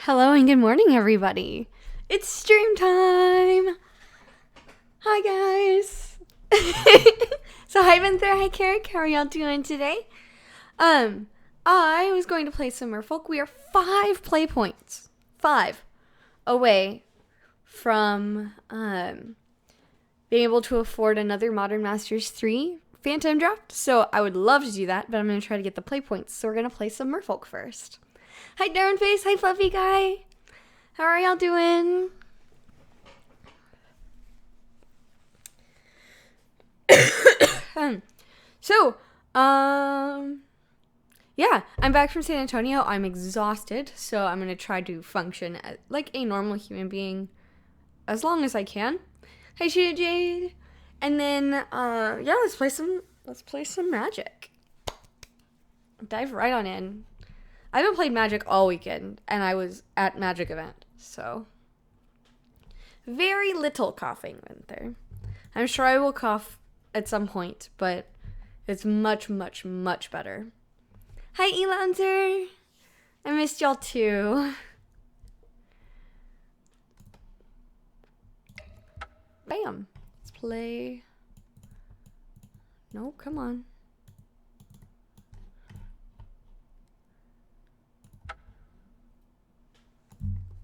Hello and good morning, everybody. It's stream time. Hi, guys. So, hi, Vinther. Hi, Carrick. How are y'all doing today? I was going to play some Merfolk. We are 5 play points. 5 away from, being able to afford another Modern Masters 3 Phantom Draft. So, I would love to do that, but I'm going to try to get the play points. So, we're going to play some Merfolk first. Hi, Darren Face. Hi, Fluffy Guy. How are y'all doing? Yeah, I'm back from San Antonio. I'm exhausted, so I'm going to try to function like a normal human being as long as I can. Hi, Sheeta Jade. And then, yeah, let's play some Magic. Dive right on in. I haven't played Magic all weekend, and I was at Magic event, so very little coughing went there. I'm sure I will cough at some point, but it's much, much, much better. Hi, Elanzer. I missed y'all too. Bam. Let's play. No, come on.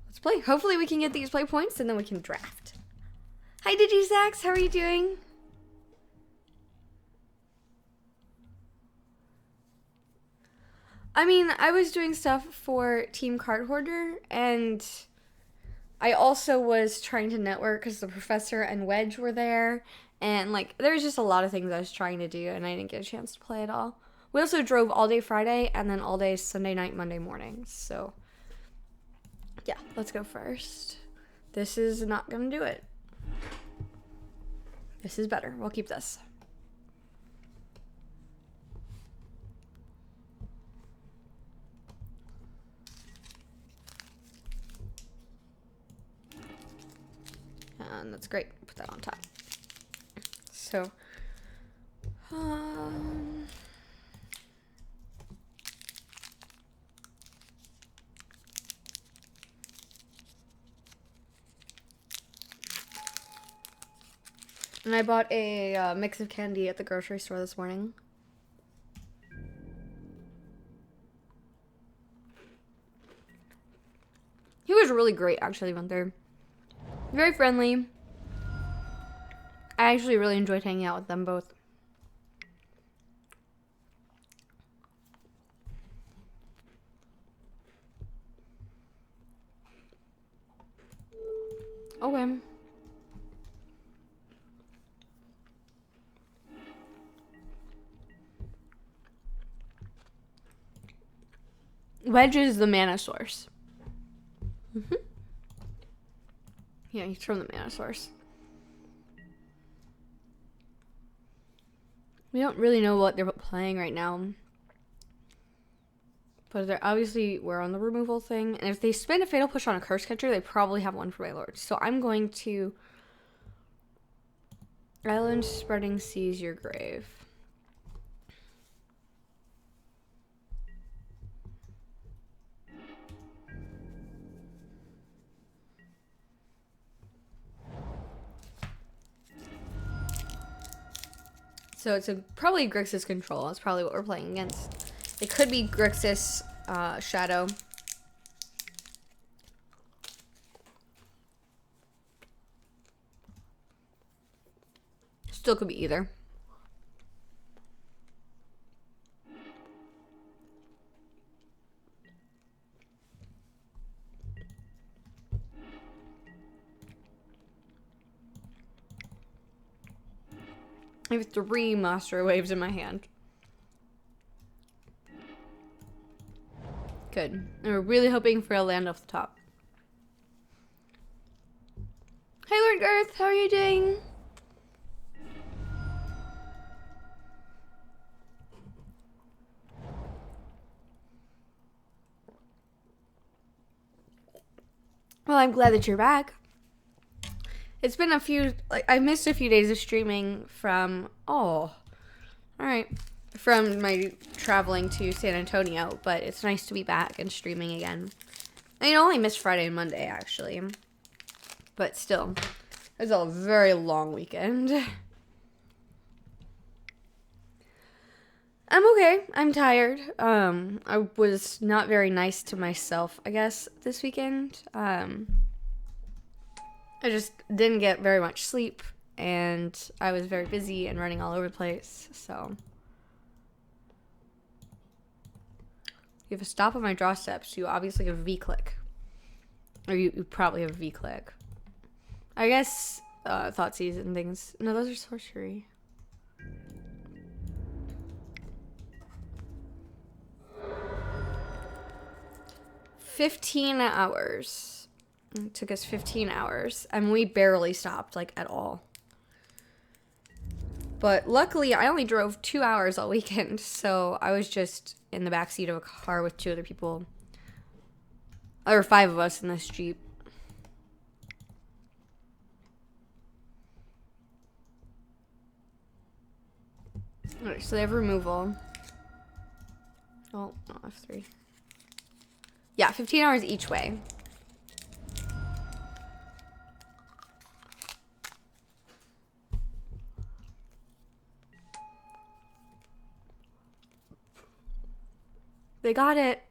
Let's play. Hopefully we can get these play points and then we can draft. Hi, DigiSax. How are you doing? I mean, I was doing stuff for Team Card Hoarder, and I also was trying to network because the professor and Wedge were there, and like there was just a lot of things I was trying to do, and I didn't get a chance to play at all. We also drove all day Friday and then all day Sunday night, Monday morning. So yeah, let's go first. This is not gonna do it. This is better. We'll keep this. And that's great. Put that on top. So, and I bought a mix of candy at the grocery store this morning. He was really great, actually, went there. Very friendly. I actually really enjoyed hanging out with them both. Okay. Wedge is the mana source. Yeah, he's from the mana source. We don't really know what they're playing right now. But they're obviously, we're on the removal thing. And if they spend a Fatal Push on a Curse Catcher, they probably have one for my Lord. So I'm going to Island Spreading Seas Your Grave. So it's probably Grixis Control. That's probably what we're playing against. It could be Grixis Shadow. Still could be either. I have 3 Master Waves in my hand. Good. And we're really hoping for a land off the top. Hey, Lord Garth, how are you doing? Well, I'm glad that you're back. It's been I missed a few days of streaming from, from my traveling to San Antonio, but it's nice to be back and streaming again. I mean, I only missed Friday and Monday, actually. But still, it was a very long weekend. I'm okay. I'm tired. I was not very nice to myself, I guess, this weekend. I just didn't get very much sleep, and I was very busy and running all over the place, so. If you stop on my draw steps, you obviously have a V-click. Or you probably have a V-click. I guess, Thoughtseize and things. No, those are sorcery. $15 hours. It took us 15 hours. And we barely stopped, like, at all. But luckily, I only drove 2 hours all weekend. So I was just in the backseat of a car with 2 other people. There were 5 of us in this Jeep. Alright, so they have removal. Oh, no, F3. Yeah, 15 hours each way. They got it.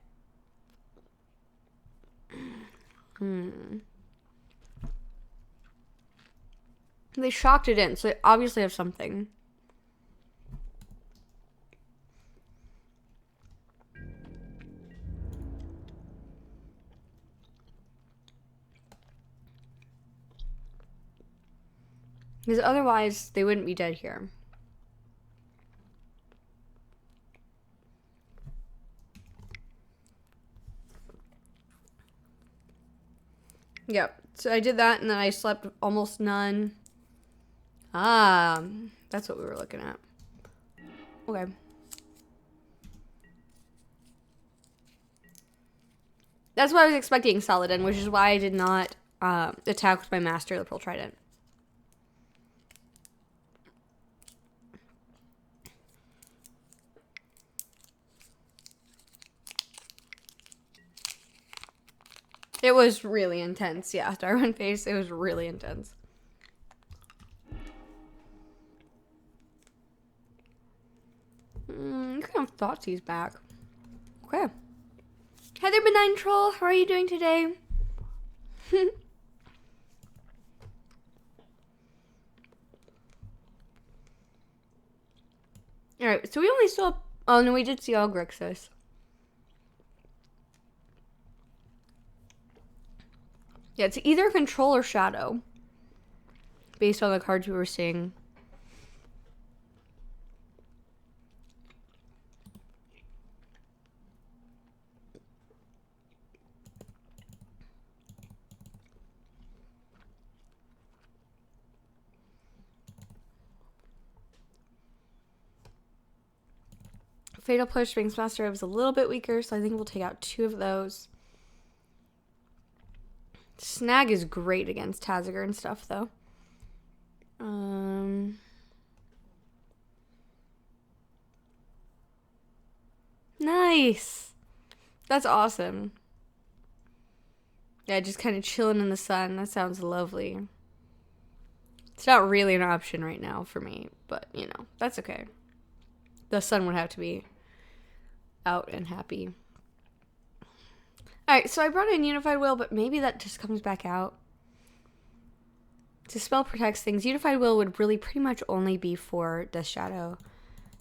They shocked it in, so they obviously have something. Because otherwise, they wouldn't be dead here. Yep. So I did that, and then I slept almost none. Ah, that's what we were looking at. Okay. That's what I was expecting, Saladin, which is why I did not attack with my Master, the Pearl Trident. It was really intense, yeah. Darwin face, it was really intense. You can have Thoughtseize back. Okay. Heather Benign Troll, how are you doing today? Alright, so we only saw... Oh, no, we did see all Grixis. Yeah, it's either Control or Shadow. Based on the cards we were seeing. Fatal Push, Sphinx Master was a little bit weaker, so I think we'll take out 2 of those. Snag is great against Tazagar and stuff, though. Nice! That's awesome. Yeah, just kind of chilling in the sun. That sounds lovely. It's not really an option right now for me, but, you know, that's okay. The sun would have to be out and happy. Alright, so I brought in Unified Will, but maybe that just comes back out. Dispel protects things. Unified Will would really pretty much only be for Death Shadow.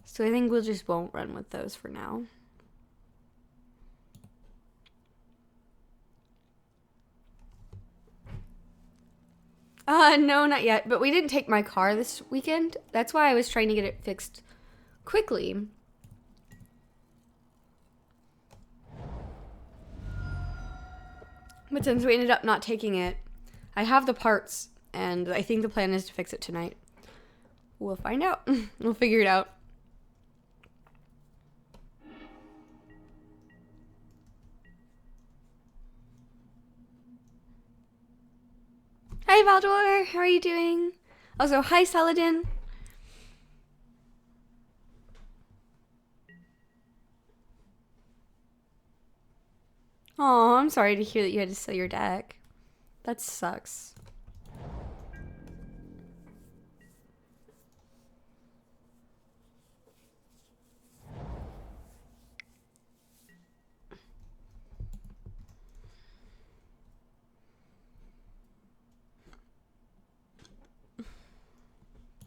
So I think we'll just won't run with those for now. No, not yet. But we didn't take my car this weekend. That's why I was trying to get it fixed quickly. But since we ended up not taking it, I have the parts, and I think the plan is to fix it tonight. We'll find out. We'll figure it out. Hi, Valdor. How are you doing? Also, hi, Saladin. Aw, I'm sorry to hear that you had to sell your deck. That sucks.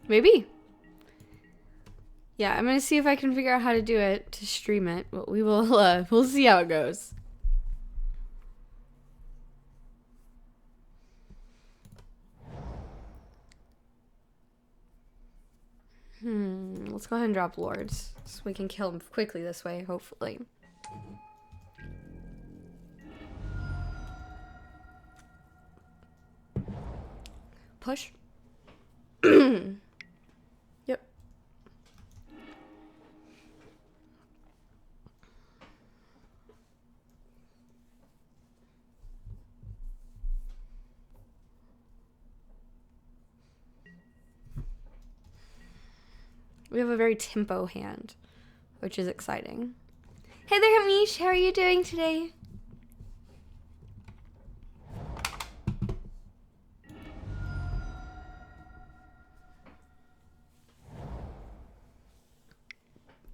Maybe. Yeah, I'm gonna see if I can figure out how to do it to stream it. But we will. We'll see how it goes. Let's go ahead and drop lords so we can kill him quickly this way. Hopefully. Push. Yep. We have a very tempo hand, which is exciting. Hey there, Hamish. How are you doing today?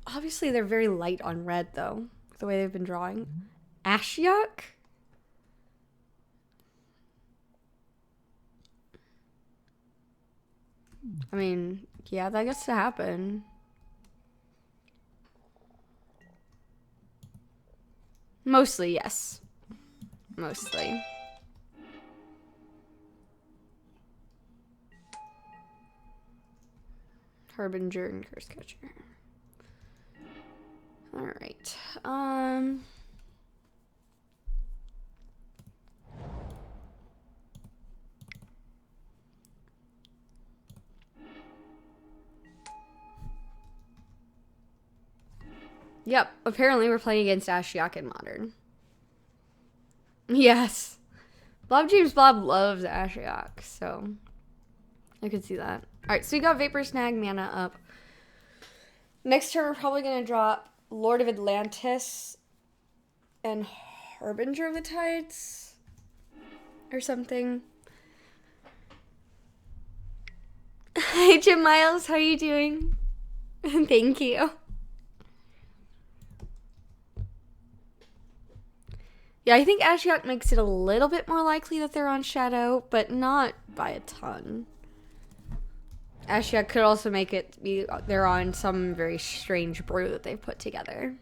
Obviously, they're very light on red, though, the way they've been drawing. Ashiok? I mean, yeah, that gets to happen. Mostly, yes. Mostly. Harbinger and Curse Catcher. Alright. Yep, apparently we're playing against Ashiok in Modern. Yes. Blob James Blob loves Ashiok, so I could see that. Alright, so we got Vapor Snag, mana up. Next turn we're probably going to drop Lord of Atlantis and Harbinger of the Tides or something. Hi, Jim Miles. How are you doing? Thank you. Yeah, I think Ashiok makes it a little bit more likely that they're on Shadow, but not by a ton. Ashiok could also make it be they're on some very strange brew that they've put together.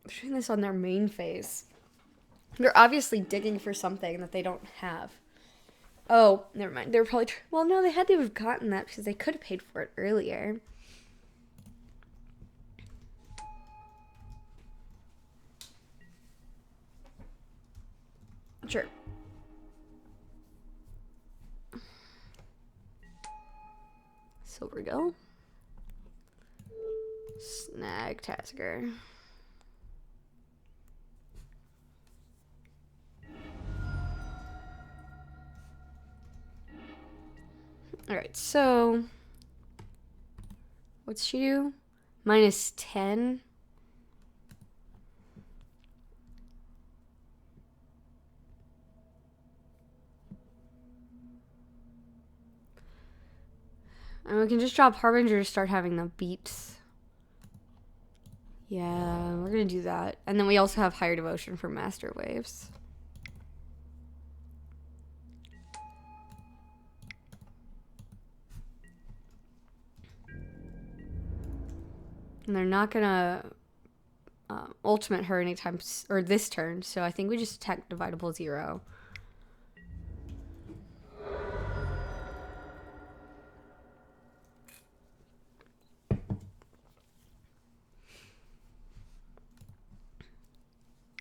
They're doing this on their main phase. They're obviously digging for something that they don't have. Oh, never mind. They were probably... well, no, they had to have gotten that because they could have paid for it earlier. Sure. Silvergill. Snag Tasker. Alright, so... what's she do? -10. And we can just drop Harbinger to start having the beeps. Yeah, we're gonna do that. And then we also have Higher Devotion for Master Waves. And they're not gonna ultimate her anytime, or this turn, so I think we just attack Dividable 0.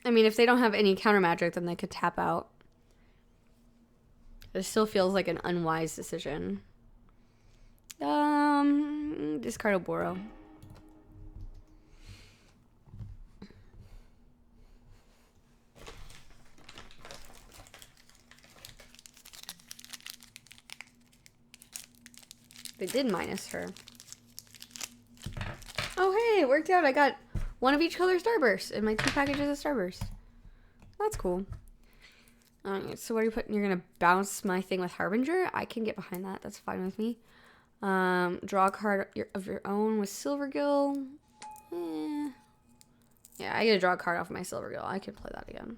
I mean, if they don't have any counter magic, then they could tap out. It still feels like an unwise decision. Discard Oboro. They did minus her. Oh, hey, it worked out. I got one of each color Starburst in my 2 packages of Starburst. That's cool. Alright, so what are you putting? You're going to bounce my thing with Harbinger? I can get behind that. That's fine with me. Draw a card of your own with Silvergill. Yeah, I gotta draw a card off my Silvergill. I can play that again.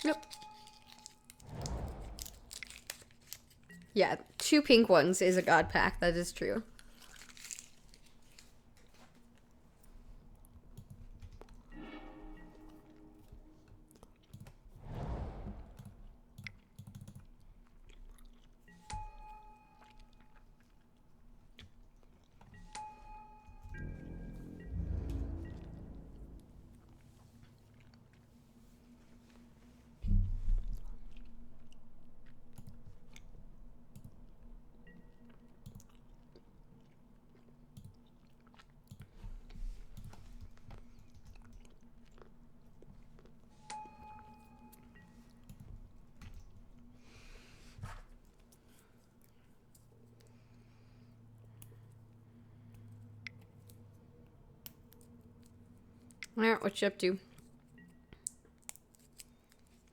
Yep. Yeah, 2 pink ones is a god pack. That is true. Alright, what you up to?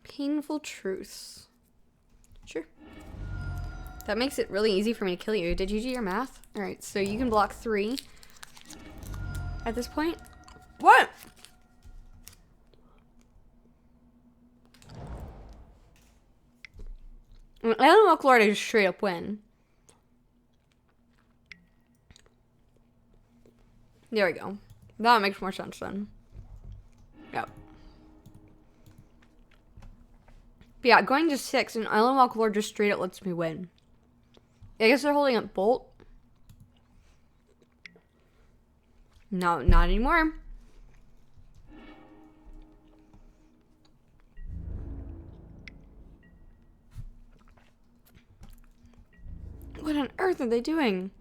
Painful Truths. Sure. That makes it really easy for me to kill you. Did you do your math? Alright, so you can block 3 at this point. What? I don't know if Florida just straight up win. There we go. That makes more sense then. Yep. But yeah, going to 6 and Island Walk Lord just straight up lets me win. I guess they're holding up Bolt. No, not anymore. What on earth are they doing?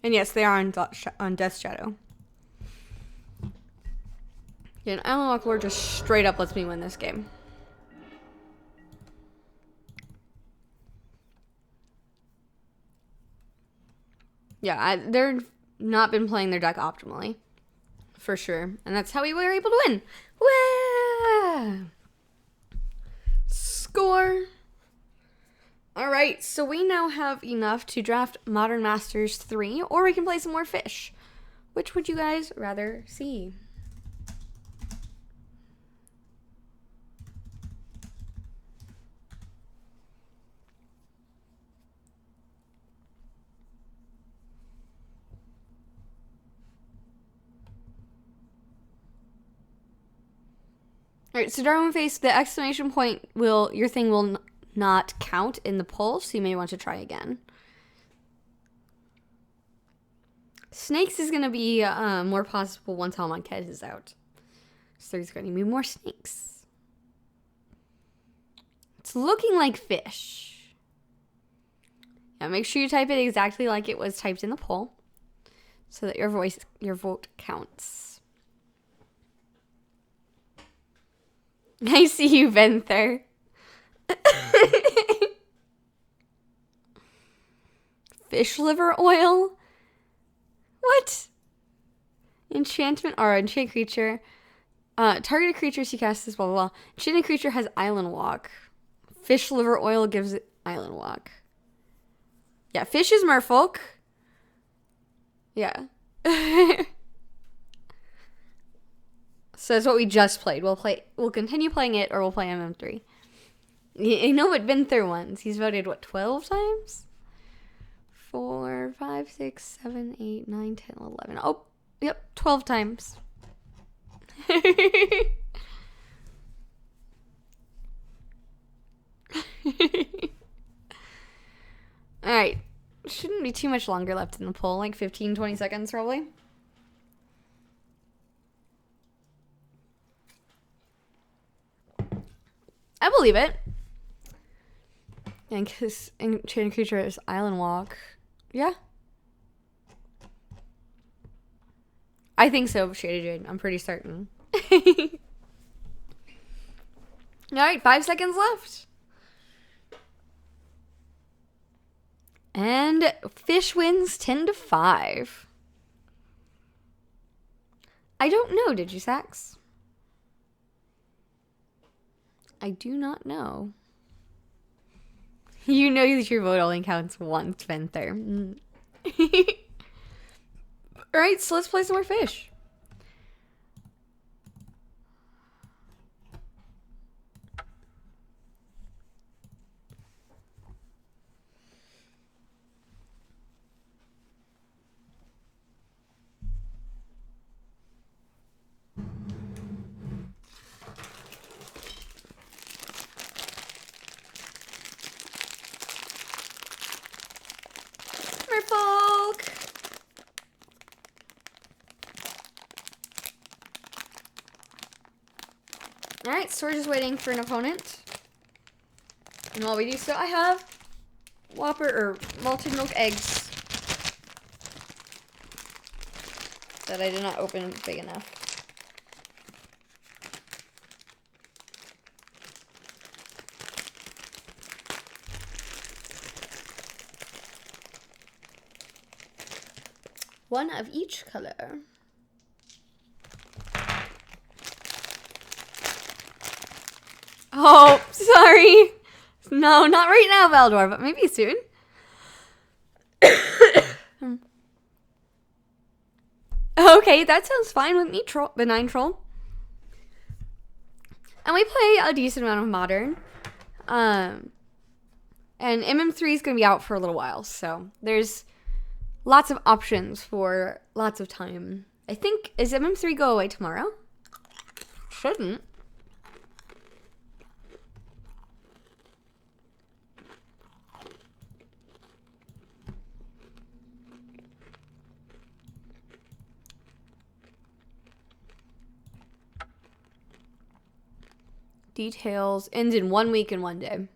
And yes, they are on Death Shadow. Yeah, and Island Walk Lord just straight up lets me win this game. Yeah, they're not been playing their deck optimally. For sure. And that's how we were able to win. Wah! Score. Alright, so we now have enough to draft Modern Masters 3, or we can play some more Fish. Which would you guys rather see? Alright, so Darwin Face, the exclamation point your thing will not count in the poll, so you may want to try again. Snakes is going to be more possible once Almonquet is out. So there's going to be more snakes. It's looking like Fish. Yeah, make sure you type it exactly like it was typed in the poll, so that your vote counts. I see you, Venther. Fish liver oil? What? Enchantment or enchant creature. Targeted creatures you cast this, blah, blah, blah. Enchanted creature has Island Walk. Fish liver oil gives it Island Walk. Yeah, Fish is Merfolk. Yeah. So that's what we just played. We'll continue playing it, or we'll play MM3. You know what Venther wants. He's voted, what, 12 times? 4, 5, 6, 7, 8, 9, 10, 11. Oh, yep, 12 times. Alright. Shouldn't be too much longer left in the poll. Like 15, 20 seconds, probably. I believe it. And because Enchanted Creature is Island Walk. Yeah. I think so, Shaded Jade. I'm pretty certain. Alright, 5 seconds left. And Fish wins 10-5. I don't know, did you, Sax? I do not know. You know that your vote only counts once, Venther. Alright, so let's play some more Fish. Merfolk! Alright, so we're just waiting for an opponent. And while we do so, I have Whopper or malted milk eggs that I did not open big enough. One of each color. Oh, sorry. No, not right now, Valdor, but maybe soon. Okay, that sounds fine with me, Benign Troll. And we play a decent amount of Modern. And MM3 is going to be out for a little while, so there's lots of options for lots of time. I think, is MM3 go away tomorrow? Shouldn't. Details ends in 1 week and 1 day.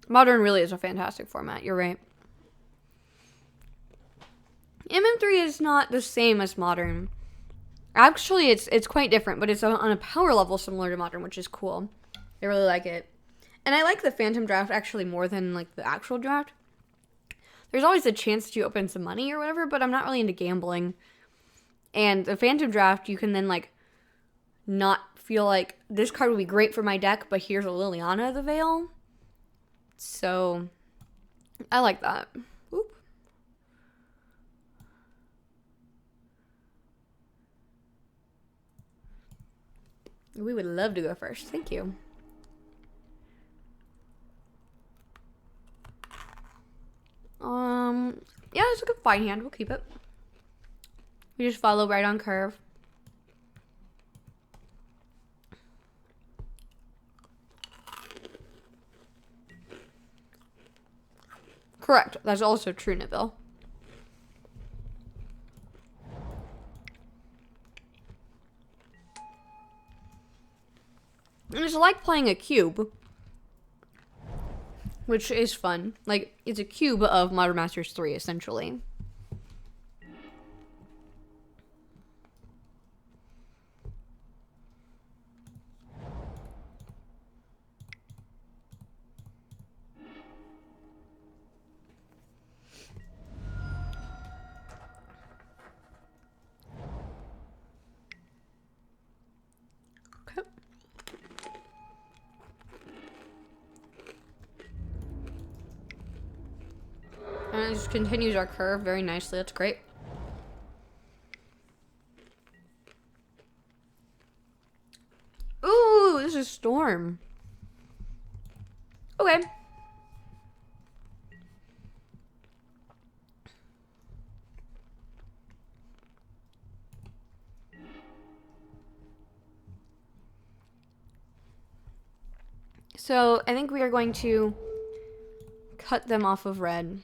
Modern really is a fantastic format. You're right. MM3 is not the same as Modern. Actually, it's quite different, but it's on a power level similar to Modern, which is cool. I really like it. And I like the Phantom Draft actually more than like the actual draft. There's always a chance that you open some money or whatever, but I'm not really into gambling. And the Phantom Draft, you can then like not feel like this card would be great for my deck, but here's a Liliana of the Veil. So I like that. Oop. We would love to go first. Thank you. Yeah, it's a good fine hand. We'll keep it. We just follow right on curve. Correct. That's also true, Nabil. And it's like playing a cube, which is fun. Like, it's a cube of Modern Masters 3, essentially. Okay. And it just continues our curve very nicely. That's great. Ooh, this is Storm. Okay. So, I think we are going to cut them off of red.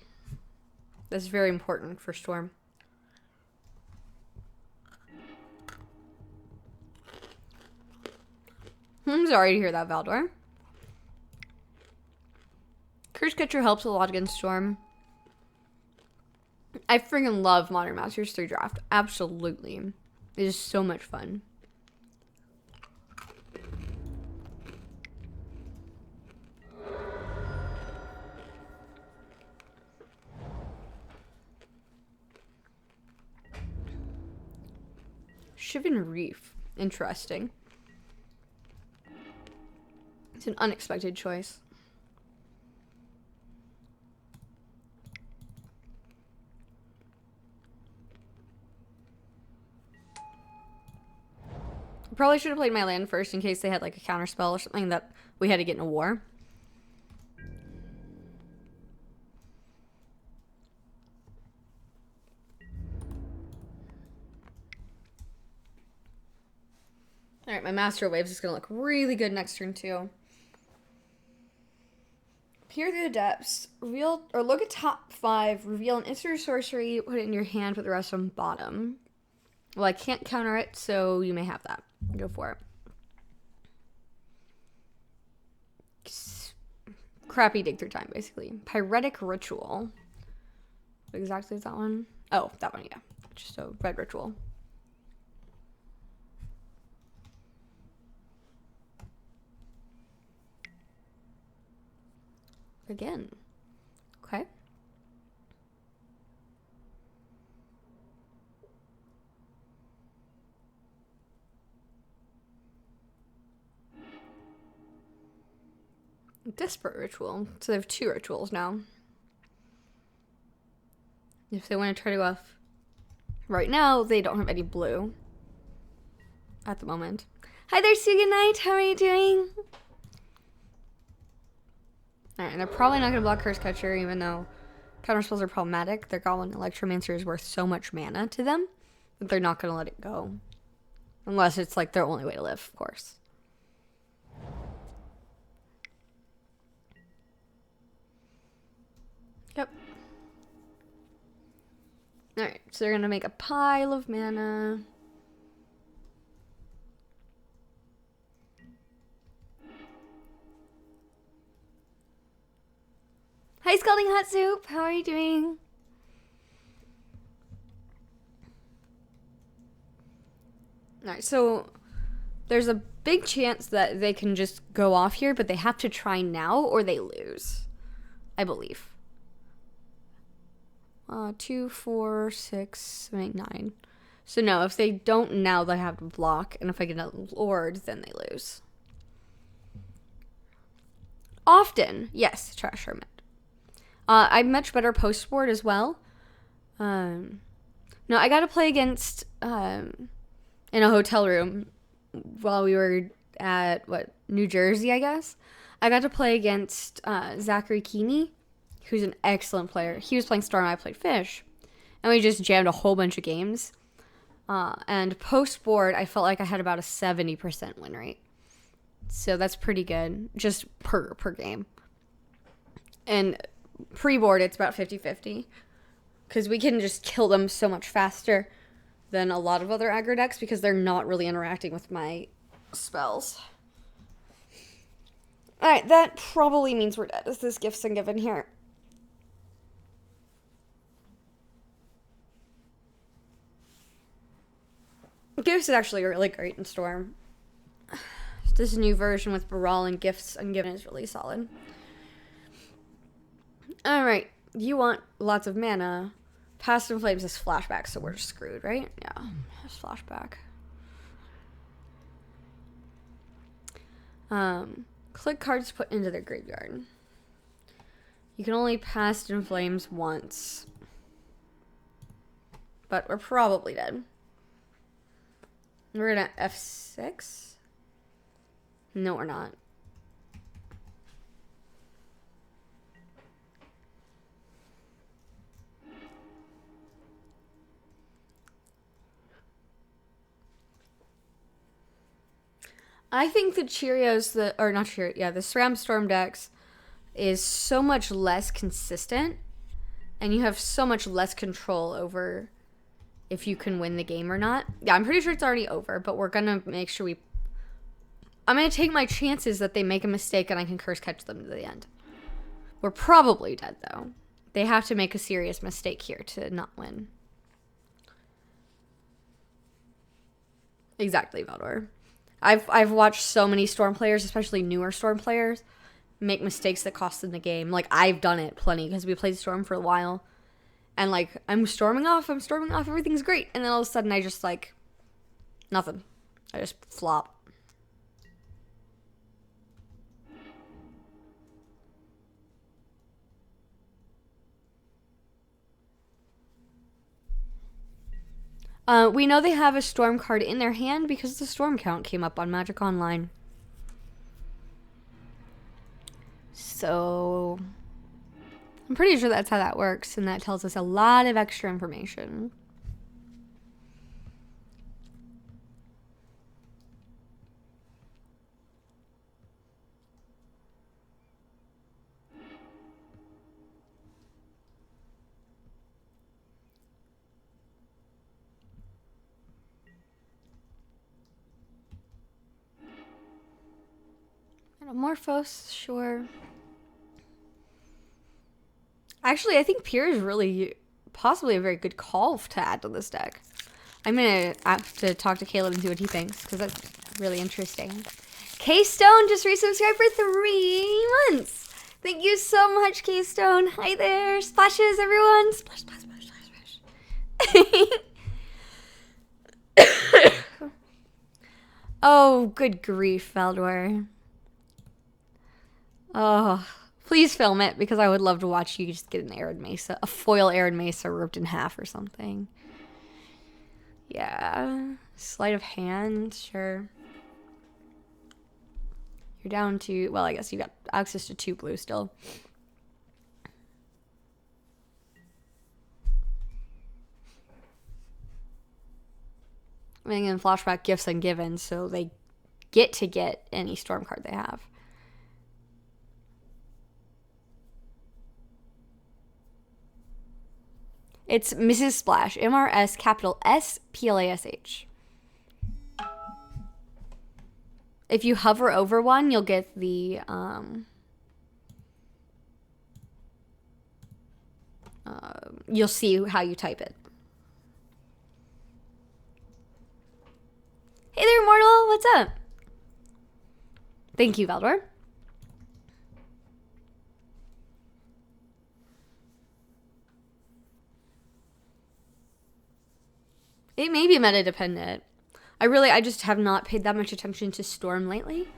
That's very important for Storm. sorry to hear that, Valdor. Curse Catcher helps a lot against Storm. I freaking love Modern Masters 3 Draft. Absolutely. It is so much fun. Shivan Reef. Interesting. It's an unexpected choice. Probably should have played my land first in case they had like a counter spell or something that we had to get in a war. Alright, my Master Waves is going to look really good next turn too. Peer through the depths. Reveal or look at top 5. Reveal an instant or sorcery. Put it in your hand. Put the rest on bottom. Well, I can't counter it, so you may have that. Go for it. Crappy dig through time, basically. Pyretic Ritual. What exactly is that one? Oh, that one, yeah. Just a red ritual. Again. Okay. Desperate Ritual. So they have 2 rituals now. If they want to try to go off right now, they don't have any blue at the moment. Hi there, Suga Knight. How are you doing? Alright, and they're probably not going to block Curse Catcher, even though counter spells are problematic. Their Goblin Electromancer is worth so much mana to them that they're not going to let it go. Unless it's like their only way to live, of course. Yep. Alright, so they're going to make a pile of mana. Hi, Scalding Hot Soup. How are you doing? Alright, so there's a big chance that they can just go off here, but they have to try now or they lose. I believe. 2, 4, 6, 7, 8, 9. So no, if they don't now, they have to block. And if I get a Lord, then they lose. Often, yes, Trash Hermit. I'm much better post-board as well. No, I got to play against, in a hotel room while we were at, New Jersey, I guess. I got to play against Zachary Keeney, who's an excellent player. He was playing Star and I played Fish. And we just jammed a whole bunch of games. And post-board, I felt like I had about a 70% win rate. So that's pretty good, just per game. And pre-board, it's about 50-50. Because we can just kill them so much faster than a lot of other aggro decks because they're not really interacting with my spells. Alright, that probably means we're dead. Is this Gifts Ungiven here? Gifts is actually really great in Storm. This new version with Baral and Gifts Ungiven is really solid. Alright, you want lots of mana. Past in Flames is flashback, so we're screwed, right? Yeah, it's flashback. Click cards put into their graveyard. You can only Past in Flames once. But we're probably dead. We're gonna F6? No, we're not. I think the Cheerios, the SRAM Storm decks is so much less consistent, and you have so much less control over if you can win the game or not. Yeah, I'm pretty sure it's already over, but we're gonna make sure we I'm going to take my chances that they make a mistake and I can curse catch them to the end. We're probably dead, though. They have to make a serious mistake here to not win. Exactly, Valdor. I've watched so many Storm players, especially newer Storm players, make mistakes that cost them the game. Like, I've done it plenty because we played Storm for a while. And, like, I'm storming off, everything's great. And then all of a sudden I just, like, nothing. I just flop. We know they have a Storm card in their hand because the Storm count came up on Magic Online. So, I'm pretty sure that's how that works, and that tells us a lot of extra information. Metamorphose, sure. Actually, I think Pier is really possibly a very good call to add to this deck. I'm going to have to talk to Caleb and see what he thinks, because that's really interesting. K-Stone just resubscribed for 3 months. Thank you so much, K-Stone. Hi there. Splashes, everyone. Splash, splash, splash, splash, splash. Oh, good grief, Valdor. Oh, please film it, because I would love to watch you just get an Arid Mesa, a foil Arid Mesa ripped in half or something. Yeah, sleight of hand, sure. You're down to, well, I guess you got access to 2 blue still. I mean, in Flashback, gifts and given, so they get to get any Storm card they have. It's Mrs. Splash, MRS capital S Splash. If you hover over one, you'll get the you'll see how you type it. Hey there, Immortal, what's up? Thank you, Valdor. It may be meta dependent. I just have not paid that much attention to Storm lately.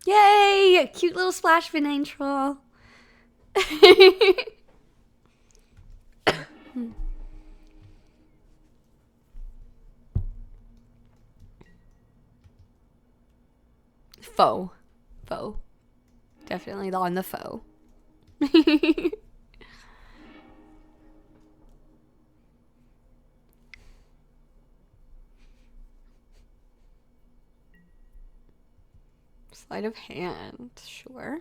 Yay! Cute little Splash Benign Troll. Foe. Definitely on the foe. Sleight of hand, sure.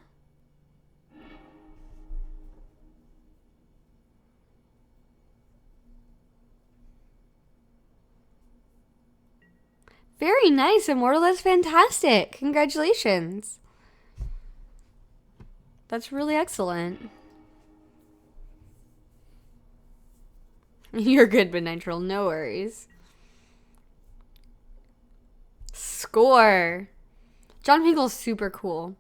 Very nice, Immortal. That's fantastic. Congratulations. That's really excellent. You're good, Midnight Troll. No worries. Score. John Finkel's super cool.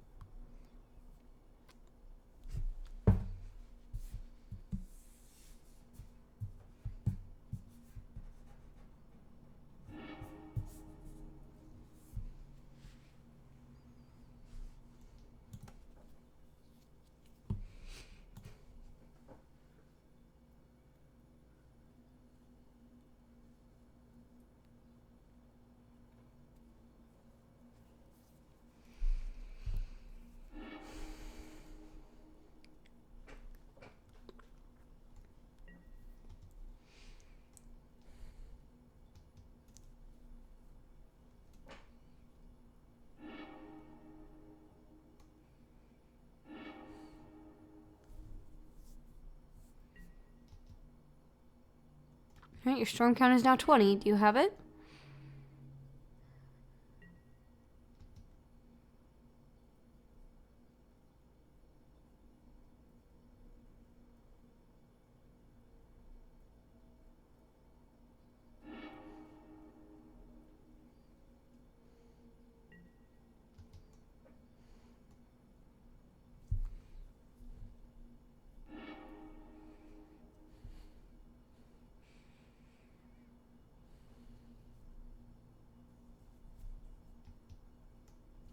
Alright, your storm count is now 20. Do you have it?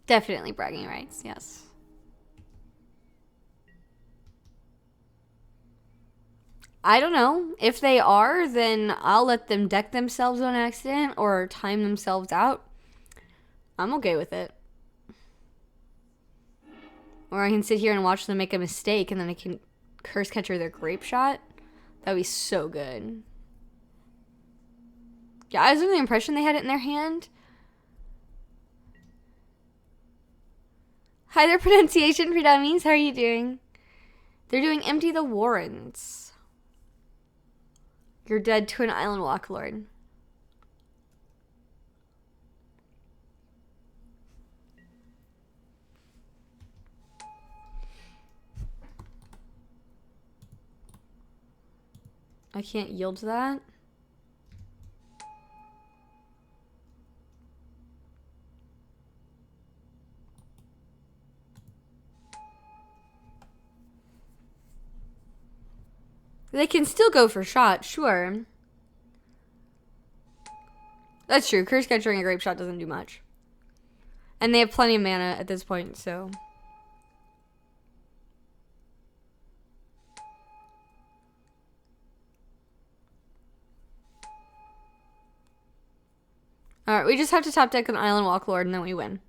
Definitely bragging rights, yes. I don't know. If they are, then I'll let them deck themselves on accident or time themselves out. I'm okay with it. Or I can sit here and watch them make a mistake and then I can curse catcher their grape shot. That'd be so good. Yeah, I was under the impression they had it in their hand. Hi there, pronunciation for dummies. How are you doing? They're doing Empty the Warrens. You're dead to an island walk lord. I can't yield to that. They can still go for shot, sure. That's true. Curse catching a grape shot doesn't do much. And they have plenty of mana at this point, so. Alright, we just have to top deck an Island Walk Lord and then we win.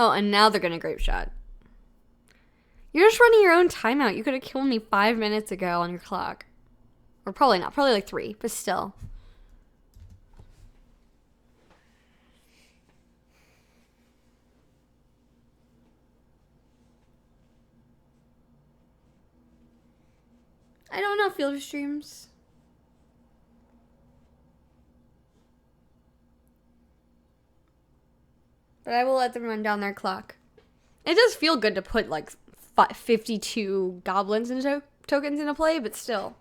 Oh, and now they're gonna grape shot. You're just running your own timeout. You could have killed me 5 minutes ago on your clock. Or probably not. Probably like 3, but still. I don't know, Field of Streams. But I will let them run down their clock. It does feel good to put like 52 goblins into tokens into play, but still.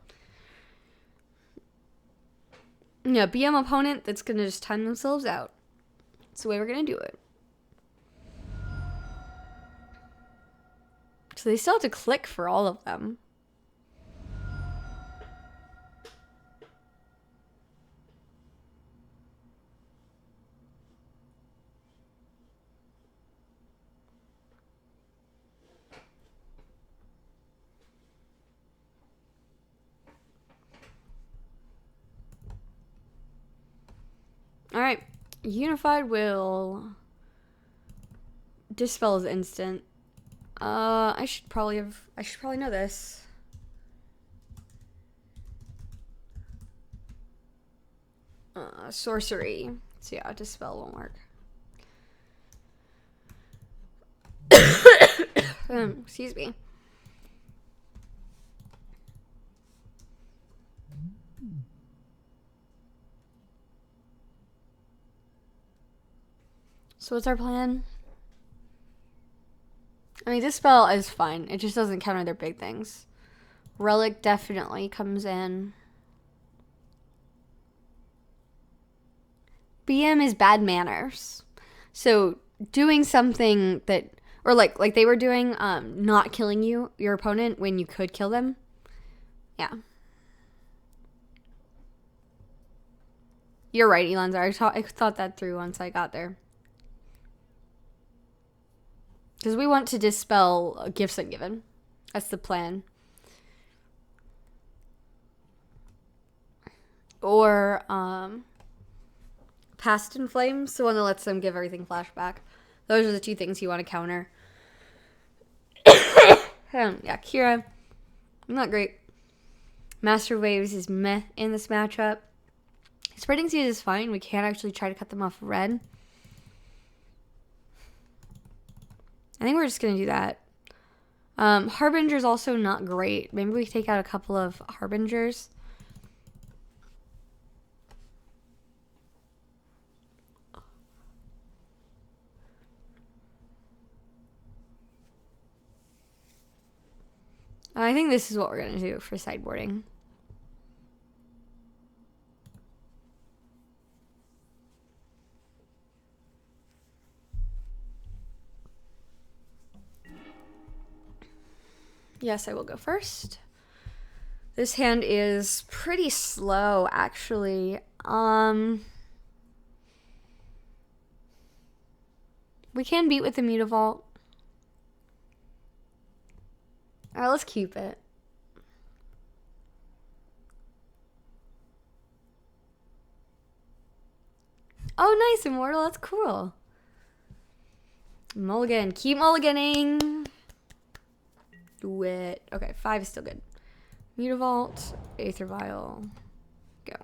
Yeah, BM opponent that's gonna just time themselves out. That's the way we're gonna do it. So they still have to click for all of them. Alright. Unified will dispel is instant. I should probably know this. Sorcery. So yeah, dispel won't work. Excuse me. So what's our plan? I mean, Dispel is fine. It just doesn't counter their big things. Relic definitely comes in. BM is bad manners. So doing something that, or like they were doing, not killing your opponent when you could kill them. Yeah. You're right, Elanzar. I thought that through once I got there. Because we want to dispel gifts ungiven. That's the plan. or Past in Flames, the one that lets them give everything flashback. Those are the two things you want to counter. Yeah, Kira, not great. Master Waves is meh in this matchup. Spreading Seas is fine. We can actually try to cut them off red. I think we're just going to do that. Harbinger's also not great. Maybe we take out a couple of Harbingers. I think this is what we're going to do for sideboarding. Yes, I will go first. This hand is pretty slow, actually. We can beat with the Mutavault. Alright, let's keep it. Oh, nice, Immortal. That's cool. Mulligan. Keep mulliganing. Do it. Okay, 5 is still good. Mutavault, Aether Vial. Go.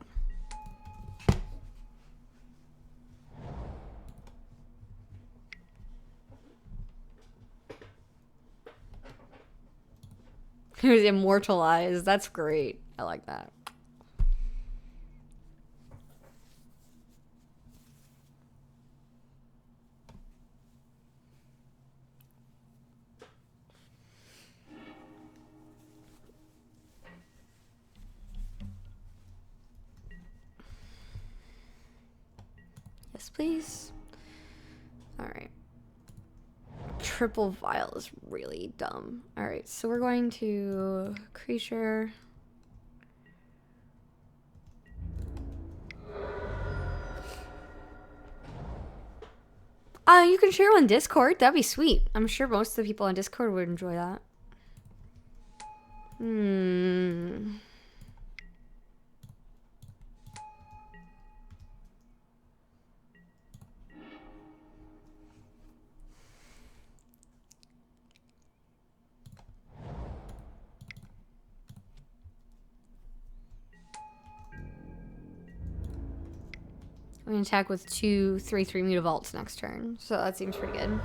He was immortalized. That's great. I like that. Yes, please. All right. Triple Vial is really dumb. All right, so we're going to Creature. You can share on Discord. That'd be sweet. I'm sure most of the people on Discord would enjoy that. I'm going to attack with 2 3/3 Mutavaults next turn. So that seems pretty good.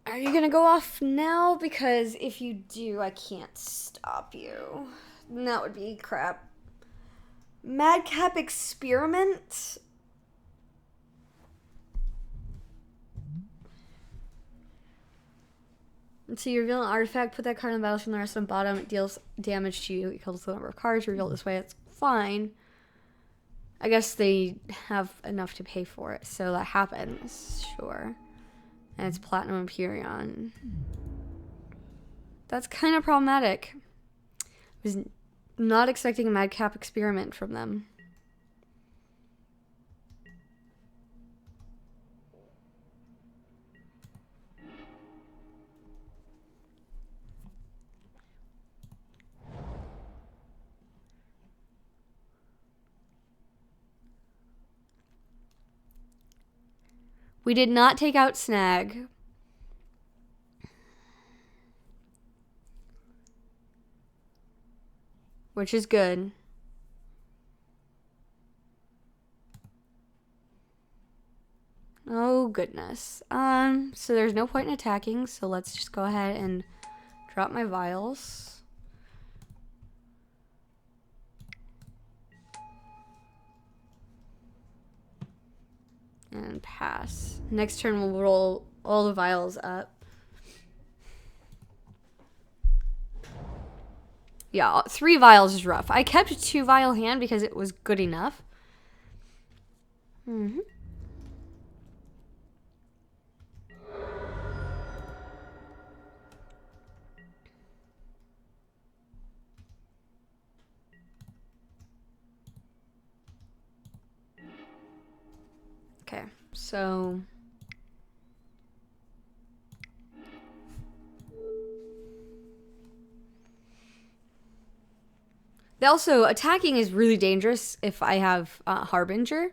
Are you gonna go off now? Because if you do, I can't stop you. And that would be crap. Madcap Experiment? Until you reveal an artifact, put that card on the battlefield from the rest on the bottom. It deals damage to you equal to the number of cards revealed this way. It's fine. I guess they have enough to pay for it, so that happens. Sure. And it's Platinum Empyrean. That's kind of problematic. I was not expecting a Madcap Experiment from them. We did not take out Snag. Which is good. Oh, goodness. So there's no point in attacking, so let's just go ahead and drop my vials. And pass. Next turn we'll roll all the vials up. Yeah, 3 vials is rough. I kept a 2 vial hand because it was good enough. Okay, so they also attacking is really dangerous if I have Harbinger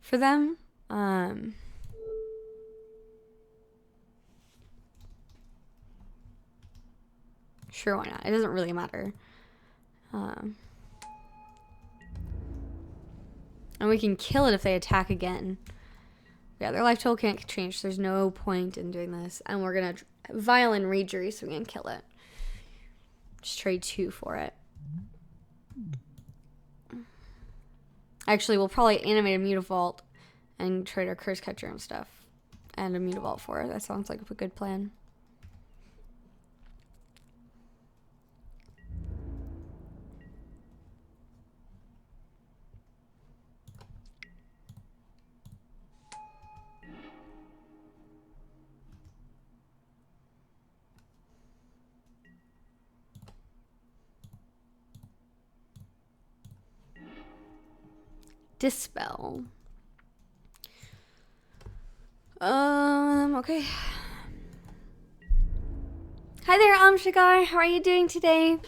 for them. Sure, why not? It doesn't really matter. And we can kill it if they attack again. Yeah, their life total can't change. So there's no point in doing this. And we're going to Violin Rejury, so we can kill it. Just trade 2 for it. Actually, we'll probably animate a Mutavault and trade our Curse Catcher and stuff. And a Mutavault for it. That sounds like a good plan. Dispel. Okay. Hi there, Shigar. How are you doing today?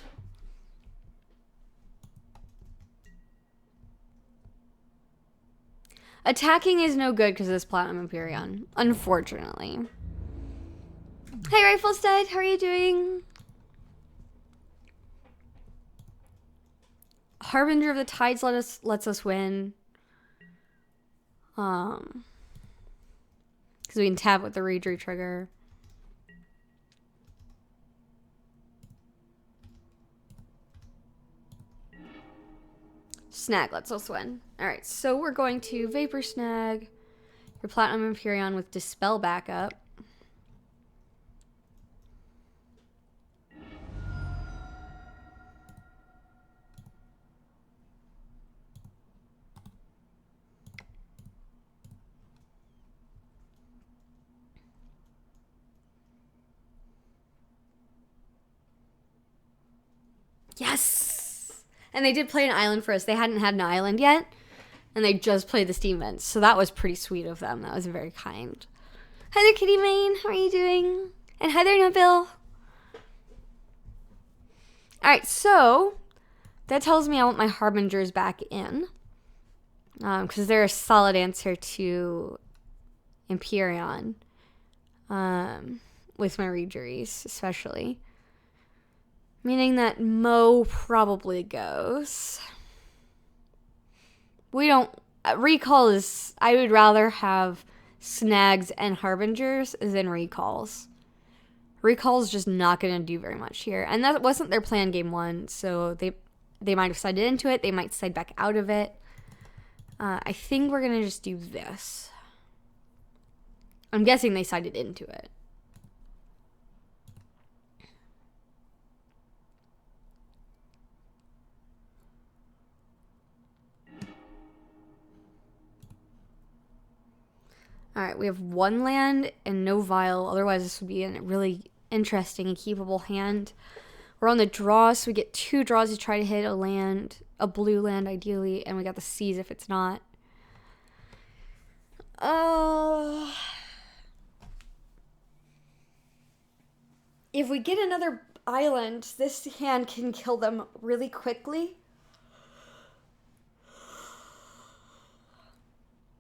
Attacking is no good because of this Platinum Empyrean, unfortunately. Hey, Rifle Stud, how are you doing? Harbinger of the Tides lets us win. Because we can tap with the Rejury trigger. Snag lets us win. Alright, so we're going to Vapor Snag your Platinum Empyrean with Dispel backup. Yes! And they did play an island for us. They hadn't had an island yet. And they just played the Steam Vents. So that was pretty sweet of them. That was very kind. Hi there, Kitty Mane. How are you doing? And hi there, Nabil. Alright, so that tells me I want my Harbingers back in. Because they're a solid answer to Empyrean. With my Rejuries, especially. Meaning that Mo probably goes. We don't... Recall is... I would rather have Snags and Harbingers than Recalls. Recall's just not going to do very much here. And that wasn't their plan game 1, so they might have sided into it. They might side back out of it. I think we're going to just do this. I'm guessing they sided into it. Alright, we have 1 land and no Vial. Otherwise, this would be a really interesting and keepable hand. We're on the draw, so we get 2 draws to try to hit a land, a blue land ideally, and we got the Seize if it's not. If we get another island, this hand can kill them really quickly.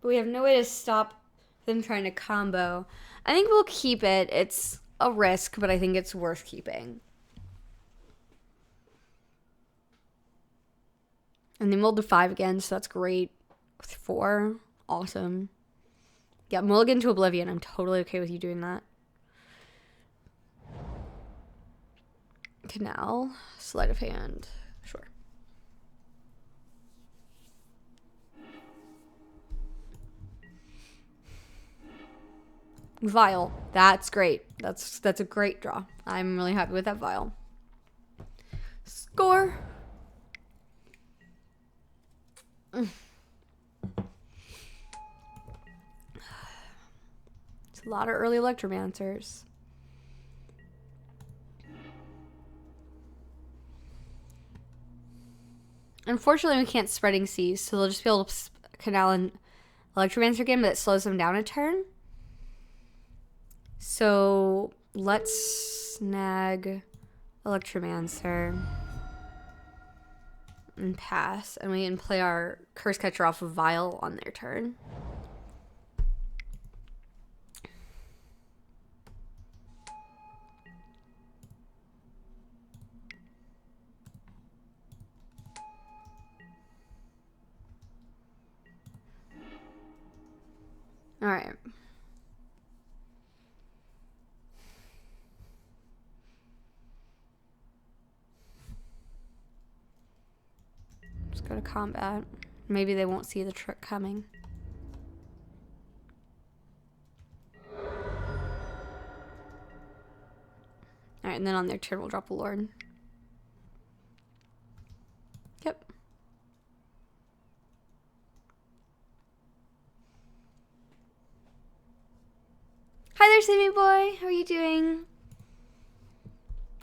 But we have no way to stop them trying to combo. I think we'll keep it. It's a risk, but I think it's worth keeping. And they mulled to 5 again, so that's great. With 4, awesome. Yeah, mulligan to Oblivion. I'm totally okay with you doing that. Canal, sleight of hand, sure. Vial, that's great. That's a great draw. I'm really happy with that Vial. Score. It's a lot of early Electromancers. Unfortunately, we can't Spreading Seas, so they'll just be able to canal and Electromancer again, but it slows them down a turn. So let's snag Electromancer and pass, and we can play our Curse Catcher off of Vial on their turn. All right. Let's go to combat. Maybe they won't see the trick coming. Alright, and then on their turn we'll drop a Lord. Yep. Hi there, Sammy boy. How are you doing?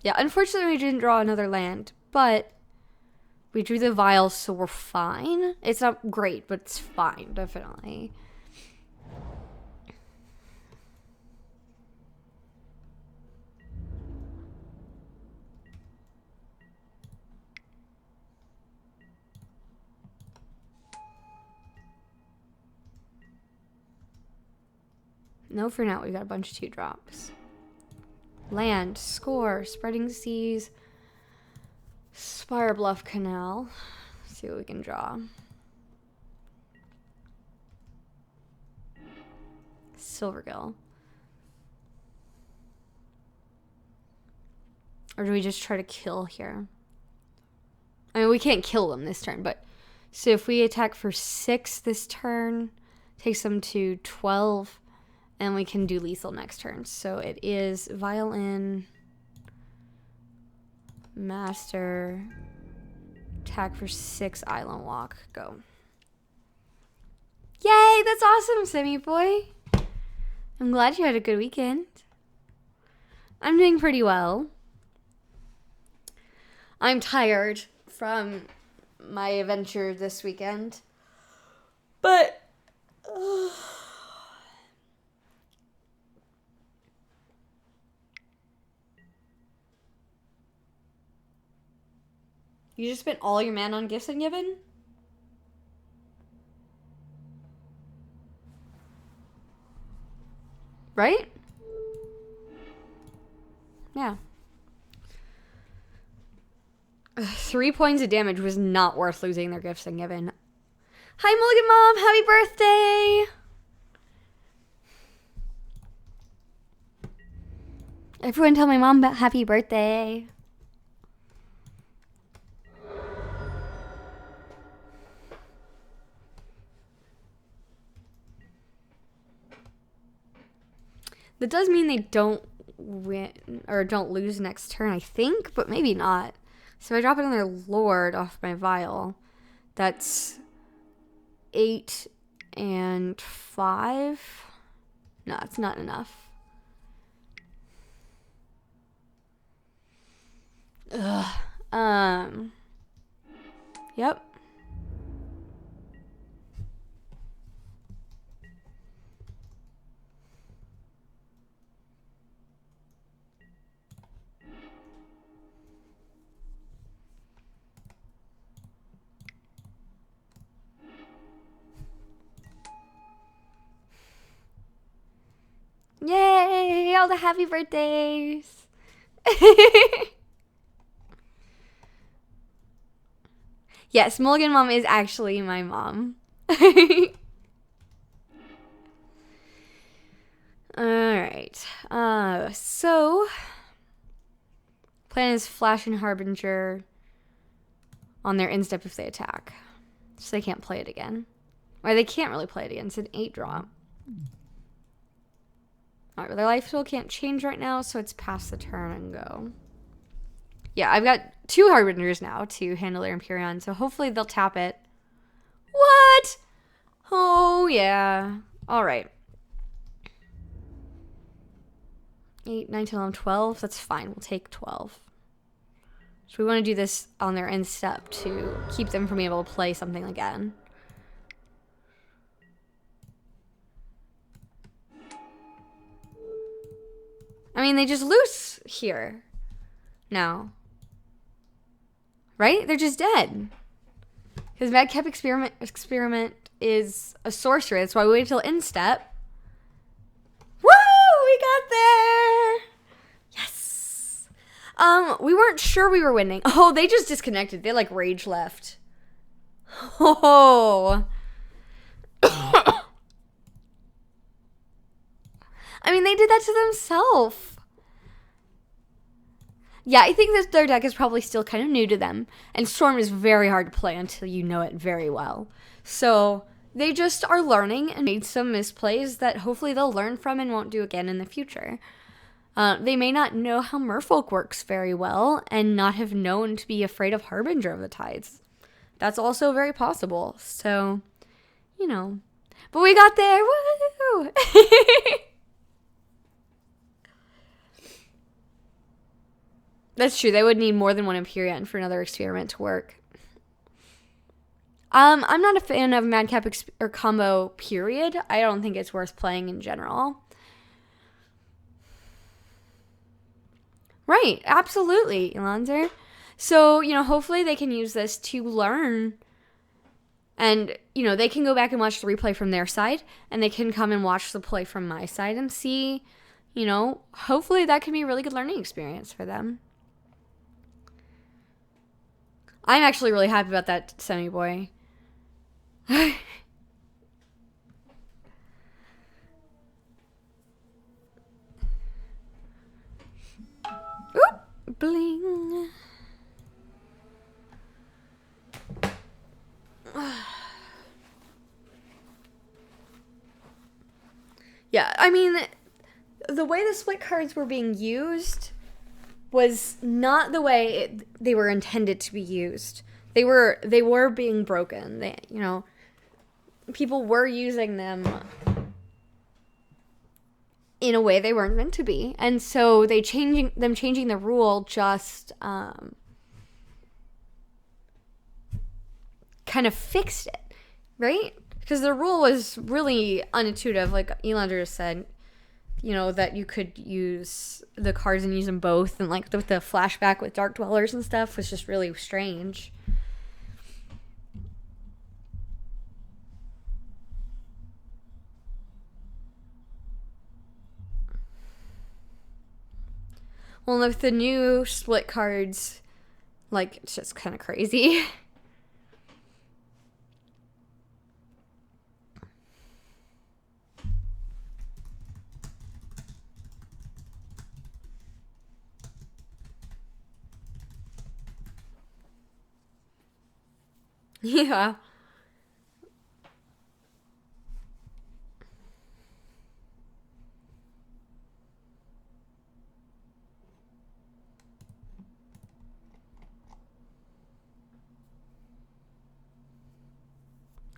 Yeah, unfortunately we didn't draw another land, but we drew the Vial, so we're fine. It's not great, but it's fine, definitely. No, for now, we got a bunch of 2-drops. Land, Score, Spreading Seas, Spire Bluff Canal. Let's see what we can draw. Silvergill. Or do we just try to kill here? I mean, we can't kill them this turn, but... So if we attack for 6 this turn, takes them to 12... And we can do lethal next turn. So it is Violin, Master, attack for 6, Island Walk, go. Yay, that's awesome, Sammy boy. I'm glad you had a good weekend. I'm doing pretty well. I'm tired from my adventure this weekend. But... You just spent all your mana on Gifts Ungiven? Right? Yeah. 3 points of damage was not worth losing their Gifts Ungiven. Hi, Mulligan Mom! Happy birthday! Everyone tell my mom about happy birthday. That does mean they don't win or don't lose next turn, I think, but maybe not. So if I drop another Lord off my Vial, that's 8 and 5. No, it's not enough. Ugh. Yep. Yay! All the happy birthdays! Yes, Mulligan Mom is actually my mom. Alright. So... Plan is Flash and Harbinger on their instep if they attack. So they can't play it again. Or they can't really play it again. It's an 8-drop. Alright, their life total can't change right now, so it's past the turn and go. Yeah, I've got 2 Harbingers now to handle their Empyrean, so hopefully they'll tap it. What? Oh, yeah. Alright. 8, 9, 10, 11, 12. That's fine. We'll take 12. So we want to do this on their end step to keep them from being able to play something again. I mean, they just lose here now. Right? They're just dead. Because Madcap Experiment is a sorcerer. That's why we waited till instep. Woo! We got there! Yes! We weren't sure we were winning. Oh, they just disconnected. They, like, rage left. Oh. I mean, they did that to themselves. Yeah, I think that their deck is probably still kind of new to them. And Storm is very hard to play until you know it very well. So they just are learning and made some misplays that hopefully they'll learn from and won't do again in the future. They may not know how Merfolk works very well and not have known to be afraid of Harbinger of the Tides. That's also very possible. So, you know. But we got there. Woo! That's true. They would need more than one Empyrean for another experiment to work. I'm not a fan of Madcap or combo, period. I don't think it's worth playing in general. Right. Absolutely, Elanzer. So, you know, hopefully they can use this to learn. And, you know, they can go back and watch the replay from their side. And they can come and watch the play from my side and see, you know, hopefully that can be a really good learning experience for them. I'm actually really happy about that semi-boy. Oop, bling. Yeah, I mean, the way the split cards were being used was not the way they were intended to be used. They were being broken. They, you know, people were using them in a way they weren't meant to be, and so changing the rule just kind of fixed it, right? Because the rule was really unintuitive, like Elander just said. You know, that you could use the cards and use them both. And, like, the flashback with Dark Dwellers and stuff was just really strange. Well, with the new split cards, like, it's just kind of crazy. Yeah.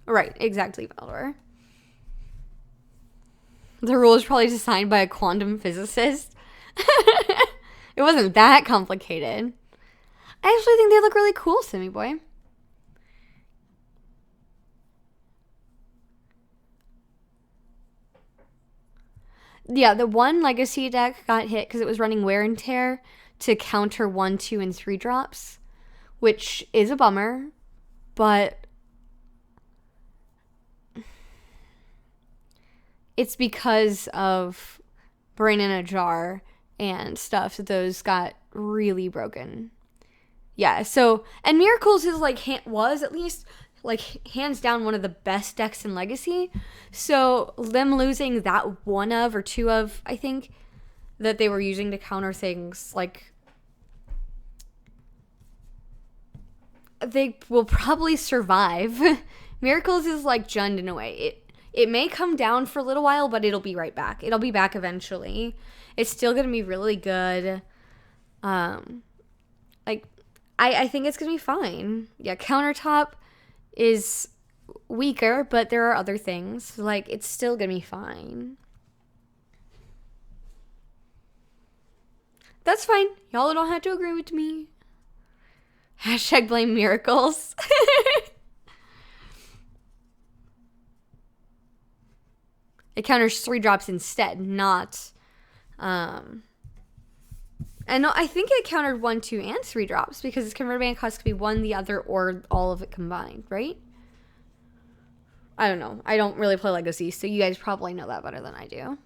Right, exactly, Valdor. The rule is probably designed by a quantum physicist. It wasn't that complicated. I actually think they look really cool, Semi-Boy. Yeah, the one legacy deck got hit because it was running Wear and Tear to counter 1, 2, and 3 drops, which is a bummer, but it's because of Brain in a Jar and stuff that those got really broken. Yeah, so, and Miracles is like, was at least, like, hands down one of the best decks in Legacy. So them losing that one of or two of, I think, that they were using to counter things, like, they will probably survive. Miracles is like Jund in a way. It may come down for a little while, but it'll be right back. It'll be back eventually. It's still gonna be really good. Like, I think it's gonna be fine. Yeah, Countertop is weaker, but there are other things. Like, it's still gonna be fine. That's fine. Y'all don't have to agree with me. Hashtag blame Miracles. It counters 3 drops instead, not And no, I think it countered 1, 2, and 3 drops because its converted mana cost could be 1, the other, or all of it combined, right? I don't know. I don't really play Legacy, so you guys probably know that better than I do.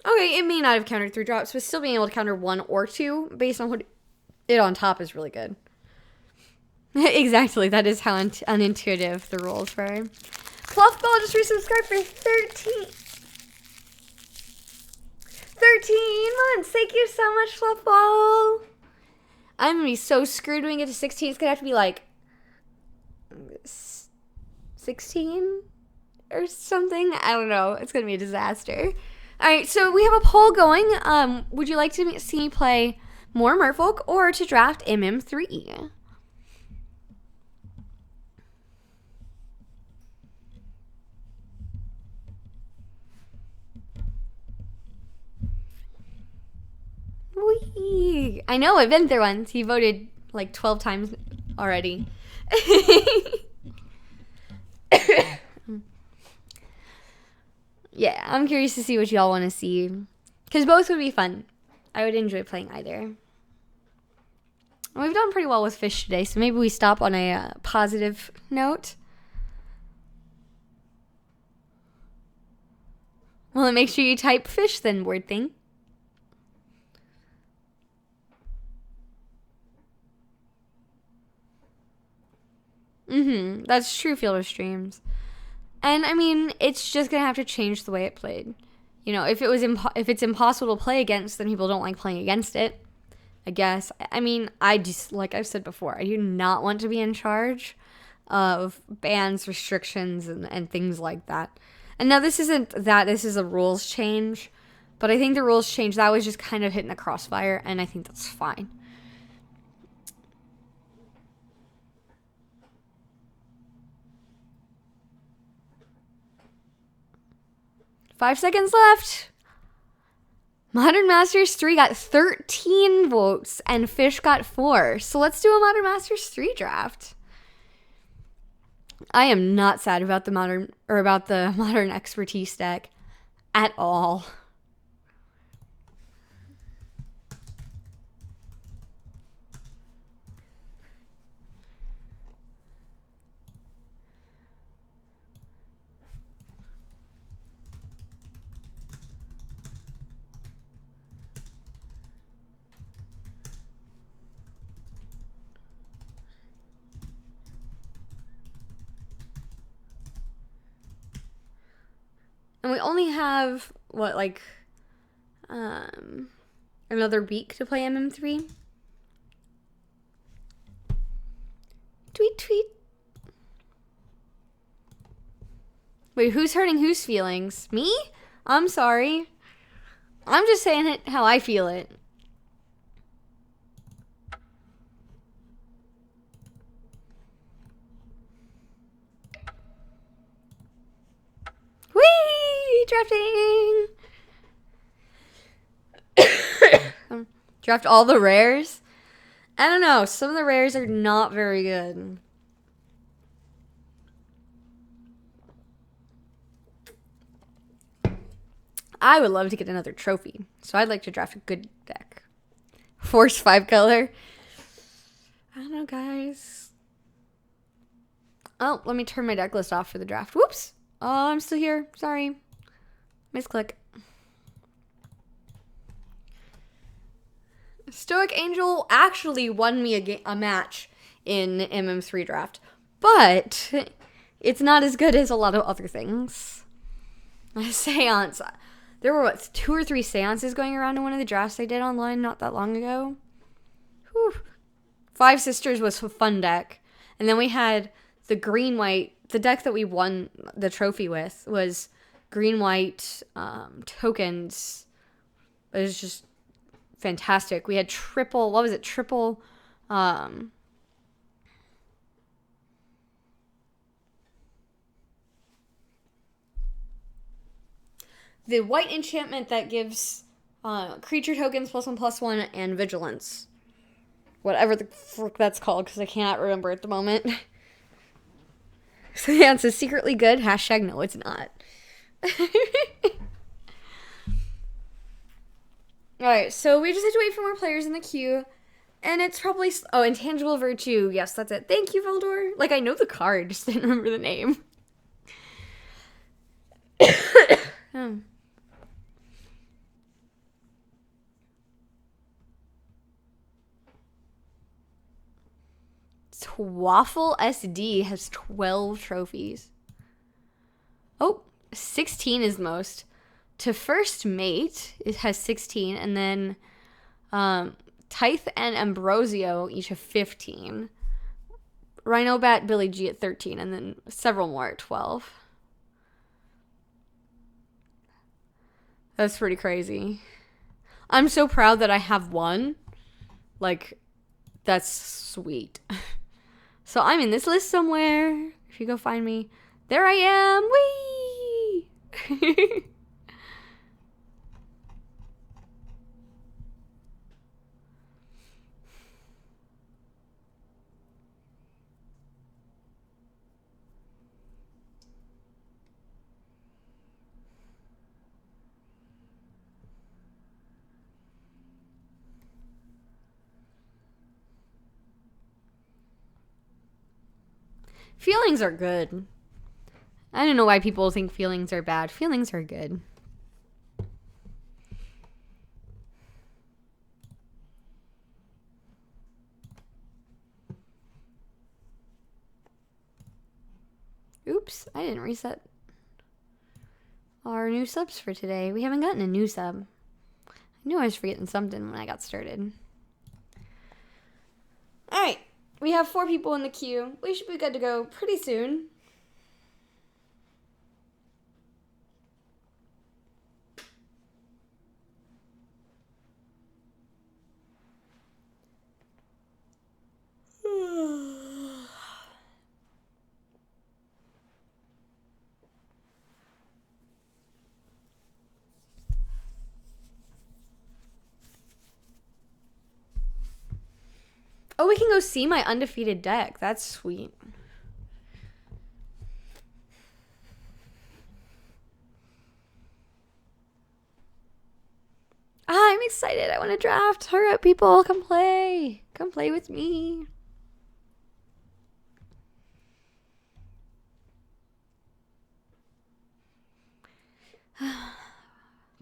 Okay, it may not have countered 3 drops, but still being able to counter 1 or 2 based on what it on top is really good. Exactly, that is how unintuitive the rules were. Fluffball just resubscribed for 13 months. Thank you so much, Fluffball. I'm gonna be so screwed when we get to 16. It's gonna have to be like 16 or something. I don't know. It's gonna be a disaster. All right, so we have a poll going. Would you like to see me play more Merfolk or to draft MM3? Whee! I know, I've been there once. He voted like 12 times already. Yeah, I'm curious to see what y'all want to see. Because both would be fun. I would enjoy playing either. We've done pretty well with fish today, so maybe we stop on a positive note. Well, then make sure you type fish then, word thing. That's true, Fielder Streams. And I mean, it's just gonna have to change the way it played. You know, if it's impossible to play against, then people don't like playing against it. I guess. I mean, I just, like I've said before, I do not want to be in charge of bans, restrictions, and things like that. And now this isn't that. This is a rules change, but I think the rules change that was just kind of hitting the crossfire, and I think that's fine. Five seconds left. Modern Masters 3 got 13 votes and Fish got 4. So let's do a Modern Masters 3 draft. I am not sad about the modern expertise deck at all. And we only have, what, like, another week to play MM3? Tweet, tweet. Wait, who's hurting whose feelings? Me? I'm sorry. I'm just saying it how I feel it. Whee! Drafting! Draft all the rares? I don't know. Some of the rares are not very good. I would love to get another trophy. So I'd like to draft a good deck. Force 5 color. I don't know, guys. Oh, let me turn my deck list off for the draft. Whoops. Oh, I'm still here. Sorry. Misclick. Stoic Angel actually won me a match in MM3 draft. But it's not as good as a lot of other things. Seance. There were, 2 or 3 seances going around in one of the drafts I did online not that long ago. Whew. Five Sisters was a fun deck. And then we had the green-white. The deck that we won the trophy with was green-white tokens. It was just fantastic. We had triple, what was it? Triple, the white enchantment that gives Creature tokens +1/+1 and vigilance. Whatever the frick that's called, because I cannot remember at the moment. So yeah, it says secretly good. Hashtag no, it's not. Alright, so we just have to wait for more players in the queue. And it's probably... Oh, Intangible Virtue. Yes, that's it. Thank you, Veldor. Like, I know the card, just didn't remember the name. Oh. Waffle SD has 12 trophies. Oh, 16 is most. To First Mate, it has 16. And then Tithe and Ambrosio each have 15. Rhinobat, Billy G at 13. And then several more at 12. That's pretty crazy. I'm so proud that I have one. Like, that's sweet. So I'm in this list somewhere. If you go find me. There I am. Whee! Feelings are good. I don't know why people think feelings are bad. Feelings are good. Oops, I didn't reset our new subs for today. We haven't gotten a new sub. I knew I was forgetting something when I got started. Alright, we have 4 people in the queue. We should be good to go pretty soon. Oh, we can go see my undefeated deck. That's sweet. I'm excited. I want to draft. Hurry up, people. Come play. Come play with me.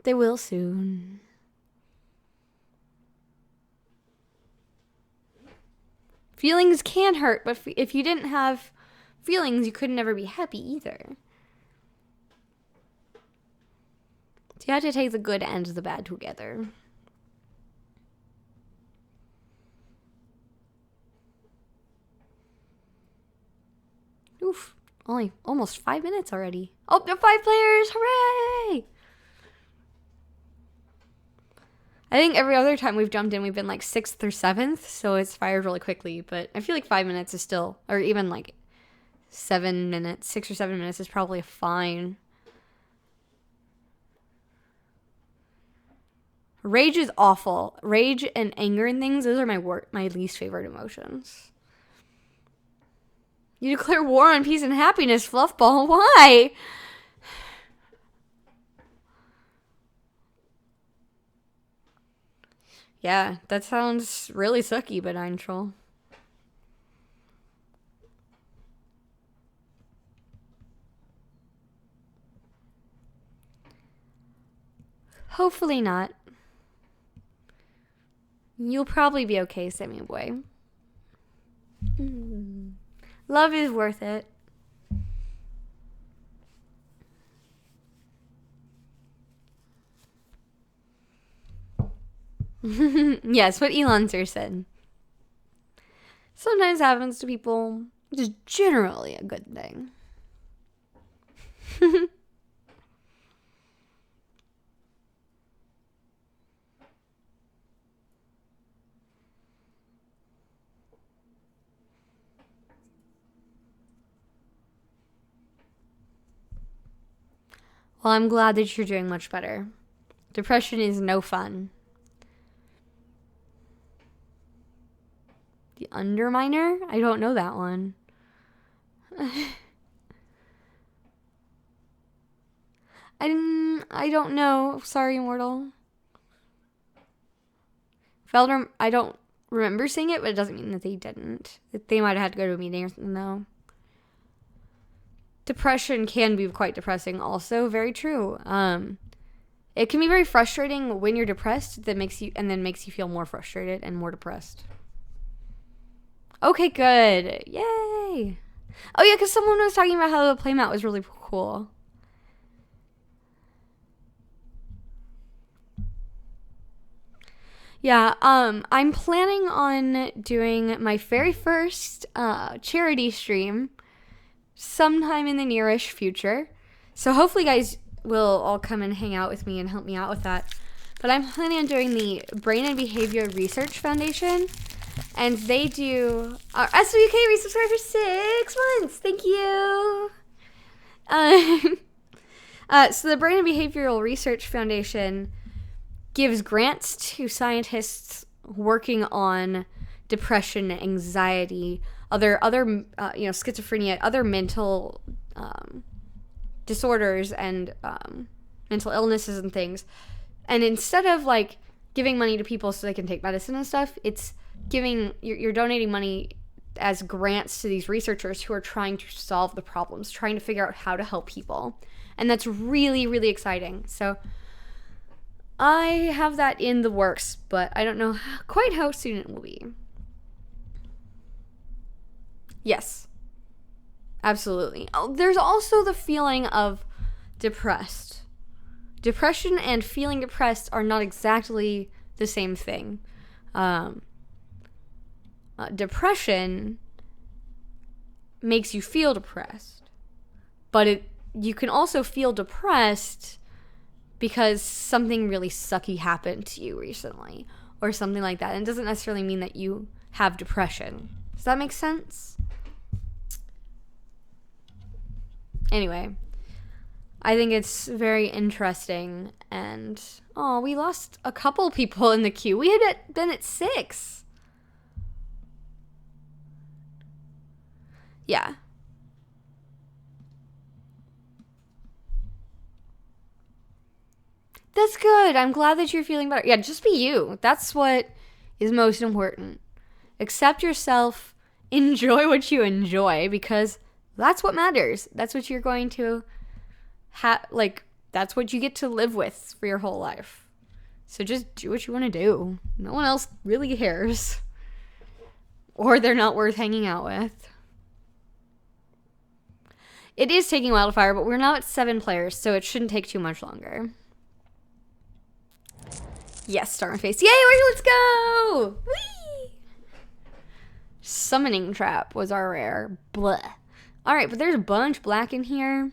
They will soon. Feelings can hurt, but if you didn't have feelings, you could never be happy either. So you have to take the good and the bad together. Oof, only almost 5 minutes already. Oh, there are 5 players, hooray! I think every other time we've jumped in, we've been like 6th or 7th, so it's fired really quickly. But I feel like 5 minutes is still, or even like 7 minutes, 6 or 7 minutes is probably fine. Rage is awful. Rage and anger and things, those are my least favorite emotions. You declare war on peace and happiness, Fluffball. Why? Yeah, that sounds really sucky, but I'm troll. Hopefully not. You'll probably be okay, Sammy boy. Love is worth it. Yes, what Elon Sir said. Sometimes happens to people. Which is generally a good thing. Well, I'm glad that you're doing much better. Depression is no fun. The Underminer? I don't know that one. I don't know. Sorry, Immortal. Feldrum, I don't remember seeing it, but it doesn't mean that they didn't. They might have had to go to a meeting or something, though. Depression can be quite depressing also. Very true. It can be very frustrating when you're depressed, that makes you feel more frustrated and more depressed. Okay, good. Yay. Oh yeah, because someone was talking about how the playmat was really cool. Yeah, I'm planning on doing my very first charity stream sometime in the nearish future. So hopefully guys will all come and hang out with me and help me out with that. But I'm planning on doing the Brain and Behavior Research Foundation. And they do SWK resubscribe for 6 months. Thank you. So the Brain and Behavioral Research Foundation gives grants to scientists working on depression, anxiety, other schizophrenia, other mental disorders and mental illnesses and things. And instead of like giving money to people so they can take medicine and stuff, it's you're donating money as grants to these researchers who are trying to solve the problems, trying to figure out how to help people. And that's really, really exciting. So I have that in the works, but I don't know quite how soon it will be. Yes. Absolutely. Oh, there's also the feeling of depressed. Depression and feeling depressed are not exactly the same thing. Depression makes you feel depressed, but you can also feel depressed because something really sucky happened to you recently or something like that. And it doesn't necessarily mean that you have depression. Does that make sense? Anyway, I think it's very interesting. And, we lost a couple people in the queue. We had been at 6. Yeah. That's good. I'm glad that you're feeling better. Yeah, just be you. That's what is most important. Accept yourself. Enjoy what you enjoy, because that's what matters. That's what you're going to that's what you get to live with for your whole life. So just do what you want to do. No one else really cares. Or they're not worth hanging out with. It is taking Wildfire, but we're now at 7 players, so it shouldn't take too much longer. Yes, Starface. Yay, let's go! Whee! Summoning Trap was our rare. Bleh. Alright, but there's a bunch black in here.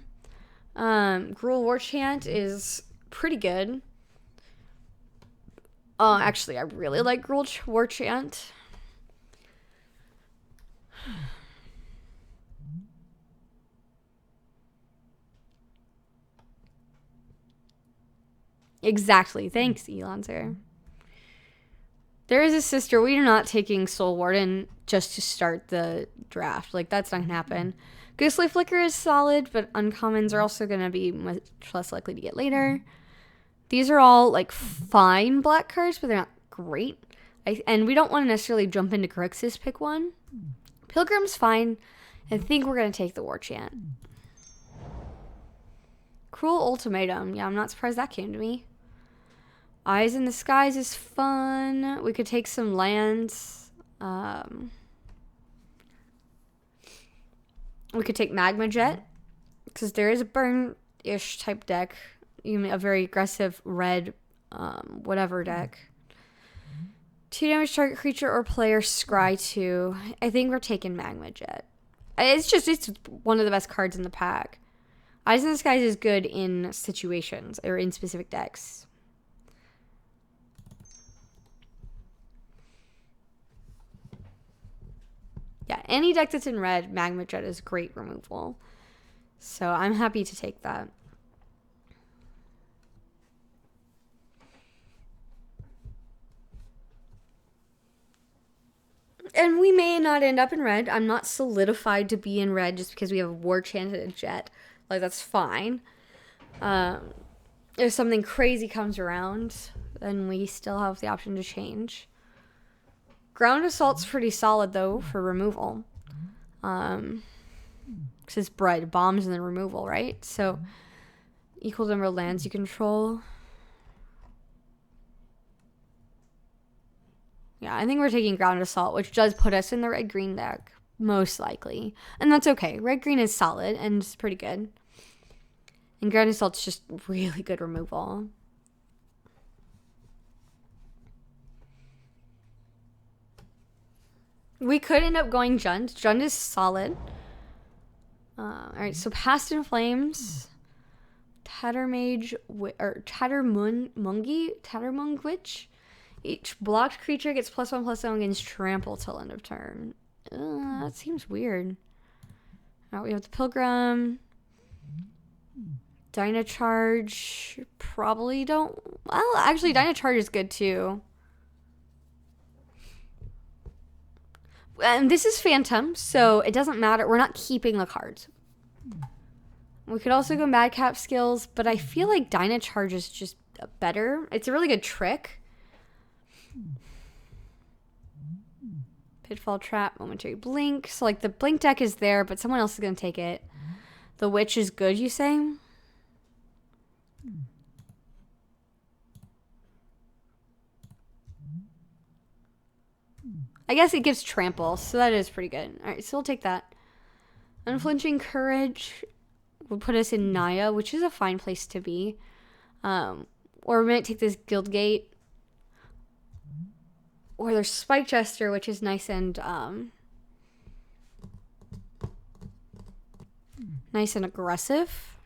Gruul War Chant is pretty good. Actually, I really like Gruul War Chant. Exactly. Thanks, Elonsir. There is a sister. We are not taking Soul Warden just to start the draft. Like, that's not going to happen. Ghostly Flicker is solid, but uncommons are also going to be much less likely to get later. These are all, like, fine black cards, but they're not great. And we don't want to necessarily jump into Grixis, pick one. Pilgrim's fine. I think we're going to take the War Chant. Cruel Ultimatum. Yeah, I'm not surprised that came to me. Eyes in the Skies is fun. We could take some lands. We could take Magma Jet, because there is a burn-ish type deck. A very aggressive red whatever deck. 2 damage target creature or player, scry 2. I think we're taking Magma Jet. It's one of the best cards in the pack. Eyes in the Skies is good in situations or in specific decks. Yeah, any deck that's in red, Magma Jet is great removal. So I'm happy to take that. And we may not end up in red. I'm not solidified to be in red just because we have a war chant and a jet. Like, that's fine. If something crazy comes around, then we still have the option to change. Ground Assault's pretty solid, though, for removal. Because it's bread, bombs, and then removal, right? So, equal number of lands you control. Yeah, I think we're taking Ground Assault, which does put us in the red-green deck, most likely. And that's okay. Red-green is solid, and it's pretty good. And Ground Assault's just really good removal. We could end up going Jund. Jund is solid. Alright, so Past in Flames. Tattermage, or Tattermung Witch. Each blocked creature gets +1/+1 against trample till end of turn. That seems weird. Alright, we have the Pilgrim. Dynacharge. Probably don't. Well, actually, Dynacharge is good too. And this is Phantom, so it doesn't matter. We're not keeping the cards. We could also go Madcap Skills, but I feel like Dynacharge is just better. It's a really good trick. Pitfall Trap, Momentary Blink. So, like, the Blink deck is there, but someone else is going to take it. The Witch is good, you say? I guess it gives Trample, so that is pretty good. Alright, so we'll take that. Unflinching Courage will put us in Naya, which is a fine place to be. Or we might take this Guildgate. Or there's Spike Jester, which is nice and aggressive.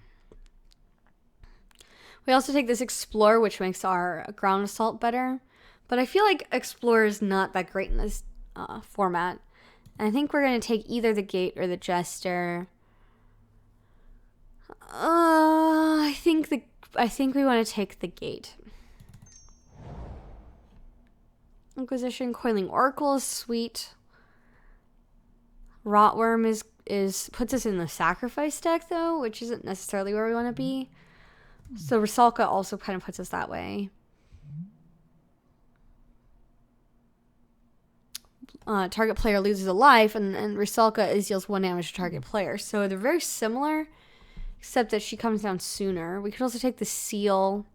We also take this Explore, which makes our Ground Assault better. But I feel like Explorer is not that great in this format. And I think we're going to take either the Gate or the Jester. I think we want to take the Gate. Inquisition, Coiling Oracle is sweet. Rotworm is puts us in the sacrifice deck though, which isn't necessarily where we want to be. So Rusalka also kind of puts us that way. Target player loses a life, and Rusalka deals 1 damage to target player. So they're very similar, except that she comes down sooner. We could also take the Seal.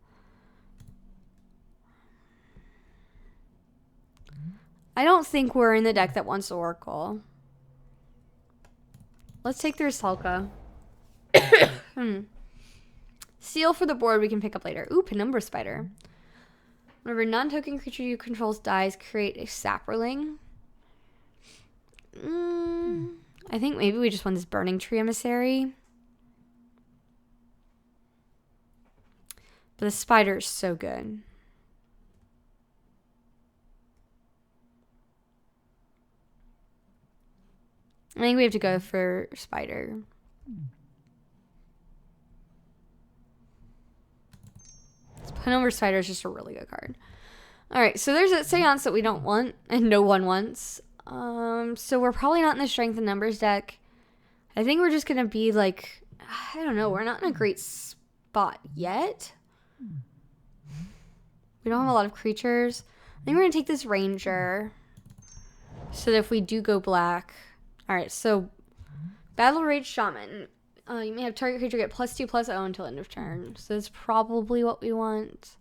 I don't think we're in the deck that wants Oracle. Let's take the Rusalka. Seal for the board we can pick up later. Ooh, Penumbra Spider. Whenever non-token creature you controls dies, create a Saproling. I think maybe we just want this Burning Tree Emissary. But the spider is so good. I think we have to go for Spider. Penumbra Spider is just a really good card. Alright, so there's a Seance that we don't want, and no one wants. So we're probably not in the Strength and Numbers deck. I think we're just going to be like, I don't know, we're not in a great spot yet. We don't have a lot of creatures. I think we're going to take this Ranger. So that if we do go black. Alright, so Battle Rage Shaman. You may have target creature get +2/+0 until end of turn. So that's probably what we want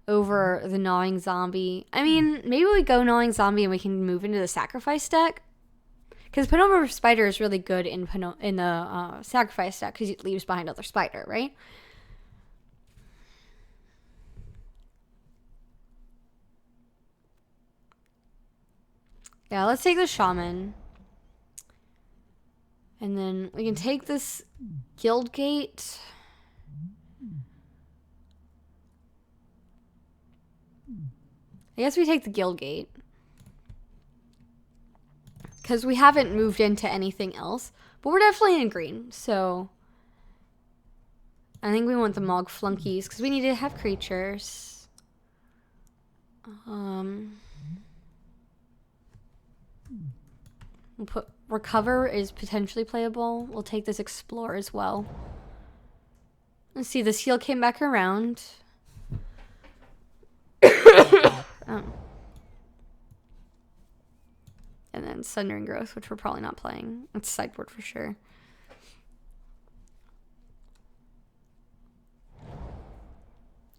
over the Gnawing Zombie. I mean, maybe we go Gnawing Zombie and we can move into the Sacrifice deck. Because Penumbra Spider is really good in the Sacrifice deck because it leaves behind other Spider, right? Yeah, let's take the Shaman. And then we can take this Guildgate. I guess we take the Guildgate. Because we haven't moved into anything else. But we're definitely in green. So I think we want the Mog Flunkies. Because we need to have creatures. We'll put Recover is potentially playable. We'll take this Explore as well. Let's see, this heal came back around. Oh. And then Sundering Growth, which we're probably not playing. It's sideboard for sure.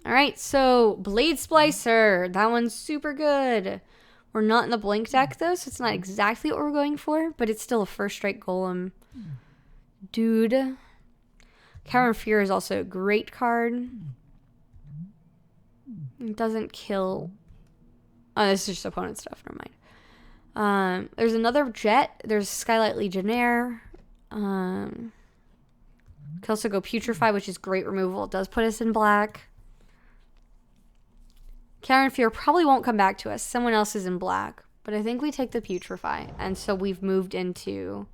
Alright, so Blade Splicer. That one's super good. We're not in the Blink deck, though, so it's not exactly what we're going for, but it's still a first strike golem. Dude. Cavern Fear is also a great card. It doesn't kill. Oh, this is just opponent stuff. Never mind. There's another Jet. There's Skylight Legionnaire. Can also go Putrefy, which is great removal. It does put us in black. Cavern Fear probably won't come back to us. Someone else is in black. But I think we take the Putrefy. And so we've moved into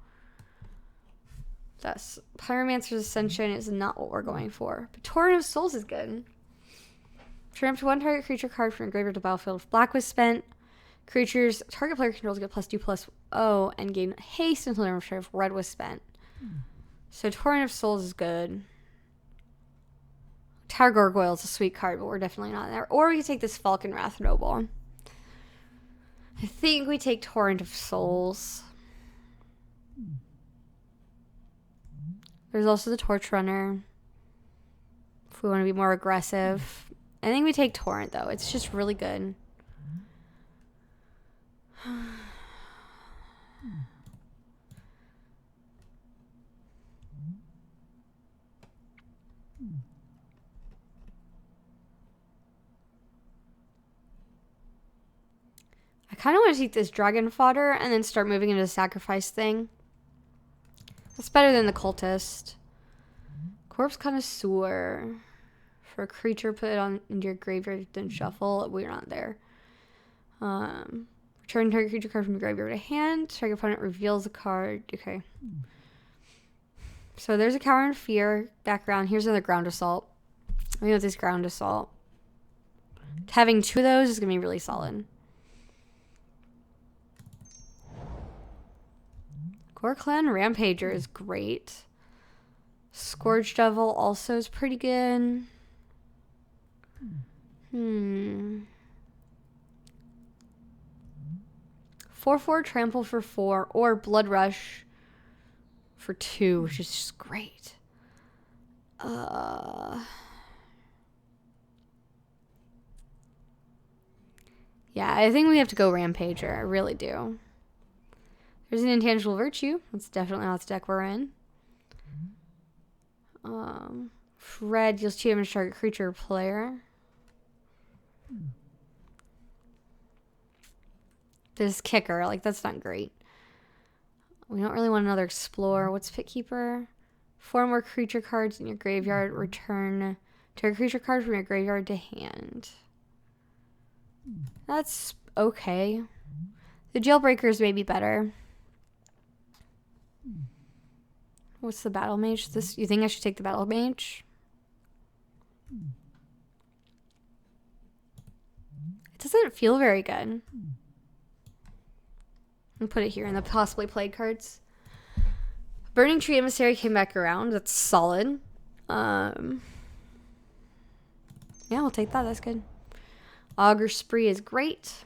this. Pyromancer's Ascension is not what we're going for. But Torrent of Souls is good. Turn up to one target creature card from your graveyard to battlefield. If black was spent, creatures target player controls get +2/+0 and gain haste until they're sure if red was spent. So Torrent of Souls is good. Tower Gargoyle is a sweet card, but we're definitely not there. Or we could take this Falcon Wrath Noble. I think we take Torrent of Souls. There's also the Torch Runner. If we want to be more aggressive. I think we take Torrent, though. It's just really good. I kind of want to take this Dragon Fodder and then start moving into the Sacrifice thing. That's better than the Cultist. Corpse Connoisseur. For a creature, put it on into your graveyard, then shuffle. We're not there. Return target creature card from your graveyard to hand. Target opponent reveals a card. Okay. So there's a Cavern Fear background. Here's another Ground Assault. I think with this Ground Assault. Having two of those is going to be really solid. Gore Clan Rampager is great. Scourge Devil also is pretty good. 4/4 Trample for 4 or Blood Rush for 2, which is just great. Yeah, I think we have to go Rampager. I really do. There's an Intangible Virtue. That's definitely not the deck we're in. Red deals 2 damage to target creature or player. This Kicker, like, that's not great. We don't really want another Explore. What's Pitkeeper? 4 more creature cards in your graveyard. Return target creature card from your graveyard to hand. That's okay. The Jailbreakers may be better. What's the Battle Mage? This, you think I should take the Battle Mage? It doesn't feel very good. And put it here in the possibly played cards. Burning Tree Emissary came back around. That's solid. Yeah, we'll take that. That's good. Augur Spree is great.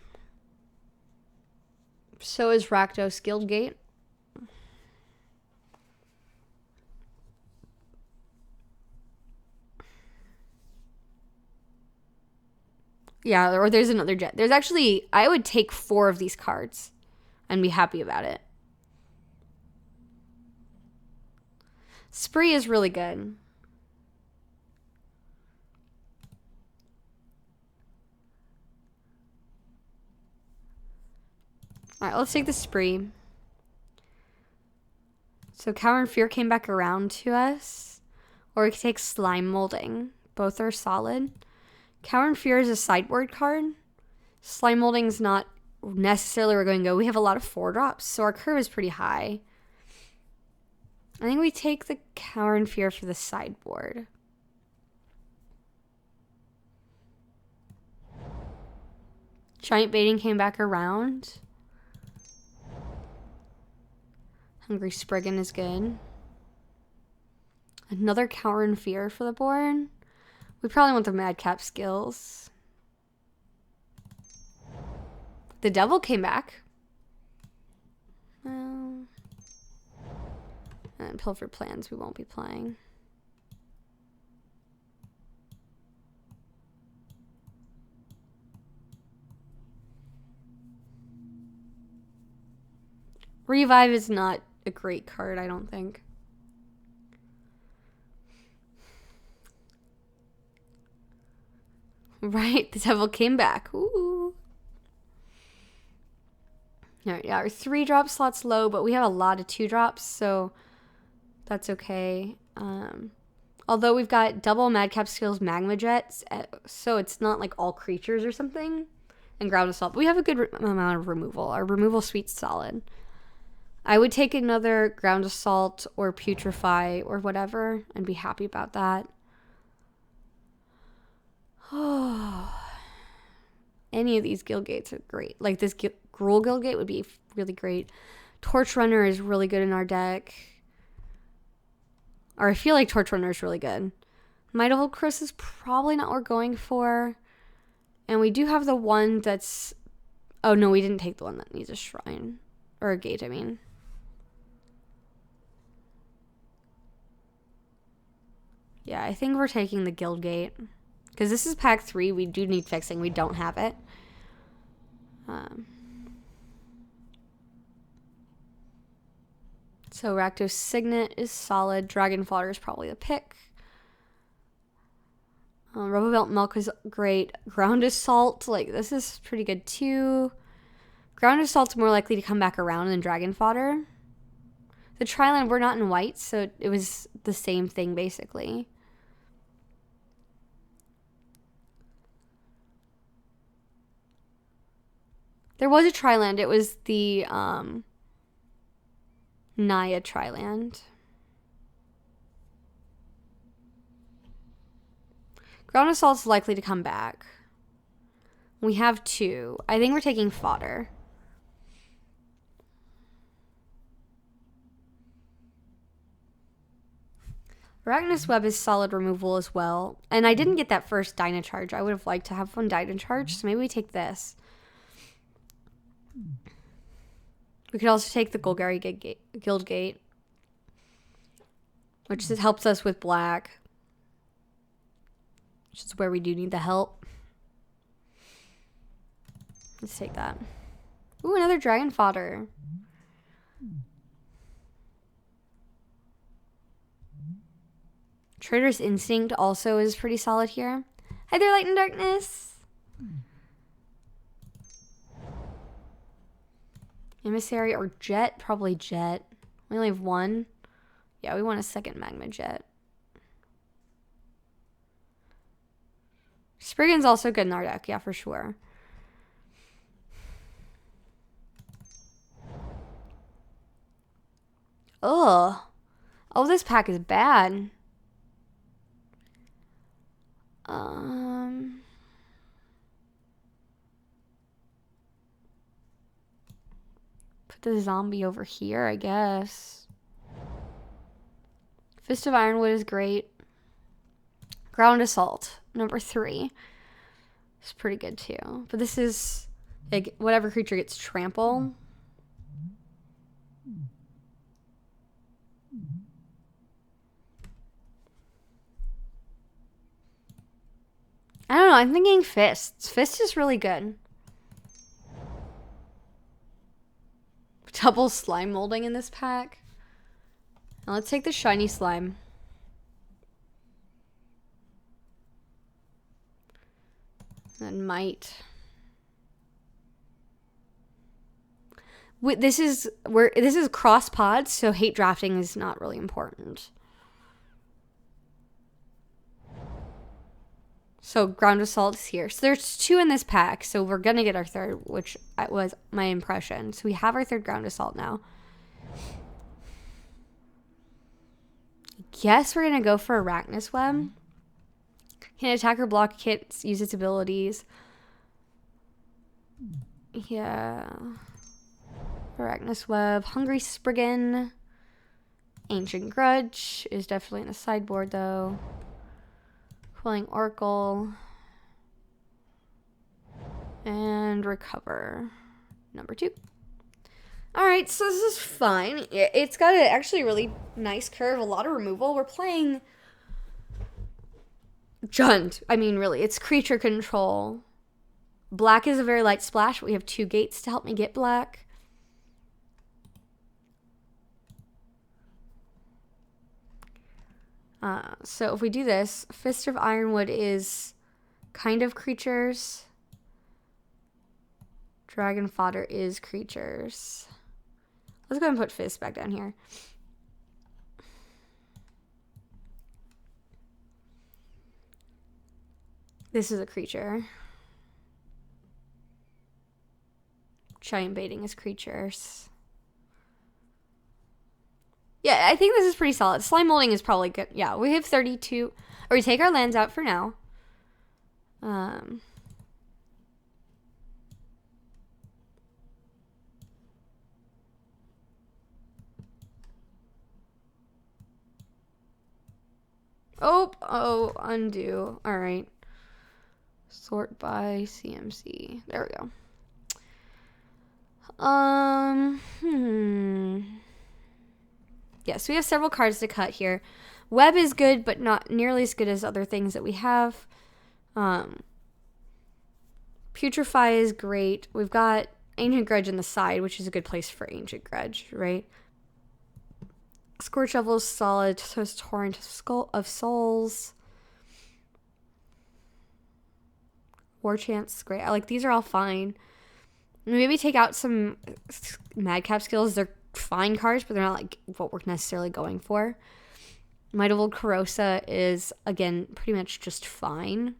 So is Rakdos Guildgate. Yeah, or there's another Jet. There's actually, I would take 4 of these cards and be happy about it. Spree is really good. Alright, let's take the Spree. So Cavern Fear came back around to us. Or we could take Slime Molding. Both are solid. Cavern Fear is a sideboard card. Slime Molding is not necessarily where we're going to go. We have a lot of 4-drops, so our curve is pretty high. I think we take the Cavern Fear for the sideboard. Giant Baiting came back around. Hungry Spriggan is good. Another Cower and Fear for the board. We probably want the Madcap skills. The Devil came back. And Pilfered Plans we won't be playing. Revive is not a great card, I don't think. Right, the Devil came back. Ooh. Alright, yeah, our 3-drop slot's low, but we have a lot of 2-drops, so that's okay. Although we've got double Madcap skills, Magma Jets, so it's not like all creatures or something. And Ground Assault, but we have a good amount of removal. Our removal suite's solid. I would take another Ground Assault or Putrefy or whatever and be happy about that. Oh, any of these guild gates are great. Like this Gruul guild gate would be really great. Torch Runner is really good in our deck. Or I feel like Torch Runner is really good. Might of Old Chris is probably not what we're going for. And we do have the one that's... Oh, no, we didn't take the one that needs a shrine. Or a gate, I mean. Yeah, I think we're taking the guild gate. Because this is pack 3. We do need fixing. We don't have it. So Rakdos Signet is solid. Dragon Fodder is probably the pick. Robobelt Milk is great. Ground Assault, like, this is pretty good too. Ground Assault's more likely to come back around than Dragon Fodder. The Triland, we're not in white, so it was the same thing, basically. There was a Triland. It was the Naya Triland. Ground Assault's likely to come back. We have 2. I think we're taking Fodder. Arachnus Web is solid removal as well. And I didn't get that first Dynacharge. I would have liked to have one Dynacharge, so maybe we take this. We could also take the Golgari Guild Gate, which helps us with black, which is where we do need the help. Let's take that. Ooh, another Dragon Fodder. Trader's Instinct also is pretty solid here. Hi there, Light and Darkness. Emissary or Jet? Probably Jet. We only have 1. Yeah, we want a second Magma Jet. Spriggan's also good in our deck, yeah, for sure. Ugh. Oh, this pack is bad. Put the zombie over here, I guess. Fist of Ironwood is great. Ground Assault, number 3. It's pretty good too. But this is like whatever creature gets trample. I don't know. I'm thinking Fists. Fist is really good. Double slime molding in this pack. Now let's take the shiny slime. And might. This is cross pods, so hate drafting is not really important. So Ground Assault is here. So there's 2 in this pack, so we're gonna get our 3rd, which was my impression. So we have our 3rd Ground Assault now. Guess we're gonna go for Arachnus Web. Can attack or block hits, use its abilities. Yeah. Arachnus Web. Hungry Spriggan. Ancient Grudge is definitely in the sideboard, though. Quelling Oracle. And Recover. Number 2. Alright, so this is fine. It's got a actually really nice curve, a lot of removal. We're playing Jund. I mean, really, it's creature control. Black is a very light splash. We have 2 gates to help me get black. So if we do this, Fist of Ironwood is kind of creatures. Dragon Fodder is creatures. Let's go ahead and put Fist back down here. This is a creature. Giant Baiting is creatures. Yeah, I think this is pretty solid. Slime Molding is probably good. Yeah, we have 32. Or we take our lands out for now. Oh, undo. All right. Sort by CMC. There we go. Yes, we have several cards to cut here. Web is good, but not nearly as good as other things that we have. Putrefy is great. We've got Ancient Grudge in the side, which is a good place for Ancient Grudge, right? Scorch Shovel is solid. So is Torrent of Souls. War Chance is great. These are all fine. Maybe take out some Madcap Skills. They're fine cards, but they're not like what we're necessarily going for. Might of Old Corrosa is, again, pretty much just fine.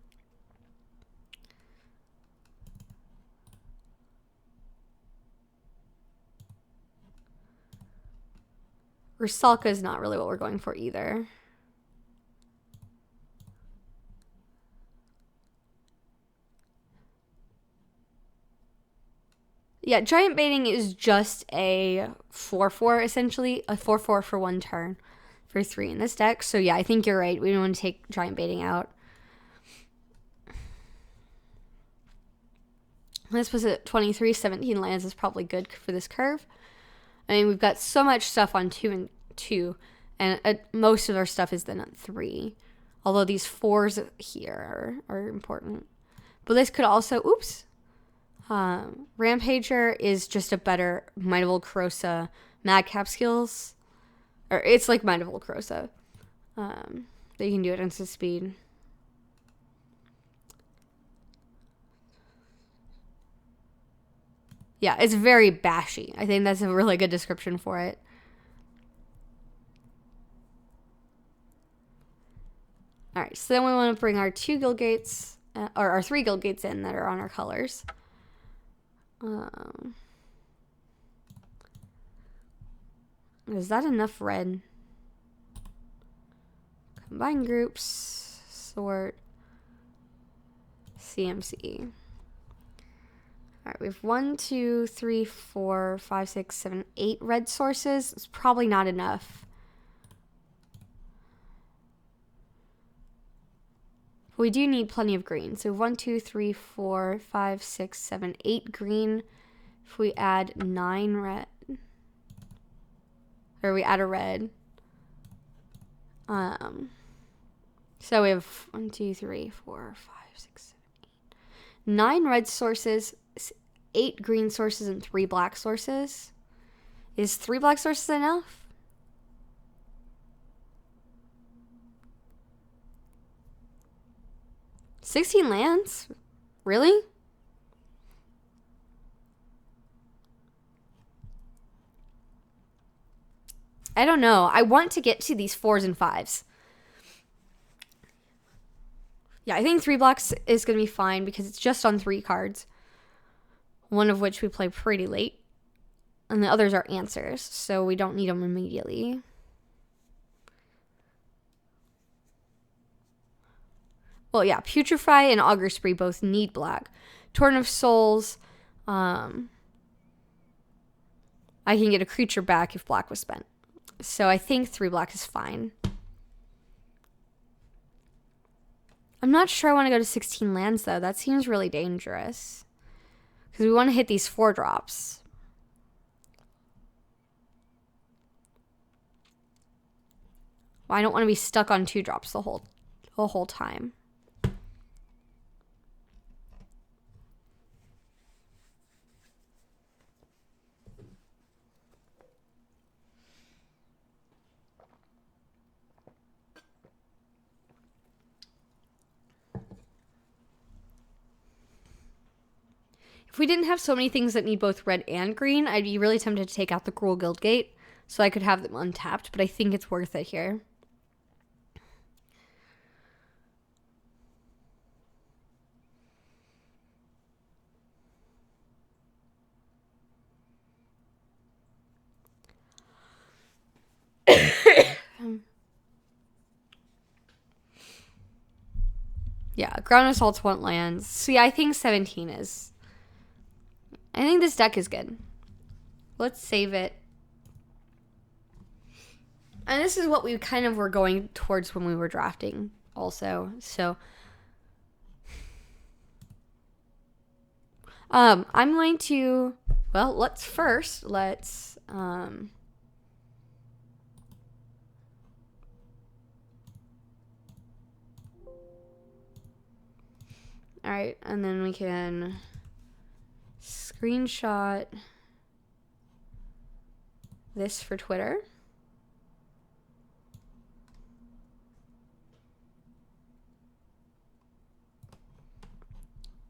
Rusalka is not really what we're going for either. Yeah, Giant Baiting is just a 4/4, essentially. A 4/4 for 1 turn for 3 in this deck. So yeah, I think you're right. We don't want to take Giant Baiting out. Let's put it at 23. 17 lands is probably good for this curve. I mean, we've got so much stuff on 2 and 2. And most of our stuff is then on 3. Although these 4s here are important. But this could also... Oops. Rampager is just a better Might of Old Corrosa Madcap Skills. Or it's like Might of Old Corrosa. That you can do it instant speed. Yeah, it's very bashy. I think that's a really good description for it. Alright, so then we want to bring our 2 guild gates, or our 3 guild gates in that are on our colors. Is that enough red? Combine groups, sort, CMC. Alright, we have 1, 2, 3, 4, 5, 6, 7, 8 red sources. It's probably not enough. We do need plenty of green. So 1, 2, 3, 4, 5, 6, 7, 8 green. If we add 9 red, or we add a red. So we have 1, 2, 3, 4, 5, 6, 7, 8. 9 red sources, 8 green sources, and 3 black sources. Is 3 black sources enough? $16 lands? Really? I don't know. I want to get to these 4s and 5s. Yeah, I think 3 blocks is going to be fine because it's just on 3 cards. One of which we play pretty late. And the others are answers, so we don't need them immediately. Well, yeah, Putrefy and Augur Spree both need black. Torrent of Souls, I can get a creature back if black was spent. So I think 3 black is fine. I'm not sure I want to go to 16 lands, though. That seems really dangerous. Because we want to hit these 4 drops. Well, I don't want to be stuck on 2 drops the whole time. If we didn't have so many things that need both red and green, I'd be really tempted to take out the Cruel Guildgate so I could have them untapped, but I think it's worth it here. Yeah, ground assaults want lands. So yeah, I think 17 is. I think this deck is good. Let's save it. And this is what we kind of were going towards when we were drafting also. So I'm going to, well, let's all right, and then we can screenshot this for Twitter.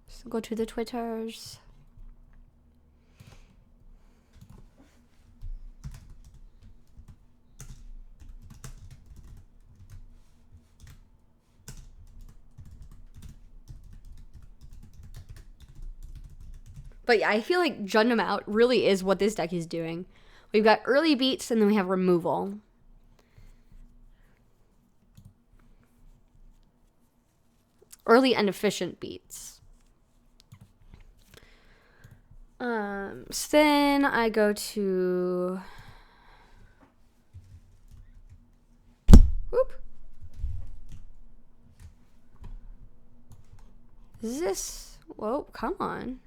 So go to the Twitters. But yeah, I feel like Jund Out really is what this deck is doing. We've got early beats and then we have removal. Early and efficient beats. So then I go to... Whoop. Is this... Whoa, come on.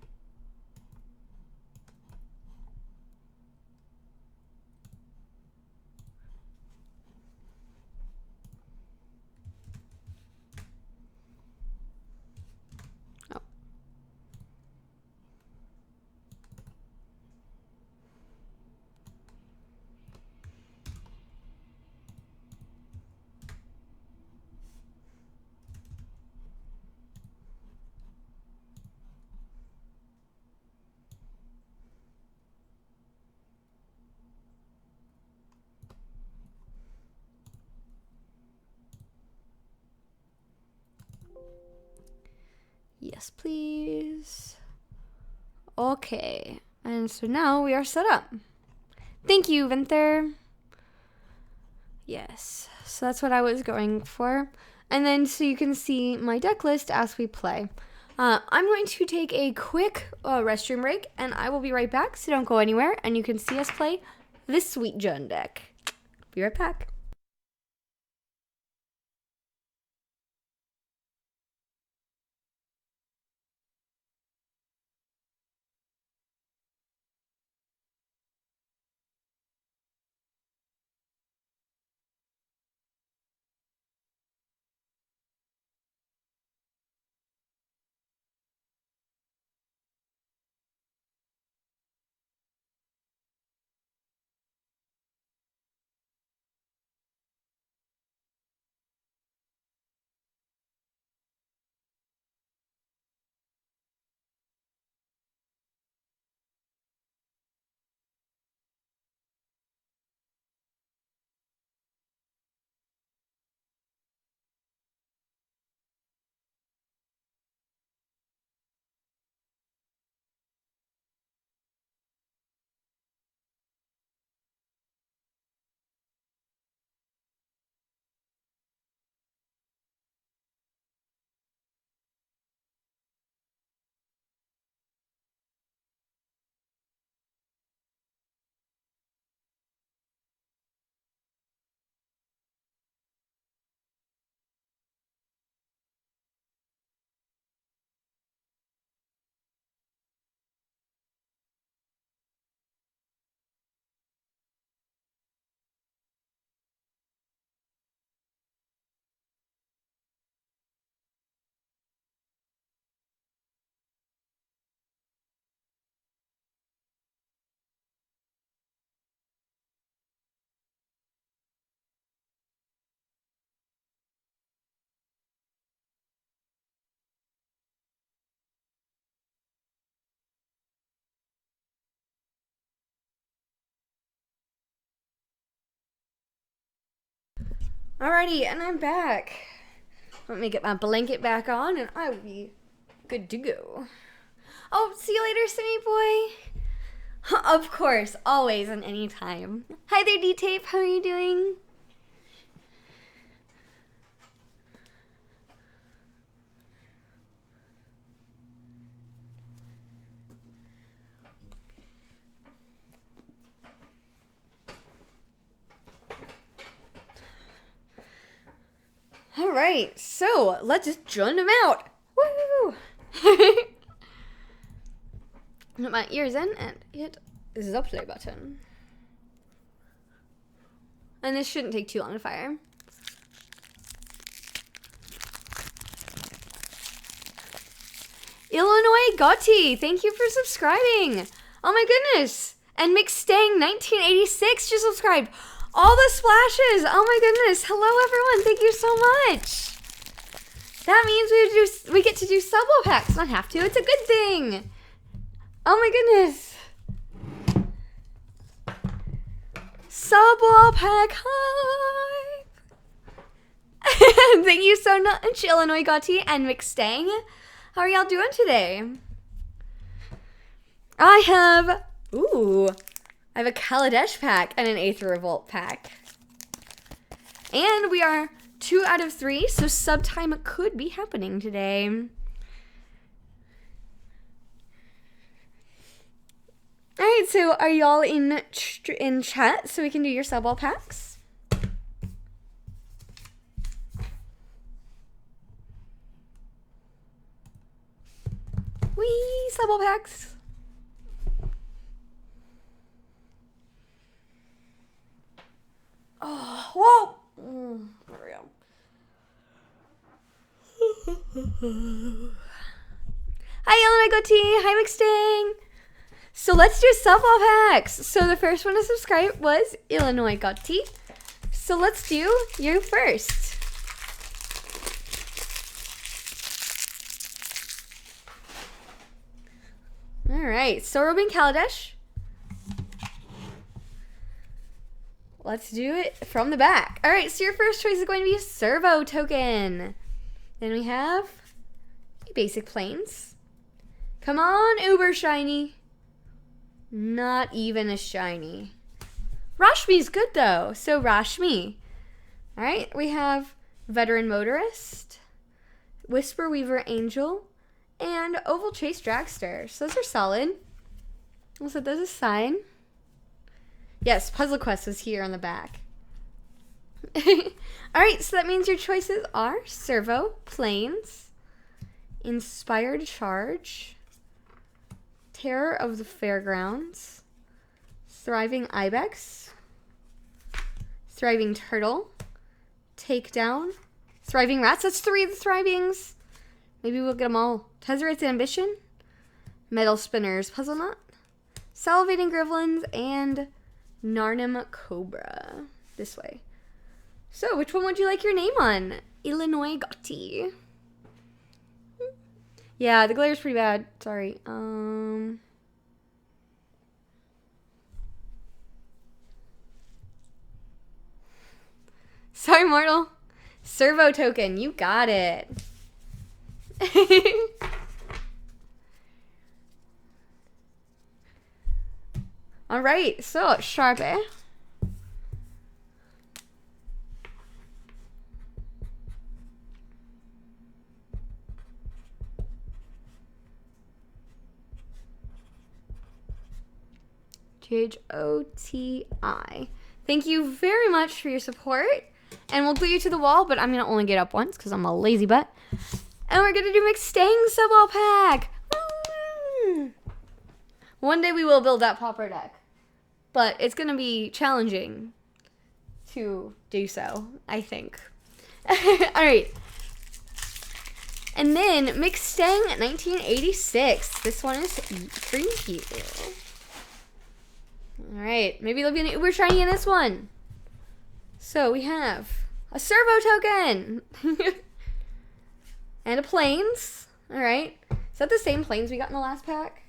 Yes, please. Okay. And so now we are set up. Thank you, Vinther. Yes. So that's what I was going for. And then so you can see my deck list as we play. I'm going to take a quick restroom break, and I will be right back, so don't go anywhere, and you can see us play this sweet Jund deck. Be right back. Alrighty, and I'm back. Let me get my blanket back on and I will be good to go. Oh, see you later, Simi boy. Of course, always and anytime. Hi there, D-Tape. How are you doing? All right, so let's just join them out. Woo! Put my ears in and hit the play button. And this shouldn't take too long to fire. Illinois Gotti, thank you for subscribing. Oh my goodness. And McStang 1986 just subscribed. All the splashes. Oh my goodness. Hello everyone. Thank you so much. That means we get to do sub-wall packs. Not have to. It's a good thing. Oh my goodness. Sub-wall pack hype. Thank you so much, Illinois Gotti and McStang. How are y'all doing today? I have a Kaladesh pack and an Aether Revolt pack. And we are 2 out of 3, so sub time could be happening today. Alright, so are y'all in chat so we can do your sub-wall packs? Wee, sub-wall packs. Oh, whoa! There we go. Hi, Illinois Goatee. Hi, McSting. So let's do sub-wall packs. So the first one to subscribe was Illinois Goatee. So let's do you first. All right, so Robin Kaladesh. Let's do it from the back. All right, so your first choice is going to be a Servo token. Then we have basic planes. Come on, uber shiny. Not even a shiny. Rashmi's good though, so Rashmi. All right, we have Veteran Motorist, Whisper Weaver Angel, and Oval Chase Dragster. So those are solid. We'll set those aside. Yes, Puzzle Quest was here on the back. Alright, so that means your choices are Servo, Planes, Inspired Charge, Terror of the Fairgrounds, Thriving Ibex, Thriving Turtle, Takedown, Thriving Rats. That's 3 of the Thrivings. Maybe we'll get them all. Tezzeret's Ambition, Metal Spinners Puzzle Knot, Salivating Grivlins, and Narnim Cobra. This way. So, which one would you like your name on? Illinois Gotti. Yeah, the glare's pretty bad. Sorry. Sorry, Mortal. Servo token. You got it. All right, so Sharpie. GHOTI. Thank you very much for your support. And we'll glue you to the wall, but I'm going to only get up once because I'm a lazy butt. And we're going to do McStang sub-wall pack. One day we will build that popper deck. But it's going to be challenging to do so, I think. All right. And then McStang 1986. This one is for you. All right. Maybe there'll be an uber shiny in this one. So we have a Servo token. And a Planes. All right. Is that the same Planes we got in the last pack?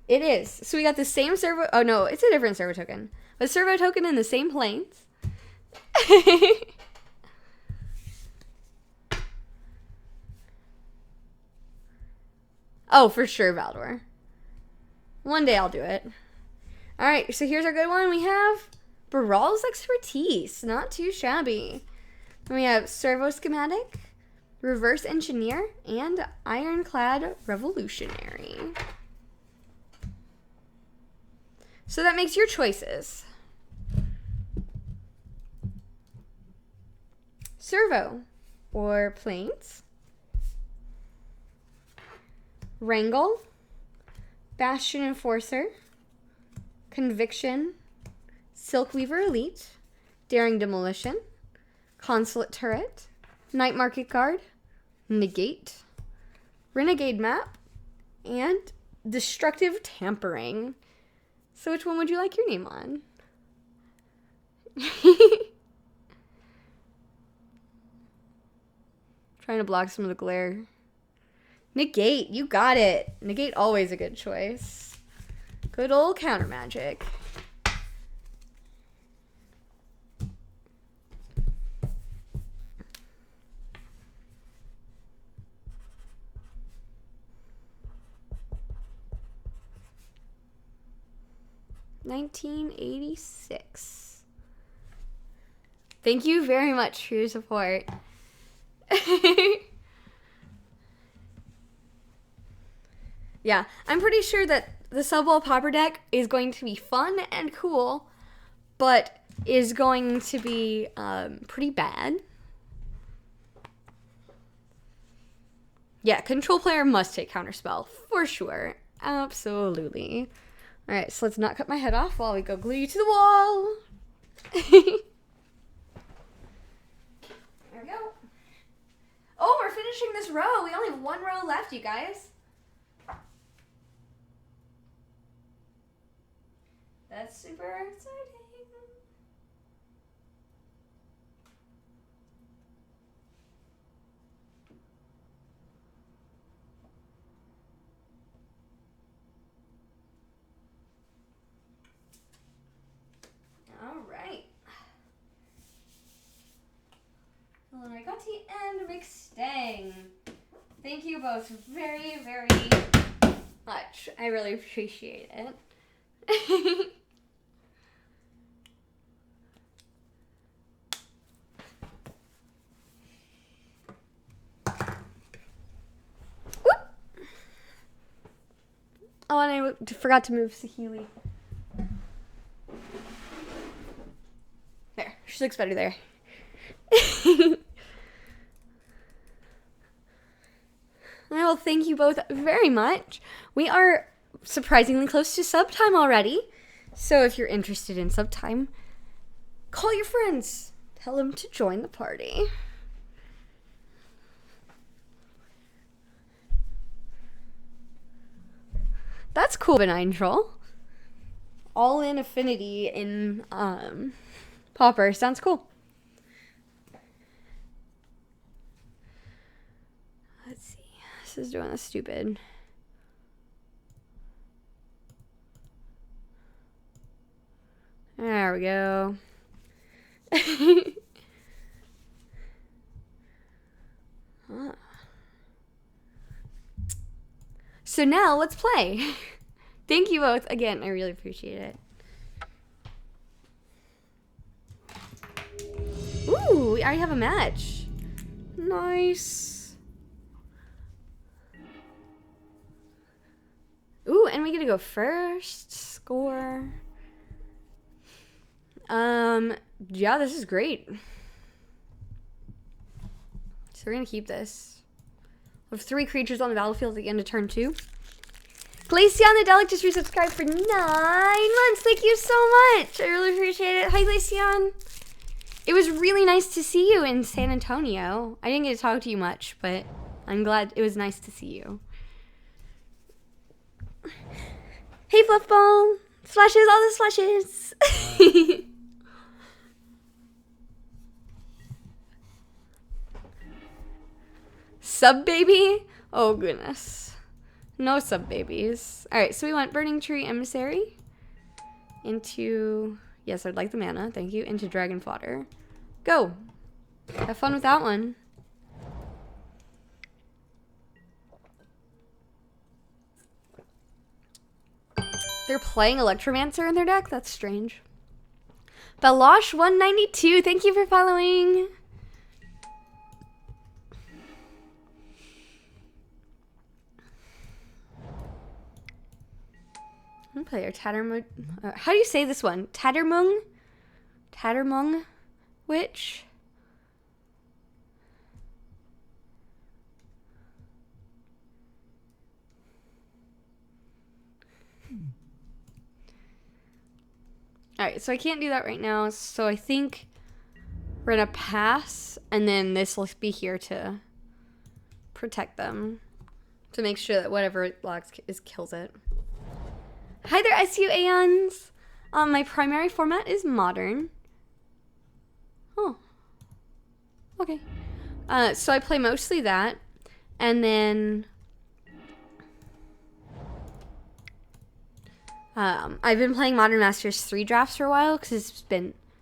It is. So we got the same servo. Oh no, it's a different servo token. But servo token in the same planes. Oh, for sure, Valdor. One day I'll do it. Alright, so here's our good one. We have Baral's Expertise. Not too shabby. Then we have Servo Schematic, Reverse Engineer, and Ironclad Revolutionary. So that makes your choices. Servo or Planes. Wrangle, Bastion Enforcer, Conviction, Silkweaver Elite, Daring Demolition, Consulate Turret, Night Market Guard, Negate, Renegade Map, and Destructive Tampering. So which one would you like your name on? Trying to block some of the glare. Negate, you got it. Negate, always a good choice. Good old counter magic. $1986. Thank you very much for your support. Yeah, I'm pretty sure that the Subwall Pauper deck is going to be fun and cool, but is going to be pretty bad. Yeah, control player must take Counterspell, for sure. Absolutely. Alright, so let's not cut my head off while we go glue you to the wall. There we go. Oh, we're finishing this row. We only have one row left, you guys. That's super exciting. All right. Rigati and McStang. Thank you both very, very much. I really appreciate it. Oh, and I forgot to move Saheeli. There. She looks better there. Well, thank you both very much. We are surprisingly close to sub time already. So if you're interested in sub time, call your friends. Tell them to join the party. That's cool, Benign Troll. All in affinity in Pauper. Sounds cool. Let's see. This is doing this stupid. There we go. Huh. So now let's play. Thank you both again. I really appreciate it. Ooh, we already have a match. Nice. Ooh, and we get to go first. Score. Yeah, this is great. So we're gonna keep this. We have 3 creatures on the battlefield at the end of turn 2. Glaceon the Delic just resubscribed for 9 months. Thank you so much. I really appreciate it. Hi, Glaceon. It was really nice to see you in San Antonio. I didn't get to talk to you much, but I'm glad it was nice to see you. Hey, Fluffball. Slashes, all the slashes. Sub baby? Oh, goodness. No sub babies. Alright, so we want Burning Tree Emissary into... Yes, I'd like the mana. Thank you. Into Dragon Fodder. Go! Have fun with that one. They're playing Electromancer in their deck? That's strange. Balosh192, thank you for following. I'm gonna play our Tattermung. How do you say this one? Tattermung? Tattermung Witch? Alright, so I can't do that right now, so I think we're gonna pass, and then this will be here to protect them. To make sure that whatever it blocks kills it. Hi there, SU Aeons! My primary format is Modern. Oh. Okay. So I play mostly that, and then... I've been playing Modern Masters 3 drafts for a while because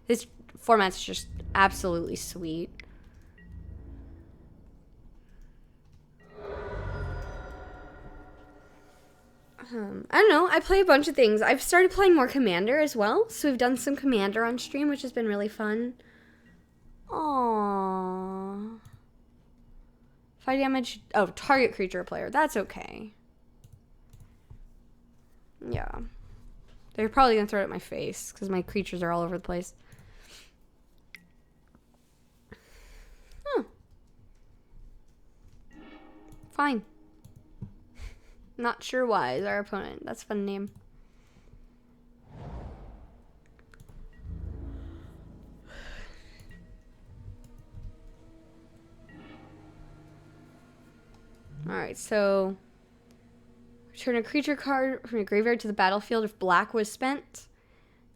this format's just absolutely sweet. I don't know. I play a bunch of things. I've started playing more Commander as well, so we've done some Commander on stream, which has been really fun. Aww. 5 damage. Oh, target creature player. That's okay. Yeah. They're probably going to throw it at my face because my creatures are all over the place. Huh. Fine. Not sure why is our opponent. That's a fun name. Alright, so return a creature card from your graveyard to the battlefield if black was spent.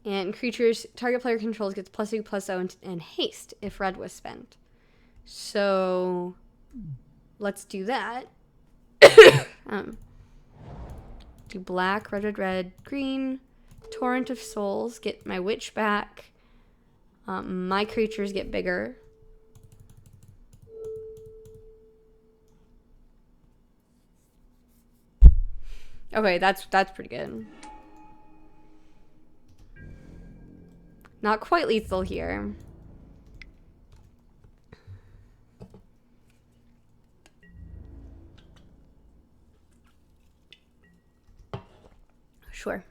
And creatures target player controls gets +2/+0 and haste if red was spent. So let's do that. Do black, red, red, red, green, Torrent of Souls, get my witch back. My creatures get bigger. Okay, that's pretty good. Not quite lethal here. Sure.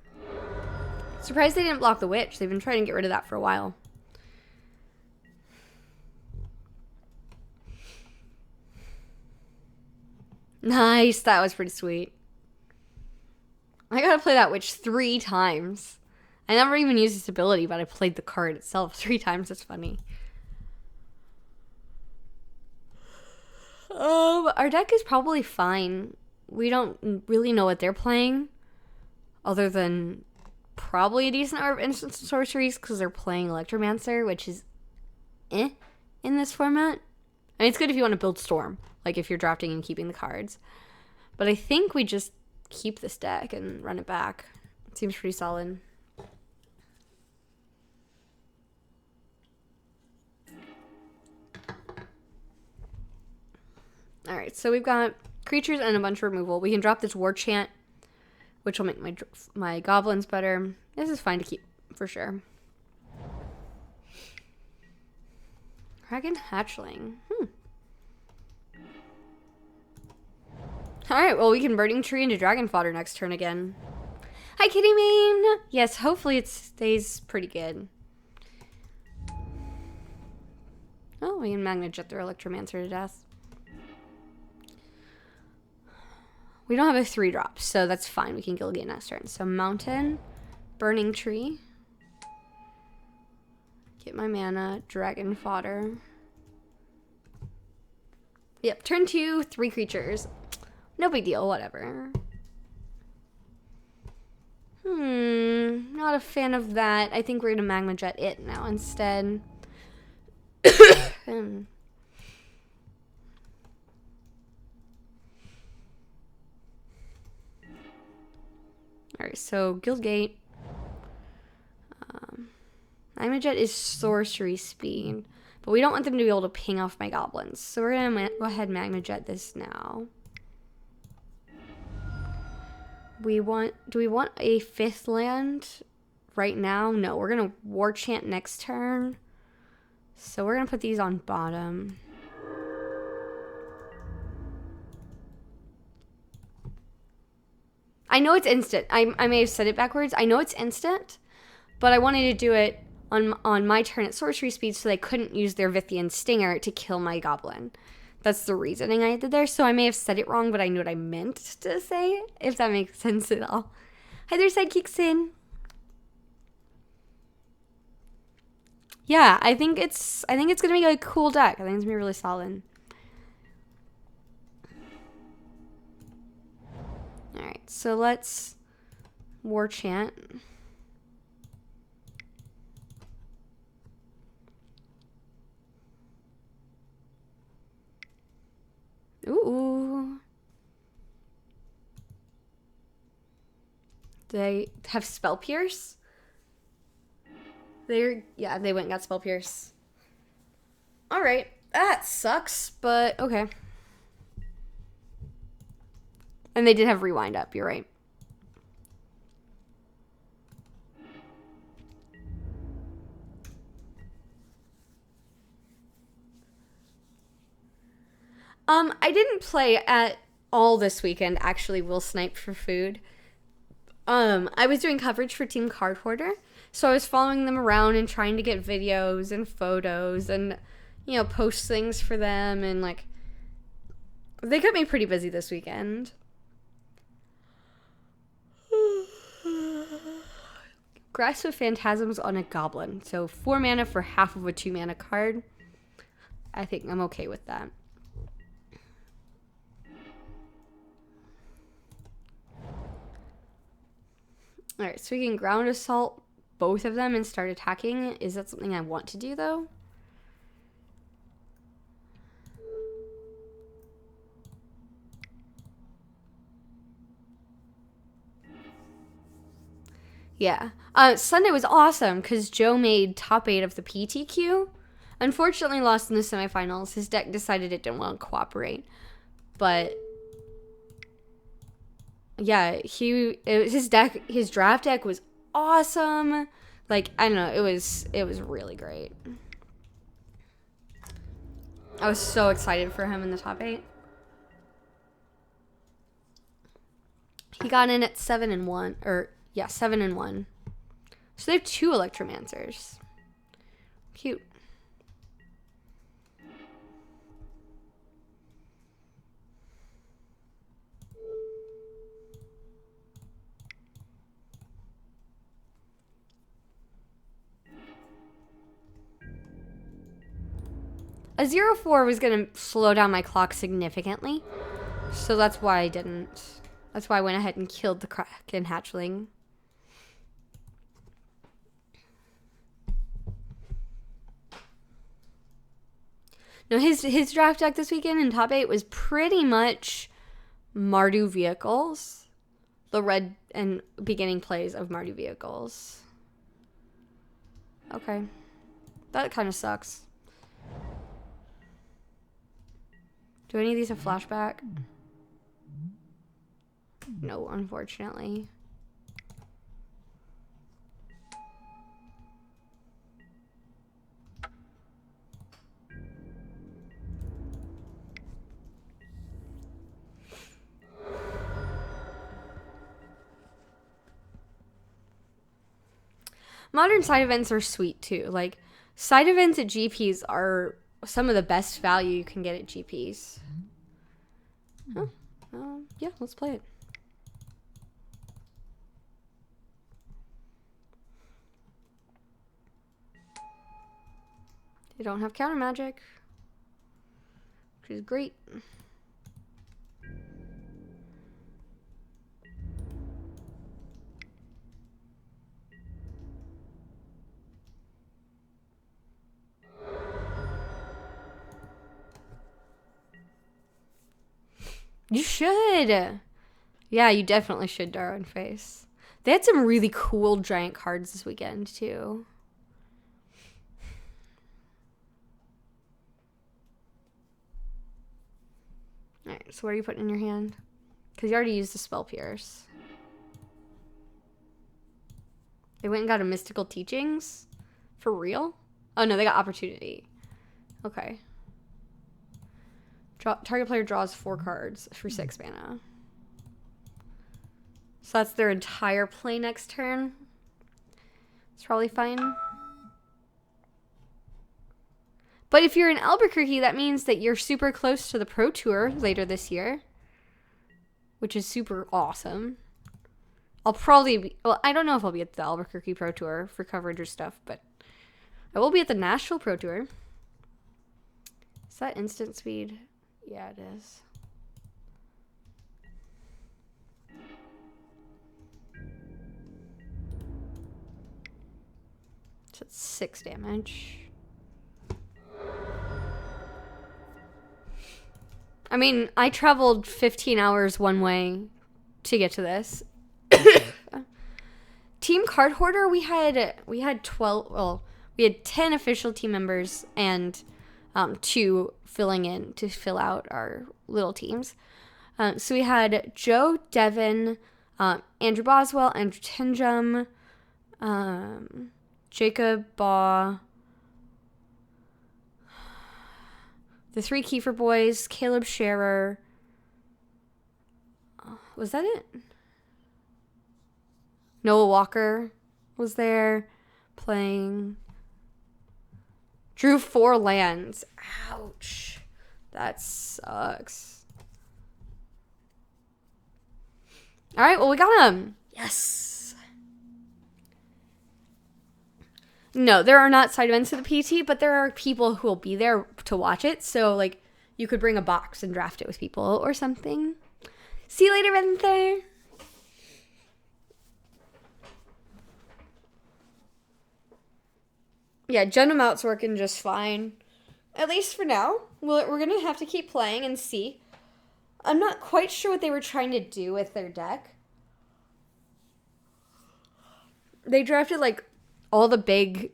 Surprised they didn't block the witch. They've been trying to get rid of that for a while. Nice. That was pretty sweet. I gotta play that witch 3 times. I never even used its ability, but I played the card itself 3 times. That's funny. Our deck is probably fine. We don't really know what they're playing. Other than probably a decent number of instant sorceries because they're playing Electromancer, which is in this format. I mean, it's good if you want to build Storm, like if you're drafting and keeping the cards. But I think we just keep this deck and run it back. It seems pretty solid. Alright, so we've got creatures and a bunch of removal. We can drop this War Chant, which will make my goblins better. This is fine to keep, for sure. Dragon Hatchling. Alright, well, we can Burning Tree into Dragon Fodder next turn again. Hi, Kitty Mane! Yes, hopefully it stays pretty good. Oh, we can Magna Jet their Electromancer to death. We don't have a 3-drop, so that's fine. We can Gilligan next turn. So Mountain, Burning Tree. Get my mana, Dragon Fodder. Yep, turn 2, 3 creatures. No big deal, whatever. Not a fan of that. I think we're gonna Magma Jet it now instead. Alright, so Guildgate. Magmajet is sorcery speed. But we don't want them to be able to ping off my goblins. So we're going to go ahead and Magmajet this now. Do we want a 5th land right now? No, we're going to War Chant next turn. So we're going to put these on bottom. I know it's instant. I may have said it backwards. I know it's instant, but I wanted to do it on my turn at sorcery speed so they couldn't use their Vithian Stinger to kill my goblin. That's the reasoning I did there. So I may have said it wrong, but I knew what I meant to say, if that makes sense at all. Hi there, Sidekick Sin. Yeah, I think it's gonna be a cool deck. I think it's gonna be really solid. Alright, so let's War Chant. Ooh. They have Spell Pierce? They went and got Spell Pierce. Alright, that sucks, but okay. And they did have Rewind up, you're right. I didn't play at all this weekend, actually, Will Snipe for food. I was doing coverage for Team Card Hoarder, so I was following them around and trying to get videos and photos and, you know, post things for them, and, like, they kept me pretty busy this weekend. Grasp of Phantasms on a Goblin, so 4 mana for half of a 2 mana card. I think I'm okay with that. Alright, so we can Ground Assault both of them and start attacking. Is that something I want to do, though? Yeah. Sunday was awesome because Joe made top 8 of the PTQ. Unfortunately lost in the semifinals. His deck decided it didn't want to cooperate. But yeah, his draft deck was awesome. Like, I don't know, it was really great. I was so excited for him in the top 8. He got in at 7-1, or yeah, 7-1. So they have 2 Electromancers. Cute. A 0-4 was going to slow down my clock significantly, so that's why I didn't. That's why I went ahead and killed the Kraken Hatchling. No, his draft deck this weekend in top 8 was pretty much Mardu vehicles. The red and beginning plays of Mardu vehicles. Okay. That kind of sucks. Do any of these have flashback? No, unfortunately. Modern side events are sweet too. Like, side events at GPs are some of the best value you can get at GPs. Huh. Yeah, let's play it. They don't have counter magic, which is great. You should. Yeah, you definitely should, Darwin Face. They had some really cool giant cards this weekend, too. Alright, so what are you putting in your hand? Because you already used the Spell Pierce. They went and got a Mystical Teachings? For real? Oh, no, they got Opportunity. Okay. Target player draws 4 cards for 6 mana. So that's their entire play next turn. It's probably fine. But if you're in Albuquerque, that means that you're super close to the Pro Tour later this year. Which is super awesome. I'll probably be... Well, I don't know if I'll be at the Albuquerque Pro Tour for coverage or stuff, but I will be at the Nashville Pro Tour. Is that instant speed? Yeah, it is. So it's 6 damage. I mean, I traveled 15 hours one way to get to this. Team Card Hoarder, we had 12, well, we had 10 official team members and 2 filling in to fill out our little teams. So we had Joe, Devin, Andrew Boswell, Andrew Tinjum, Jacob Baugh, the 3 Kiefer boys, Caleb Scherer. Was that it? Noah Walker was there playing. Drew 4 lands. Ouch. That sucks. All right, well, we got him. Yes. No, there are not side events to the PT, but there are people who will be there to watch it. So, like, you could bring a box and draft it with people or something. See you later, Renther. Yeah, Gundam Out's working just fine. At least for now. We're going to have to keep playing and see. I'm not quite sure what they were trying to do with their deck. They drafted, like, all the big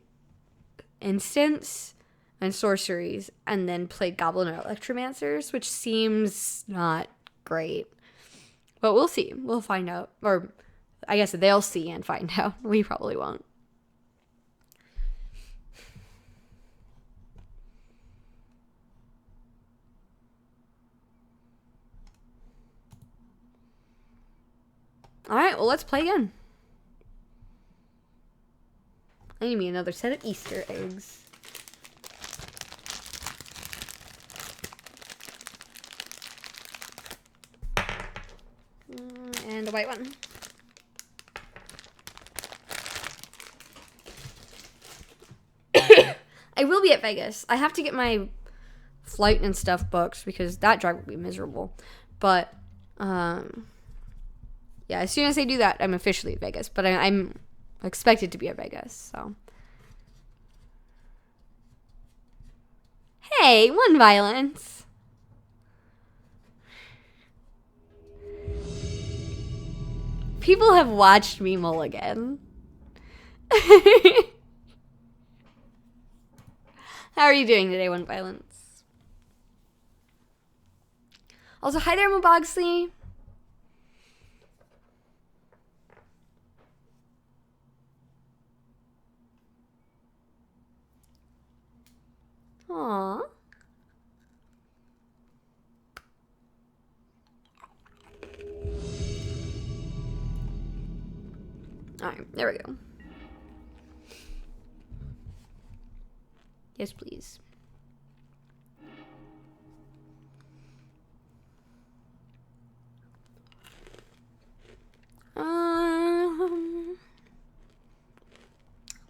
instants and sorceries and then played Goblin or Electromancers, which seems not great. But we'll see. We'll find out. Or I guess they'll see and find out. We probably won't. Alright, well, let's play again. I need me another set of Easter eggs. And a white one. I will be at Vegas. I have to get my flight and stuff booked because that drive will be miserable. But, yeah, as soon as I do that, I'm officially at Vegas. But I'm expected to be at Vegas, so. Hey, 1 violence. People have watched me mulligan. How are you doing today, 1 violence? Also, hi there, Mobogsley. Aww. Alright, there we go. Yes, please.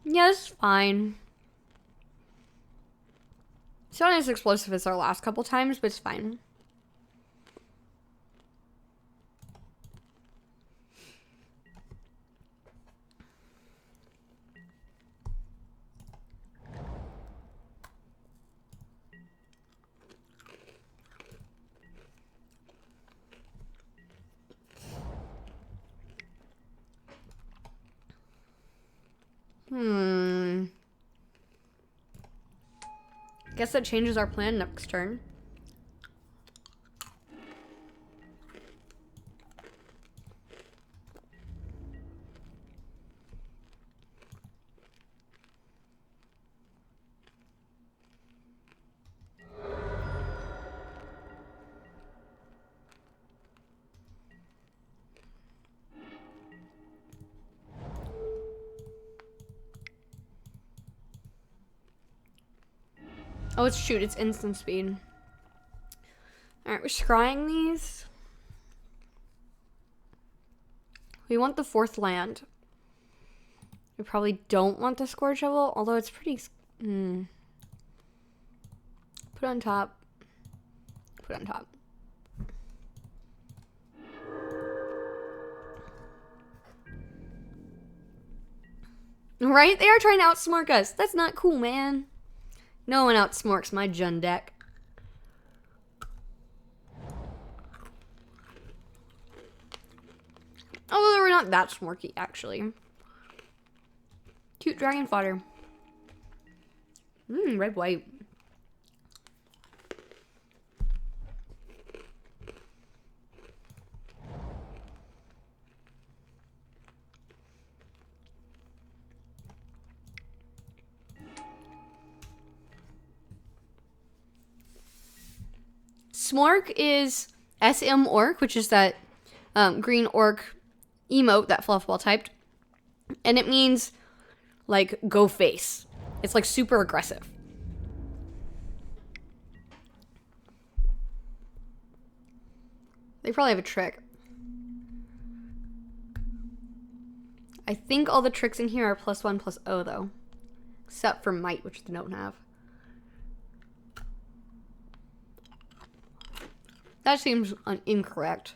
Yes, fine. It's not as explosive as our last couple times, but it's fine. Guess that changes our plan next turn. Oh, shoot, it's instant speed. Alright, we're scrying these. We want the 4th land. We probably don't want the Scourge Shovel, although it's pretty... Put on top. Put on top. Right? They are trying to outsmart us. That's not cool, man. No one outsmarts my Jund deck. Although we're not that smarky, actually. Cute dragon fodder. Red, white. Smork is SM Orc, which is that green orc emote that Fluffball typed. And it means, like, go face. It's, like, super aggressive. They probably have a trick. I think all the tricks in here are +1/+0, though. Except for might, which they don't have. That seems incorrect.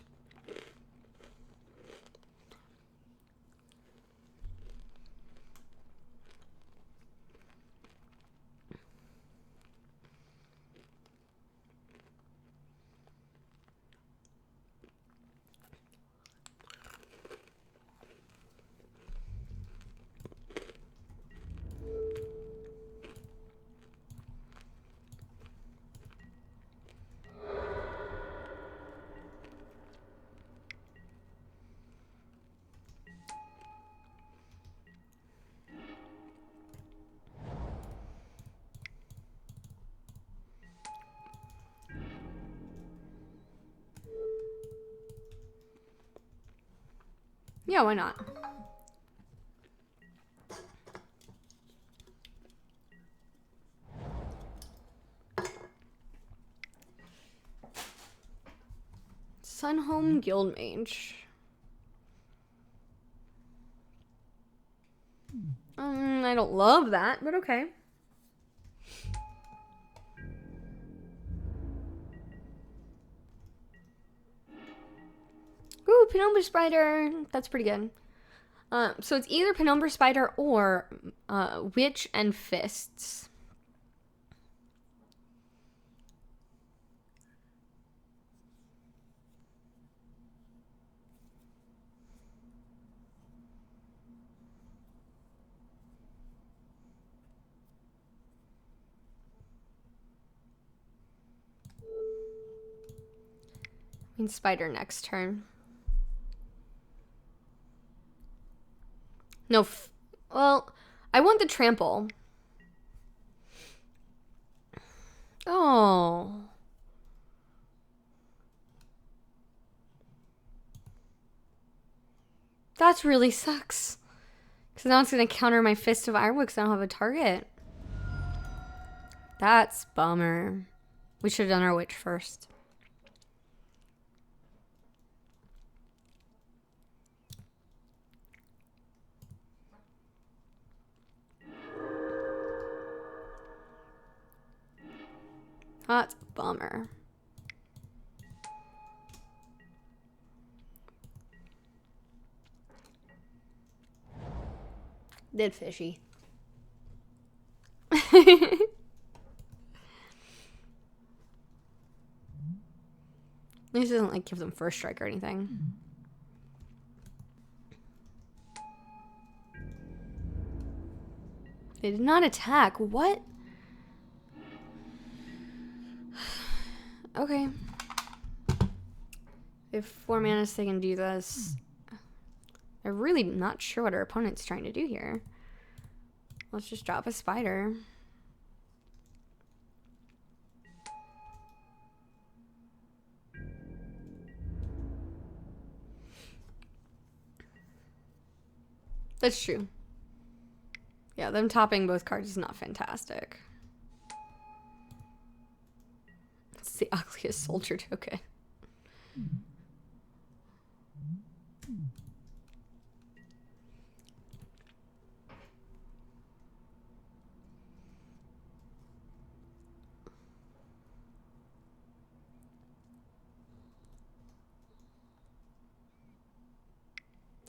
Yeah, why not? Sunhome Guildmage. I don't love that, but okay. Ooh, Penumbra Spider. That's pretty good. So it's either Penumbra Spider or Witch and Fists. I mean, Spider next turn. No, well, I want the trample. Oh. That really sucks. Because now it's going to counter my Fist of Ironwood because I don't have a target. That's bummer. We should have done our Witch first. That's bummer. Did fishy. This doesn't like give them first strike or anything. They did not attack. What? Okay. If 4 mana, they can do this. I'm really not sure what our opponent's trying to do here. Let's just drop a spider. That's true. Yeah, them topping both cards is not fantastic. It's the ugliest soldier token.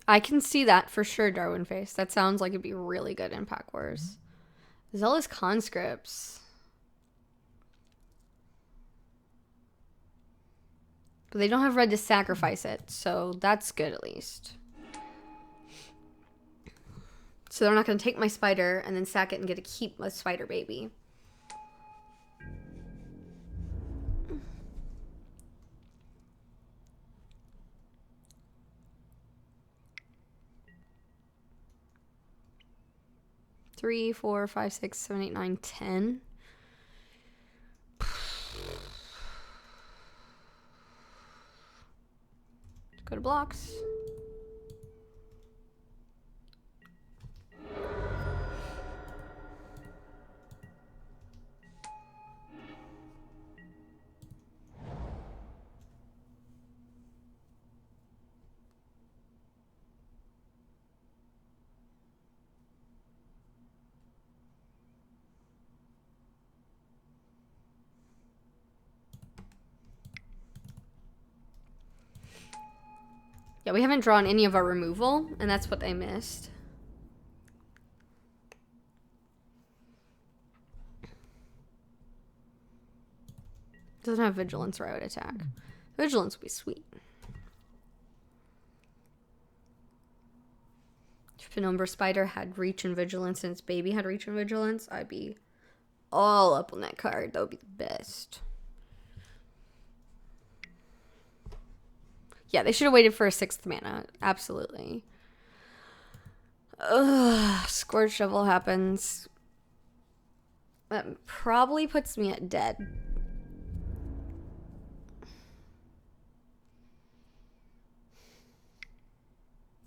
I can see that for sure, Darwin Face. That sounds like it'd be really good in Pack Wars. Zealous Conscripts. But they don't have red to sacrifice it, so that's good at least. So they're not going to take my spider and then sack it and get to keep my spider baby. Three, 4, 5, 6, 7, 8, 9, 10. Go to blocks. Yeah, we haven't drawn any of our removal, and that's what they missed. Doesn't have vigilance or I would attack. Vigilance would be sweet. If Penumbra Spider had reach and vigilance and its baby had reach and vigilance, I'd be all up on that card. That would be the best. Yeah, they should have waited for a 6th mana. Absolutely. Ugh, Scourge Shovel happens. That probably puts me at dead.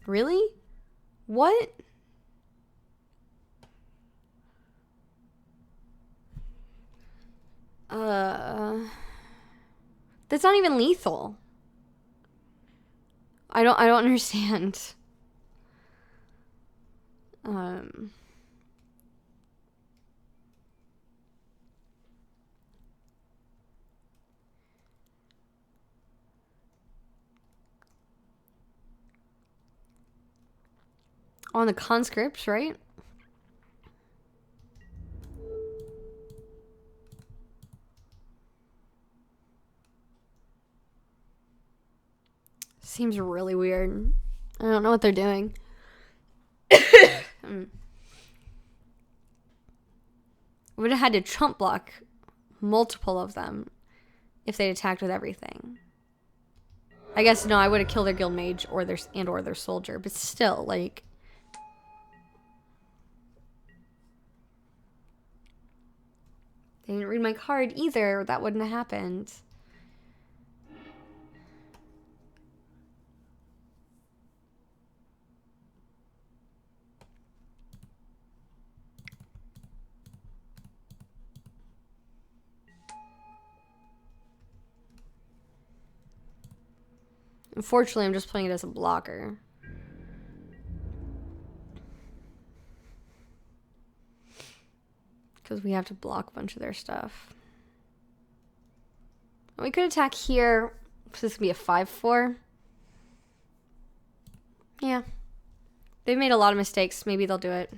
Really? What? That's not even lethal. I don't understand. On the conscripts, right? Seems really weird. I don't know what they're doing. Would have had to chump block multiple of them if they'd attacked with everything. I guess no, I would have killed their guild mage or their soldier, but still, like, they didn't read my card either. That wouldn't have happened. Unfortunately, I'm just playing it as a blocker. Because we have to block a bunch of their stuff. We could attack here. So this could be a 5/4. Yeah. They've made a lot of mistakes. Maybe they'll do it.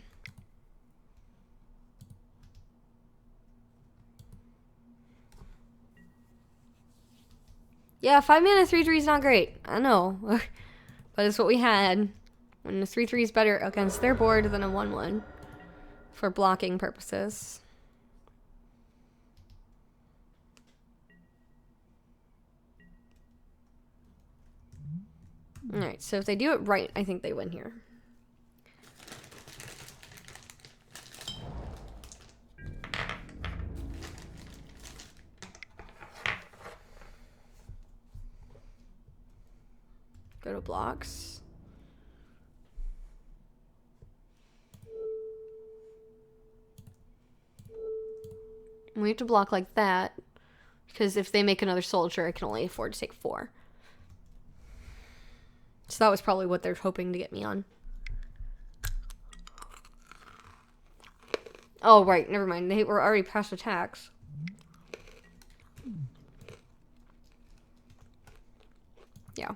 Yeah, 5 mana 3/3 is not great. I know. But it's what we had. When the 3/3 is better against their board than a 1/1. For blocking purposes. Alright, so if they do it right, I think they win here. Go to blocks. And we have to block like that, because if they make another soldier, I can only afford to take 4. So that was probably what they're hoping to get me on. Oh, right, never mind. They were already past attacks. Yeah.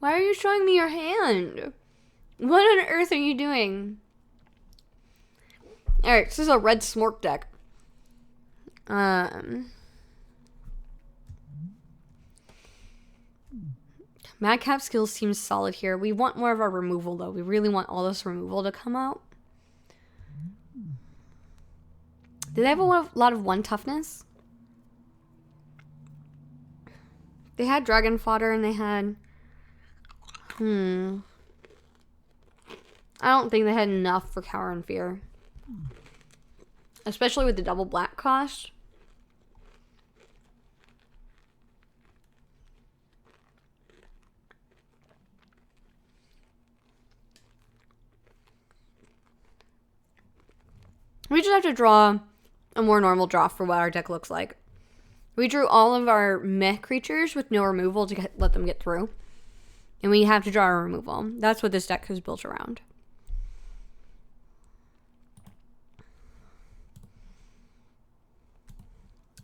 Why are you showing me your hand? What on earth are you doing? Alright, this is a red smork deck. Madcap skills seems solid here. We want more of our removal, though. We really want all this removal to come out. Do they have a lot of 1 toughness? They had dragon fodder and they had... I don't think they had enough for Cower and Fear. Especially with the double black cost. We just have to draw a more normal draw for what our deck looks like. We drew all of our meh creatures with no removal to let them get through. And we have to draw a removal. That's what this deck is built around.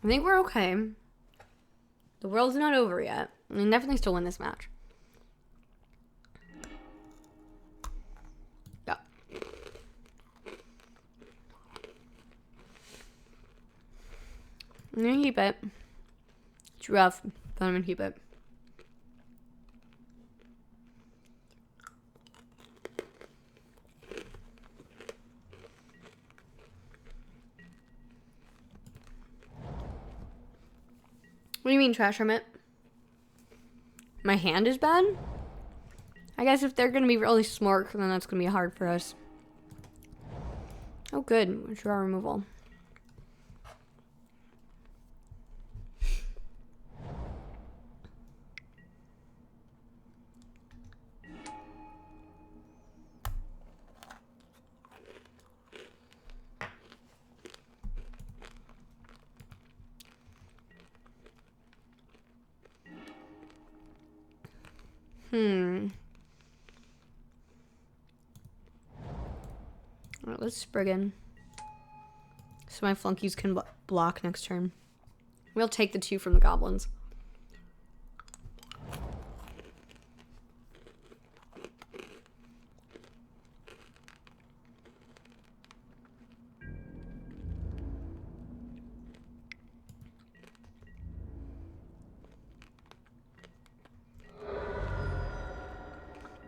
I think we're okay. The world's not over yet. We can definitely still win this match. Yeah. I'm gonna keep it. It's rough, but I'm gonna keep it. What do you mean, Trash Hermit? My hand is bad? I guess if they're gonna be really smart, then that's gonna be hard for us. Oh, good. Draw removal. Alright, let's Spriggan. So my flunkies can block next turn. We'll take the 2 from the goblins.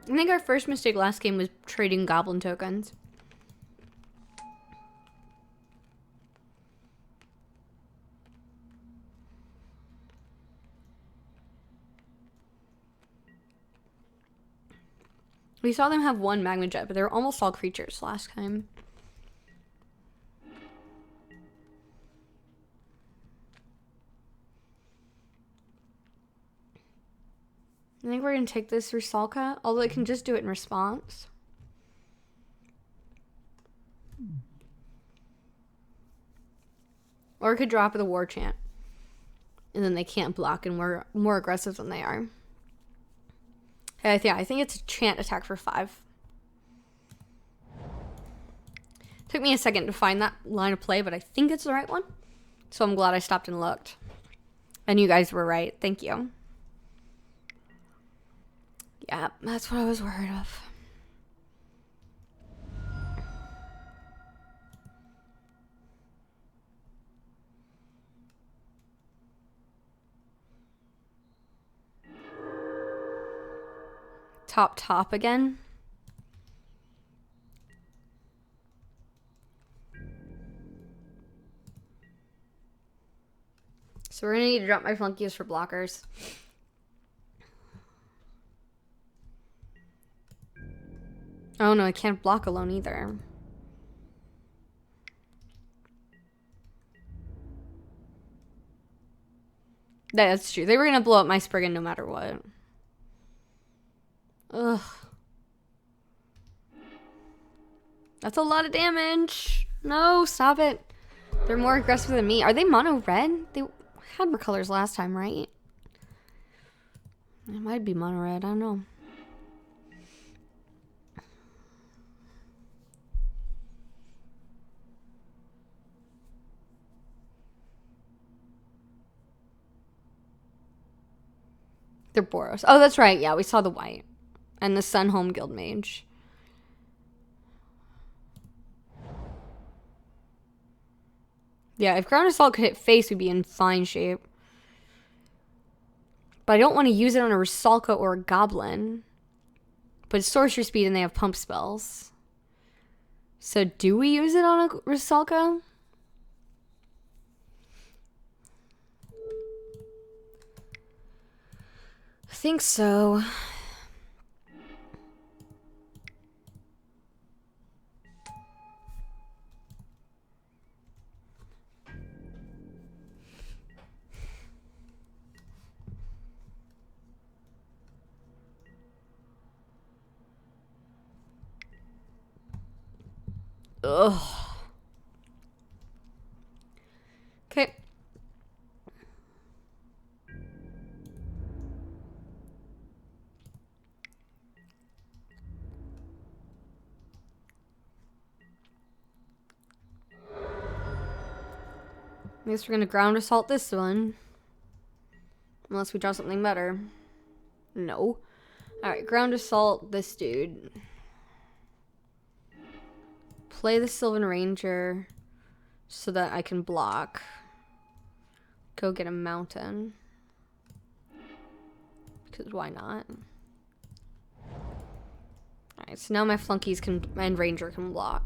I think our first mistake last game was trading goblin tokens. We saw them have 1 magma jet, but they were almost all creatures last time. I think we're going to take this Rusalka, although it can just do it in response. Or it could drop the war chant. And then they can't block and we're more aggressive than they are. I think it's a chant attack for 5. Took me a second to find that line of play, but I think it's the right one. So I'm glad I stopped and looked. And you guys were right. Thank you. Yeah, that's what I was worried of. Top again. So we're gonna need to drop my flunkies for blockers. Oh no, I can't block alone either. That's true. They were gonna blow up my Spriggan no matter what. Ugh. That's a lot of damage. No, stop it. They're more aggressive than me. Are they mono red? They had more colors last time, right? It might be mono red. I don't know. They're Boros. Oh, that's right. Yeah, we saw the white. And the Sun Home Guild Mage. Yeah, if Ground Assault could hit face, we'd be in fine shape. But I don't want to use it on a Rusalka or a Goblin. But it's Sorcery Speed and they have pump spells. So do we use it on a Rusalka? I think so. Ugh. Okay. I guess we're gonna Ground Assault this one. Unless we draw something better. No. Alright, Ground Assault this dude. Play the Sylvan Ranger so that I can block. Go get a mountain. Because why not? Alright, so now my flunkies can and Ranger can block.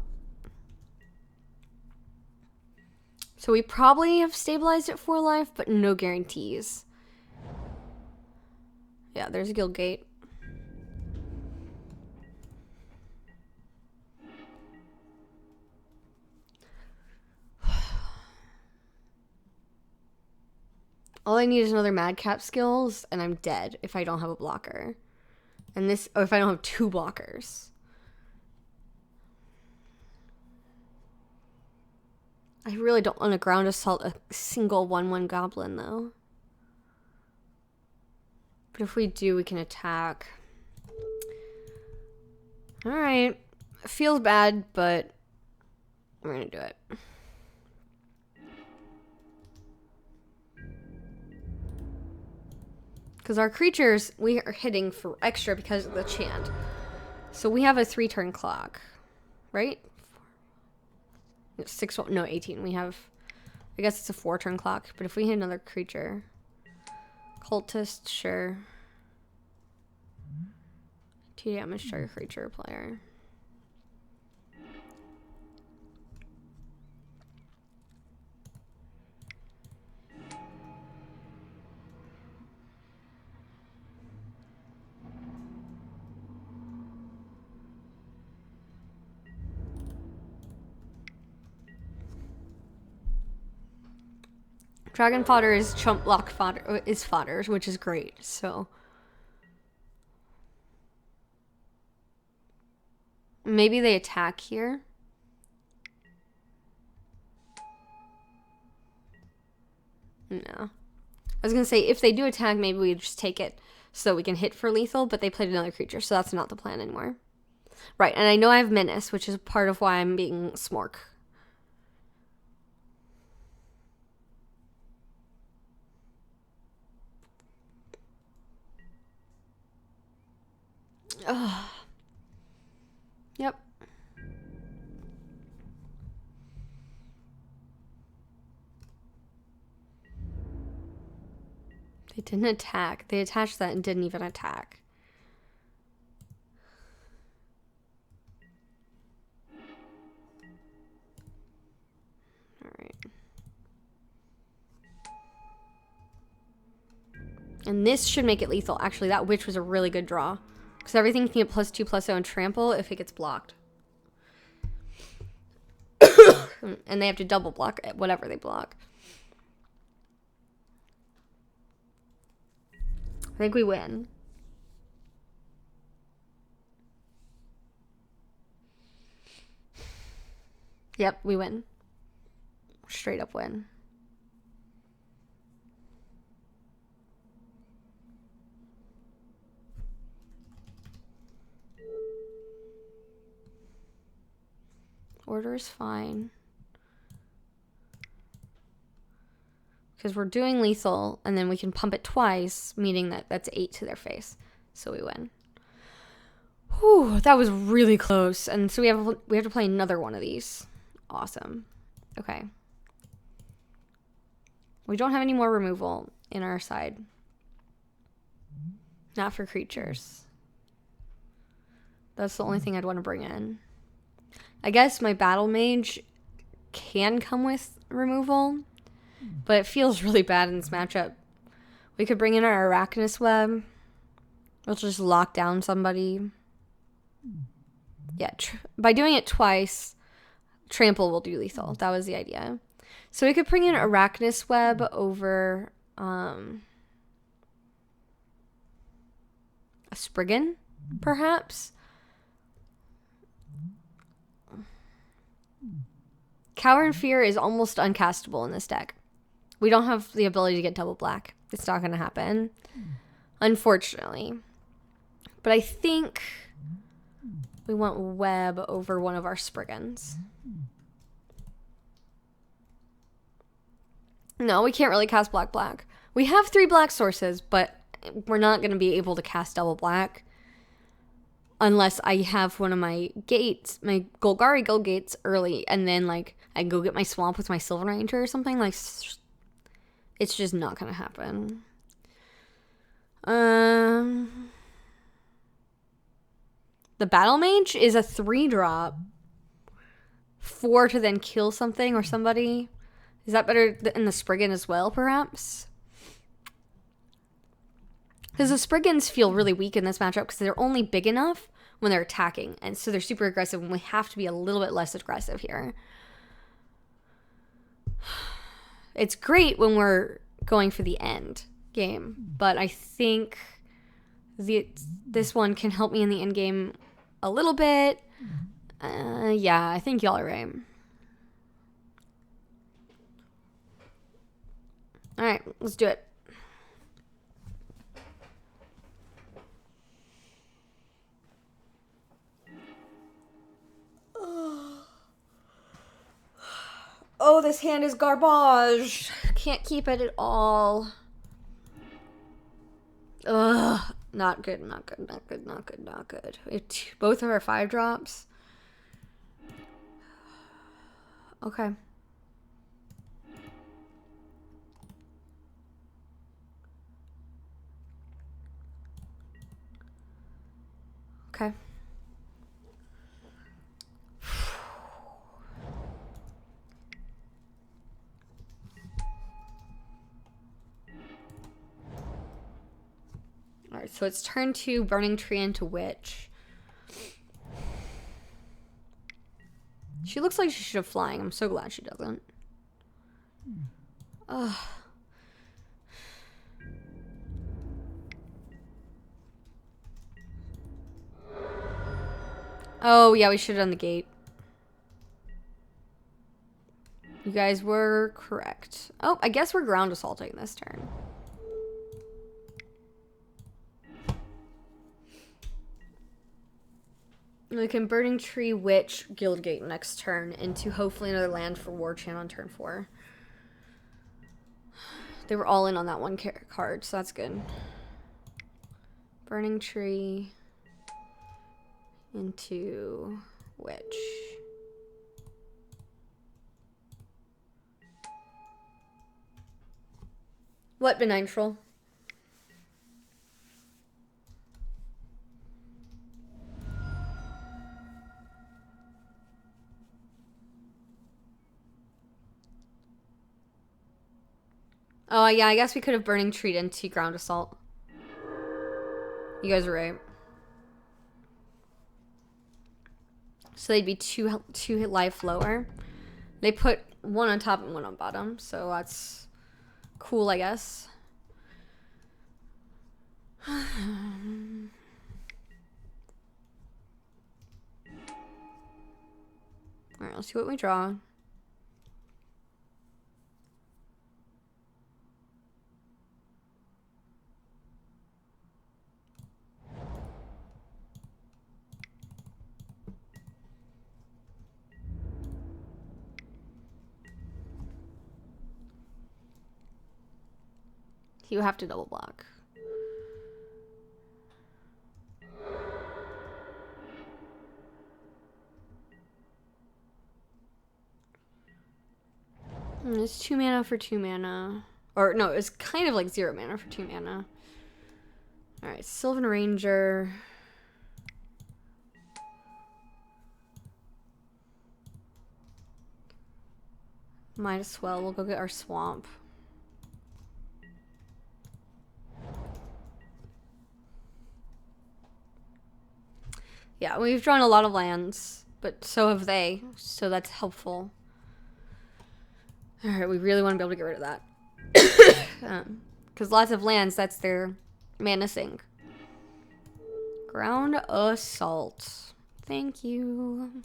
So we probably have stabilized at 4 life, but no guarantees. Yeah, there's a guild gate. All I need is another Madcap skills, and I'm dead if I don't have a blocker. And this, or if I don't have 2 blockers. I really don't want to Ground Assault a single 1/1 goblin, though. But if we do, we can attack. Alright. Feels bad, but we're gonna do it. Because our creatures, we are hitting for extra because of the chant. So we have a 3-turn clock, right? 6, no, 18. We have, I guess it's a 4-turn clock. But if we hit another creature, Cultist, sure. 2 damage to our creature player. Dragon fodder is chump block fodder, is fodder, which is great. So maybe they attack here. No. I was gonna say if they do attack, maybe we just take it so we can hit for lethal. But they played another creature, so that's not the plan anymore. Right, and I know I have Menace, which is part of why I'm being smork. Ugh. Yep. They didn't attack. They attached that and didn't even attack. Alright. And this should make it lethal. Actually, that witch was a really good draw. Because everything can get +2/+0 and trample if it gets blocked. And they have to double block it, whatever they block. I think we win. Yep, we win. Straight up win. Order is fine. Because we're doing lethal, and then we can pump it twice, meaning that that's 8 to their face. So we win. Whew, that was really close. And so we have to play another one of these. Awesome. Okay. We don't have any more removal in our side. Not for creatures. That's the only thing I'd want to bring in. I guess my battle mage can come with removal, but it feels really bad in this matchup. We could bring in our Arachnus Web, which will just lock down somebody. Yeah, by doing it twice, trample will do lethal. That was the idea. So we could bring in Arachnus Web over a Spriggan, perhaps. Cower and Fear is almost uncastable in this deck. We don't have the ability to get double black. It's not going to happen, unfortunately. But I think we want Web over one of our Spriggans. No, we can't really cast black. We have 3 black sources, but we're not going to be able to cast double black unless I have one of my gates, my Golgari Guild gates early, and then like I go get my swamp with my Sylvan Ranger or something. Like, it's just not going to happen. The Battle Mage is a 3-drop. 4 to then kill something or somebody. Is that better in the Spriggan as well, perhaps? Because the Spriggans feel really weak in this matchup because they're only big enough when they're attacking. And so they're super aggressive and we have to be a little bit less aggressive here. It's great when we're going for the end game. But I think this one can help me in the end game a little bit. Yeah, I think y'all are right. All right, let's do it. Oh, this hand is garbage. Can't keep it at all. Ugh, not good. Both of our 5-drops. Okay. Okay. Alright, so it's turn 2, Burning Tree into Witch. She looks like she should have flying. I'm so glad she doesn't. Ugh. Oh, yeah, we should have done the gate. You guys were correct. Oh, I guess we're ground assaulting this turn. We can Burning Tree, Witch, Guildgate next turn into hopefully another land for War Chant on turn 4. They were all in on that one card, so that's good. Burning Tree into Witch. What, Benign Troll? Oh, yeah, I guess we could have Burning Tree into Ground Assault. You guys are right. So they'd be two life lower. They put one on top and one on bottom, so that's cool, I guess. Alright, let's see what we draw. You have to double block. It's 2 mana for 2 mana. Or no, it's kind of like 0 mana for 2 mana. Alright, Sylvan Ranger. Might as well. We'll go get our swamp. Yeah, we've drawn a lot of lands, but so have they, so that's helpful. Alright, we really want to be able to get rid of that. Because lots of lands, that's their mana sink. Ground Assault. Thank you.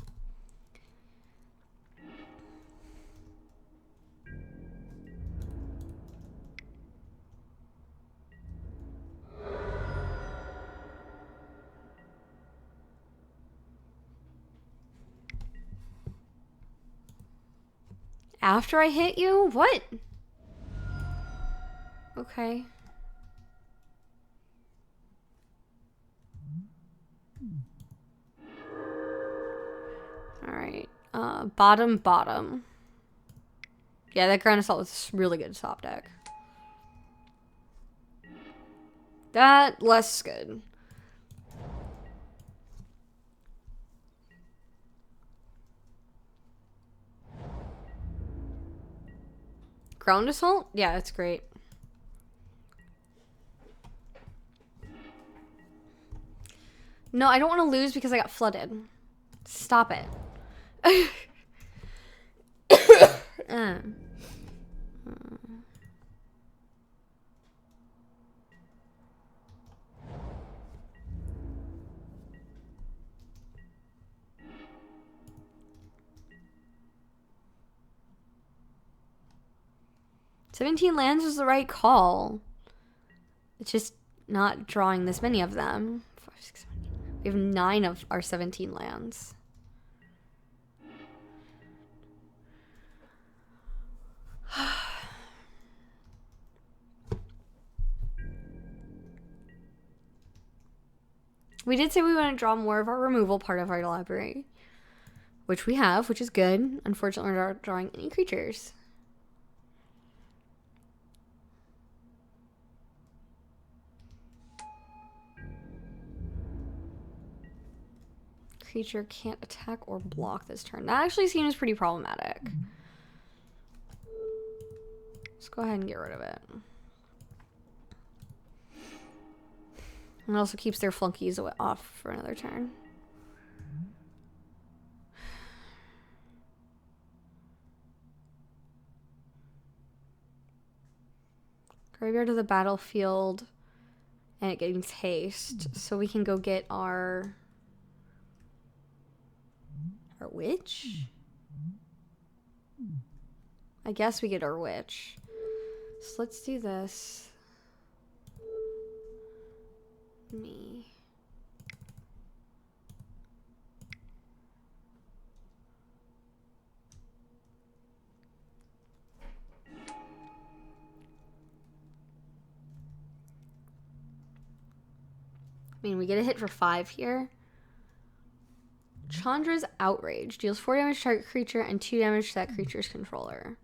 After I hit you? What? Okay. Alright. Bottom. Yeah, that Ground Assault was really good top deck. That less good. Ground Assault? Yeah, it's great. No, I don't want to lose because I got flooded. Stop it. 17 lands was the right call. It's just not drawing this many of them. 5, 6, 7, 8. We have 9 of our 17 lands. We did say we want to draw more of our removal part of our library, which we have, which is good. Unfortunately, we're not drawing any creatures. Creature can't attack or block this turn. That actually seems pretty problematic. Let's go ahead and get rid of it. And it also keeps their flunkies off for another turn. Graveyard to the battlefield. And it gains haste. So we can go get our witch? I guess we get our witch. So let's do this. Me. I mean, we get a hit for 5 here. Chandra's Outrage. Deals 4 damage to target creature and 2 damage to that creature's controller.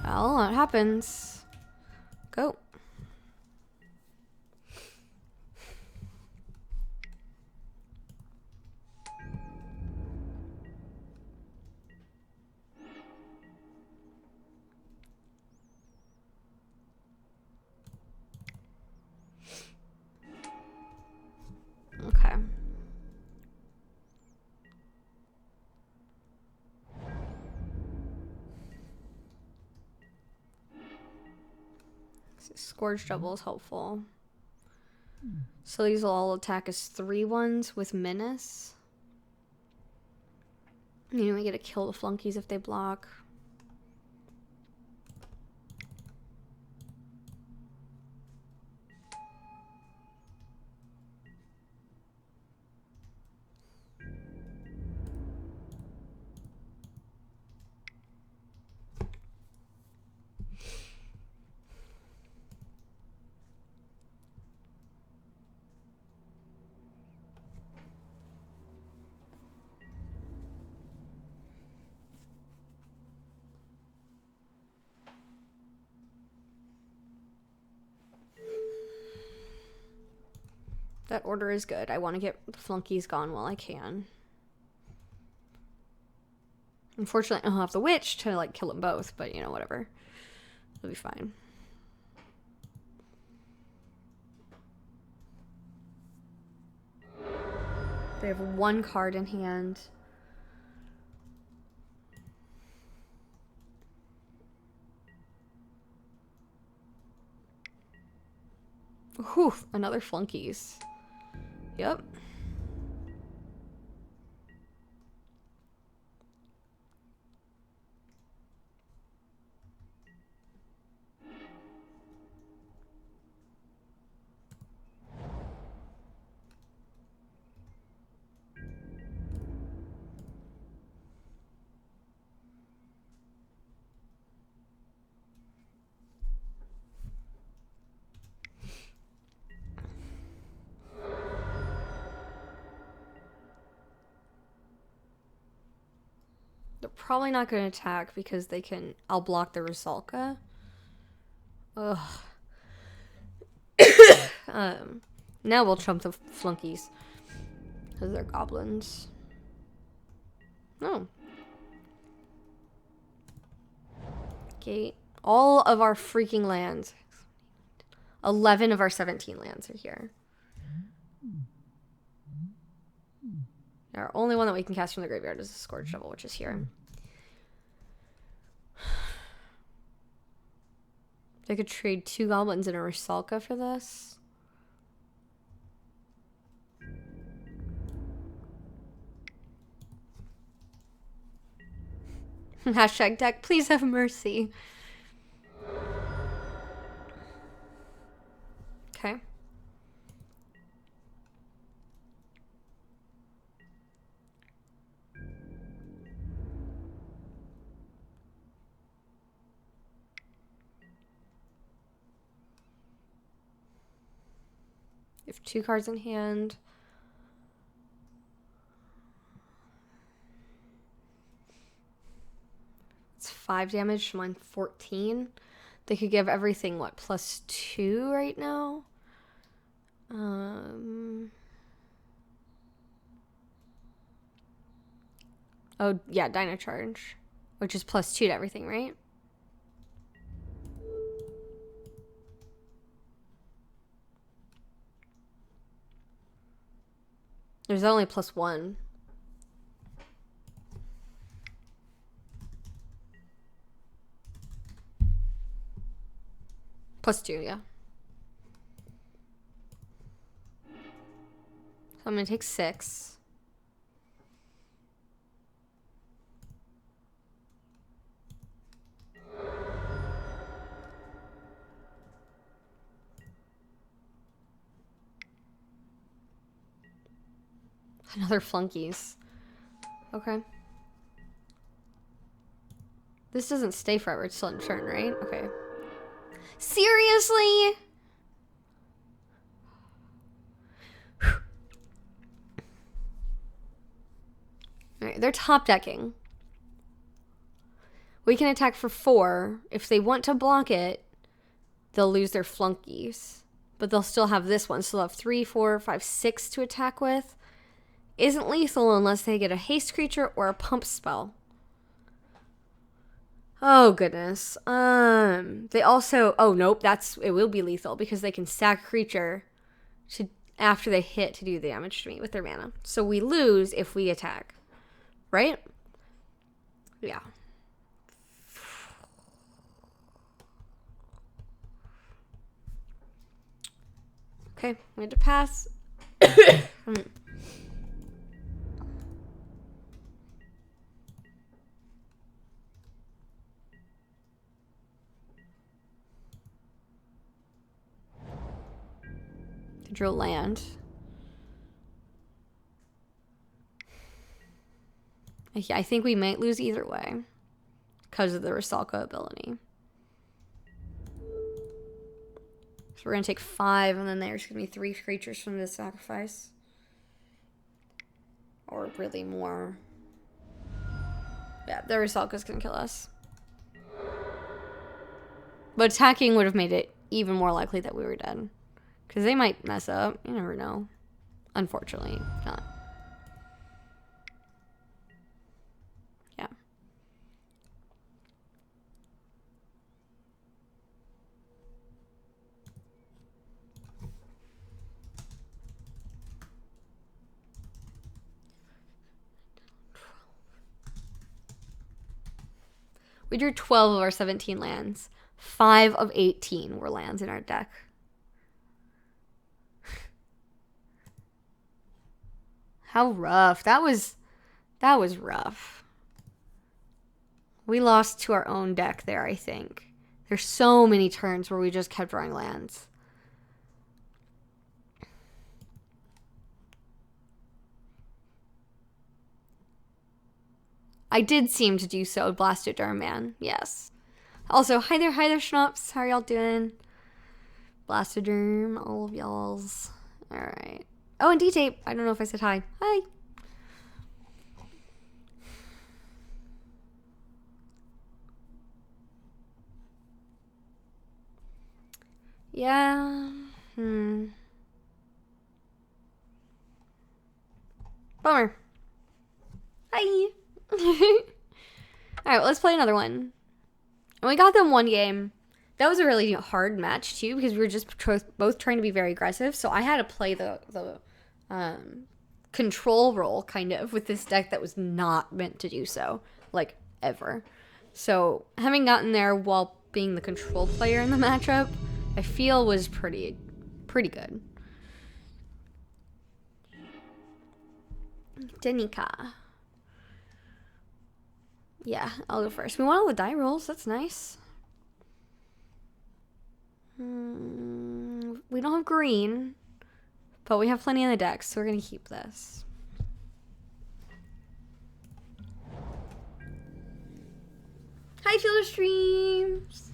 Well, that happens. Go. Scourge Double is helpful. So these will all attack as 3/1s with Menace. You know, we get to kill the flunkies if they block. That order is good. I want to get the flunkies gone while I can. Unfortunately, I don't have the witch to like kill them both, but you know, whatever. It'll be fine. They have 1 card in hand. Whew, another flunkies. Yep. They're probably not going to attack because they can... I'll block the Rusalka. Ugh. Now we'll trump the flunkies. Because they're goblins. No. Gate. All of our freaking lands. 11 of our 17 lands are here. Our only one that we can cast from the graveyard is the Scourge Devil, which is here. They could trade 2 goblins and a Rusalka for this. Hashtag deck, please have mercy. Okay. You have 2 cards in hand. It's 5 damage to mine 14. They could give everything, what, +2 right now? Oh, yeah, Dino Charge. Which is +2 to everything, right? There's only +1. +2, yeah. So I'm gonna take 6. Another flunkies. Okay. This doesn't stay forever. It's still in turn, right? Okay. Seriously? Alright, they're top decking. We can attack for 4. If they want to block it, they'll lose their flunkies. But they'll still have this one. So they'll have 3, 4, 5, 6 to attack with. Isn't lethal unless they get a haste creature or a pump spell. Oh, goodness. They also... Oh, nope. It will be lethal because they can sack creature to after they hit to do the damage to me with their mana. So we lose if we attack. Right? Yeah. Okay, we had to pass. To drill land. I think we might lose either way because of the Rusalka ability. So we're going to take 5, and then there's going to be 3 creatures from this sacrifice. Or really more. Yeah, the Rusalka's going to kill us. But attacking would have made it even more likely that we were dead. Because they might mess up. You never know. Unfortunately, not. Yeah. We drew 12 of our 17 lands. 5 of 18 were lands in our deck. How rough. That was rough. We lost to our own deck there, I think. There's so many turns where we just kept drawing lands. I did seem to do so, Blastoderm Man. Yes. Also, hi there, Schnups. How are y'all doing? Blastoderm, all of y'all's. Alright. Oh, and D-Tape. I don't know if I said hi. Hi. Yeah. Bummer. Hi. Alright, well, let's play another one. And we got them one game. That was a really hard match, too, because we were just both trying to be very aggressive. So I had to play the control role, kind of, with this deck that was not meant to do so. Like, ever. So, having gotten there while being the control player in the matchup, I feel was pretty good. Denika. Yeah, I'll go first. We want all the die rolls. That's nice. We don't have green, but we have plenty in the deck, so we're going to keep this. Hi, Fielder Streams!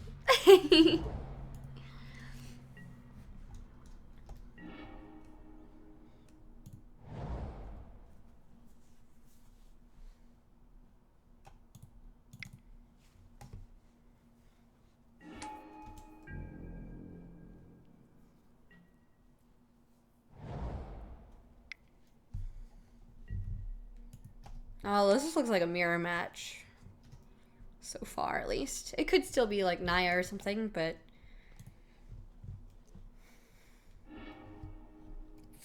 Oh, this just looks like a mirror match. So far, at least. It could still be like Naya or something, but...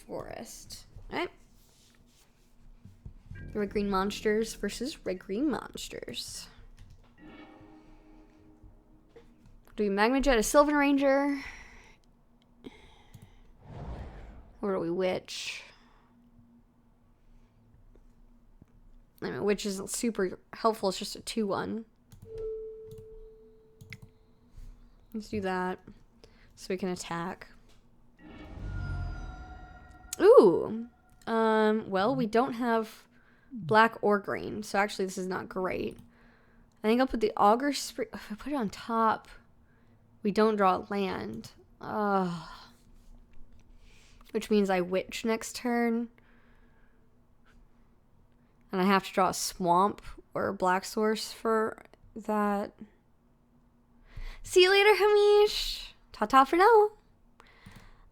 Forest. Alright. Red Green Monsters versus Red Green Monsters. Do we Magma Jet a Sylvan Ranger? Or do we Witch? I mean, Witch isn't super helpful. It's just a 2/1. Let's do that so we can attack. Ooh. Well, we don't have black or green, so actually this is not great. I think I'll put the Augur Spring. If I put it on top, we don't draw a land. Which means I Witch next turn. And I have to draw a Swamp or a Black Source for that. See you later, Hamish. Ta-ta for now.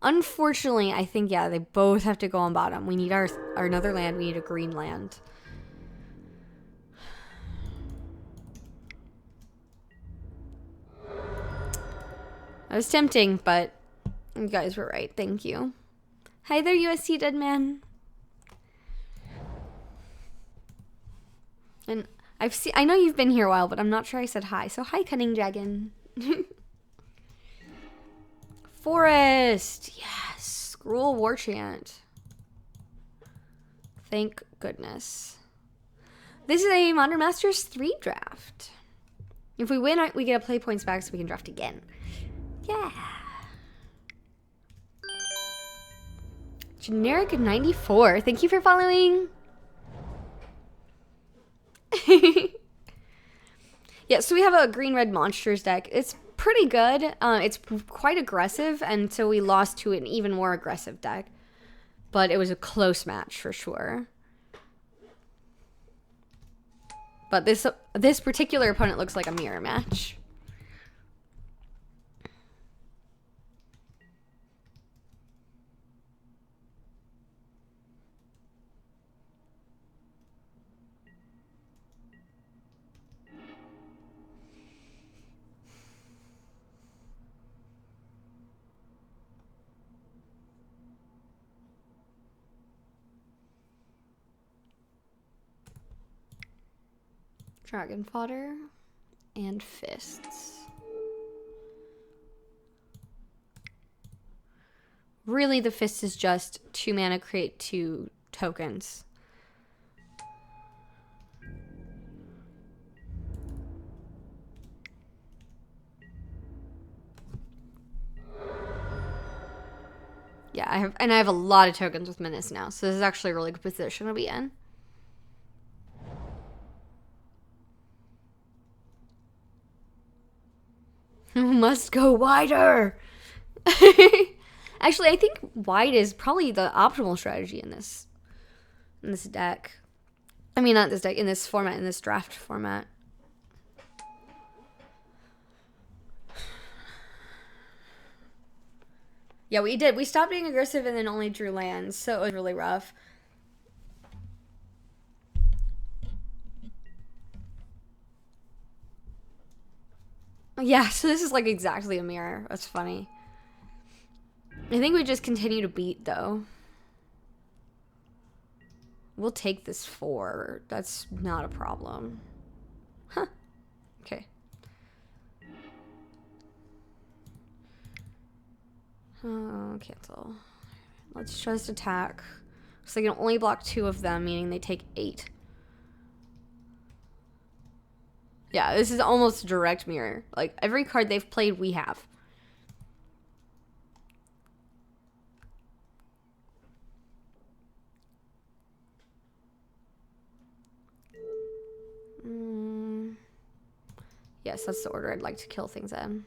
Unfortunately, I think, yeah, they both have to go on bottom. We need our another land. We need a green land. That was tempting, but you guys were right. Thank you. Hi there, USC Deadman. And I know you've been here a while, but I'm not sure I said hi. So hi, Cunning Dragon. Forest. Yes. Scroll War Chant. Thank goodness. This is a Modern Masters 3 draft. If we win, we get a play points back so we can draft again. Yeah. Generic 94. Thank you for following. Yeah, so we have a green-red monsters deck. It's pretty good. It's quite aggressive, and so we lost to an even more aggressive deck. But it was a close match for sure. But this particular opponent looks like a mirror match. Dragon Fodder and Fists. Really, the Fist is just 2 mana, create 2 tokens. Yeah, I have a lot of tokens with Menace now, so this is actually a really good position to be in. Must go wider. Actually, I think wide is probably the optimal strategy in this deck. I mean, not this deck, in this format, in this draft format. Yeah, we did. We stopped being aggressive and then only drew lands, so it was really rough. Yeah, so this is like exactly a mirror. That's funny. I think we just continue to beat, though. We'll take this 4. That's not a problem. Huh. Okay. Oh, cancel. Let's just attack. So they can only block 2 of them, meaning they take 8. Yeah, this is almost a direct mirror. Like, every card they've played, we have. Yes, that's the order I'd like to kill things in.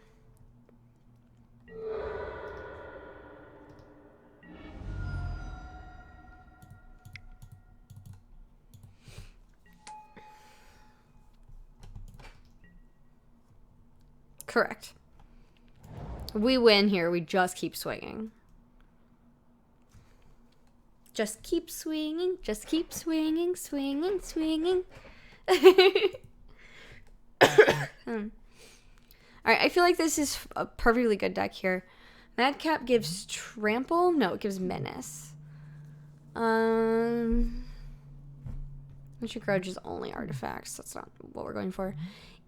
Correct. We win here. We just keep swinging. Just keep swinging. Just keep swinging, swinging, swinging. Alright, I feel like this is a perfectly good deck here. Madcap gives Trample. No, it gives Menace. Ancient Grudge is only artifacts. That's not what we're going for.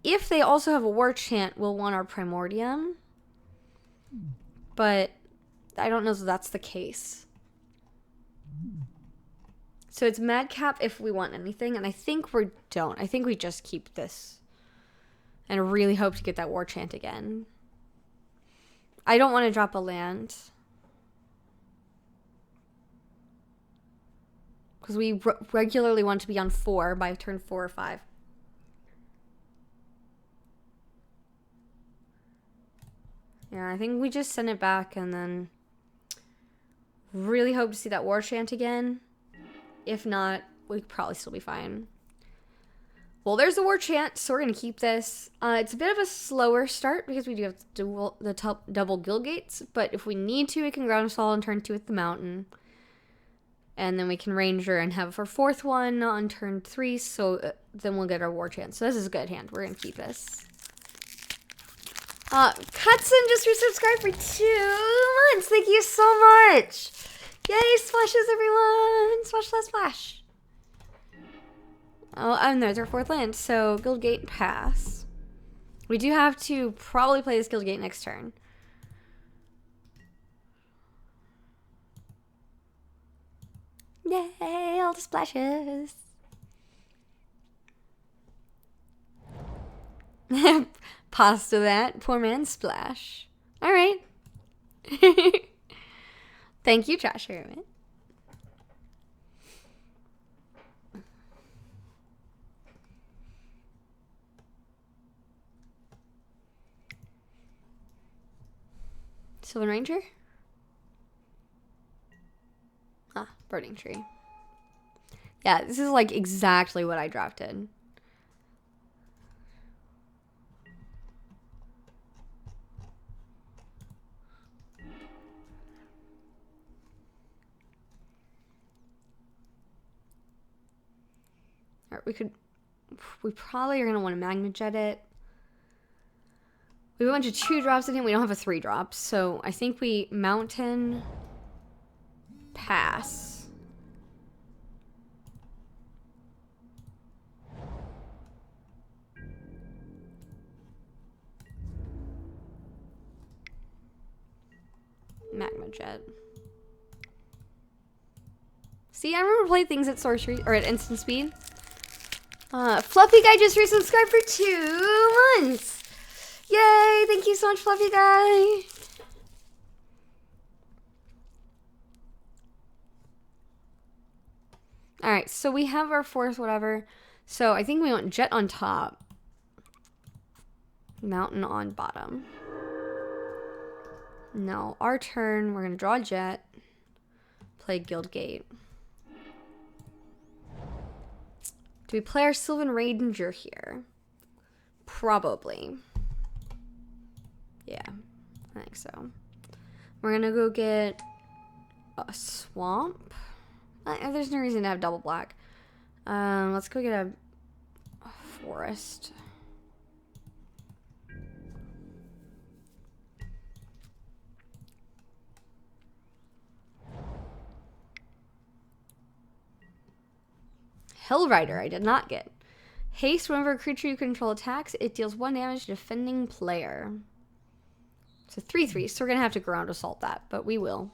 If they also have a War Chant, we'll want our Primordium. But I don't know if that's the case. So it's Madcap if we want anything, and I think we don't. I think we just keep this. And really hope to get that War Chant again. I don't want to drop a land. Because we regularly want to be on 4 by turn 4 or 5. Yeah, I think we just send it back and then really hope to see that War Chant again. If not, we'd probably still be fine. Well, there's the War Chant, so we're going to keep this. It's a bit of a slower start because we do have the double Guild Gates, but if we need to, we can Groundswell on turn 2 with the Mountain. And then we can Ranger and have our 4th one on turn 3, so then we'll get our War Chant. So this is a good hand. We're going to keep this. Cutson just resubscribed for 2 months. Thank you so much. Yay, splashes, everyone. Splash, splash, splash. Oh, and there's our 4th land. So, Guild Gate pass. We do have to probably play this Guild Gate next turn. Yay, all the splashes. Pasta that. Poor man's splash. Alright. Thank you, Josh Herman. Sylvan Ranger? Ah, Burning Tree. Yeah, this is like exactly what I drafted. Alright, we probably are going to want to Magma Jet it. We have a bunch of 2-drops in it. We don't have a 3-drop. So I think we Mountain pass. Magma Jet. See, I remember playing things at sorcery or at instant speed. Fluffy Guy just resubscribed for 2 months. Yay! Thank you so much, Fluffy Guy. Alright, so we have our 4th whatever. So I think we want Jet on top. Mountain on bottom. No, our turn. We're going to draw a Jet. Play Guildgate. Do we play our Sylvan Ranger here? Probably. Yeah, I think so. We're gonna go get a swamp. There's no reason to have double black. Let's go get a forest. Hellrider, I did not get. Haste, whenever a creature you control attacks, it deals 1 damage to defending player. It's a 3/3, so we're going to have to ground assault that, but we will.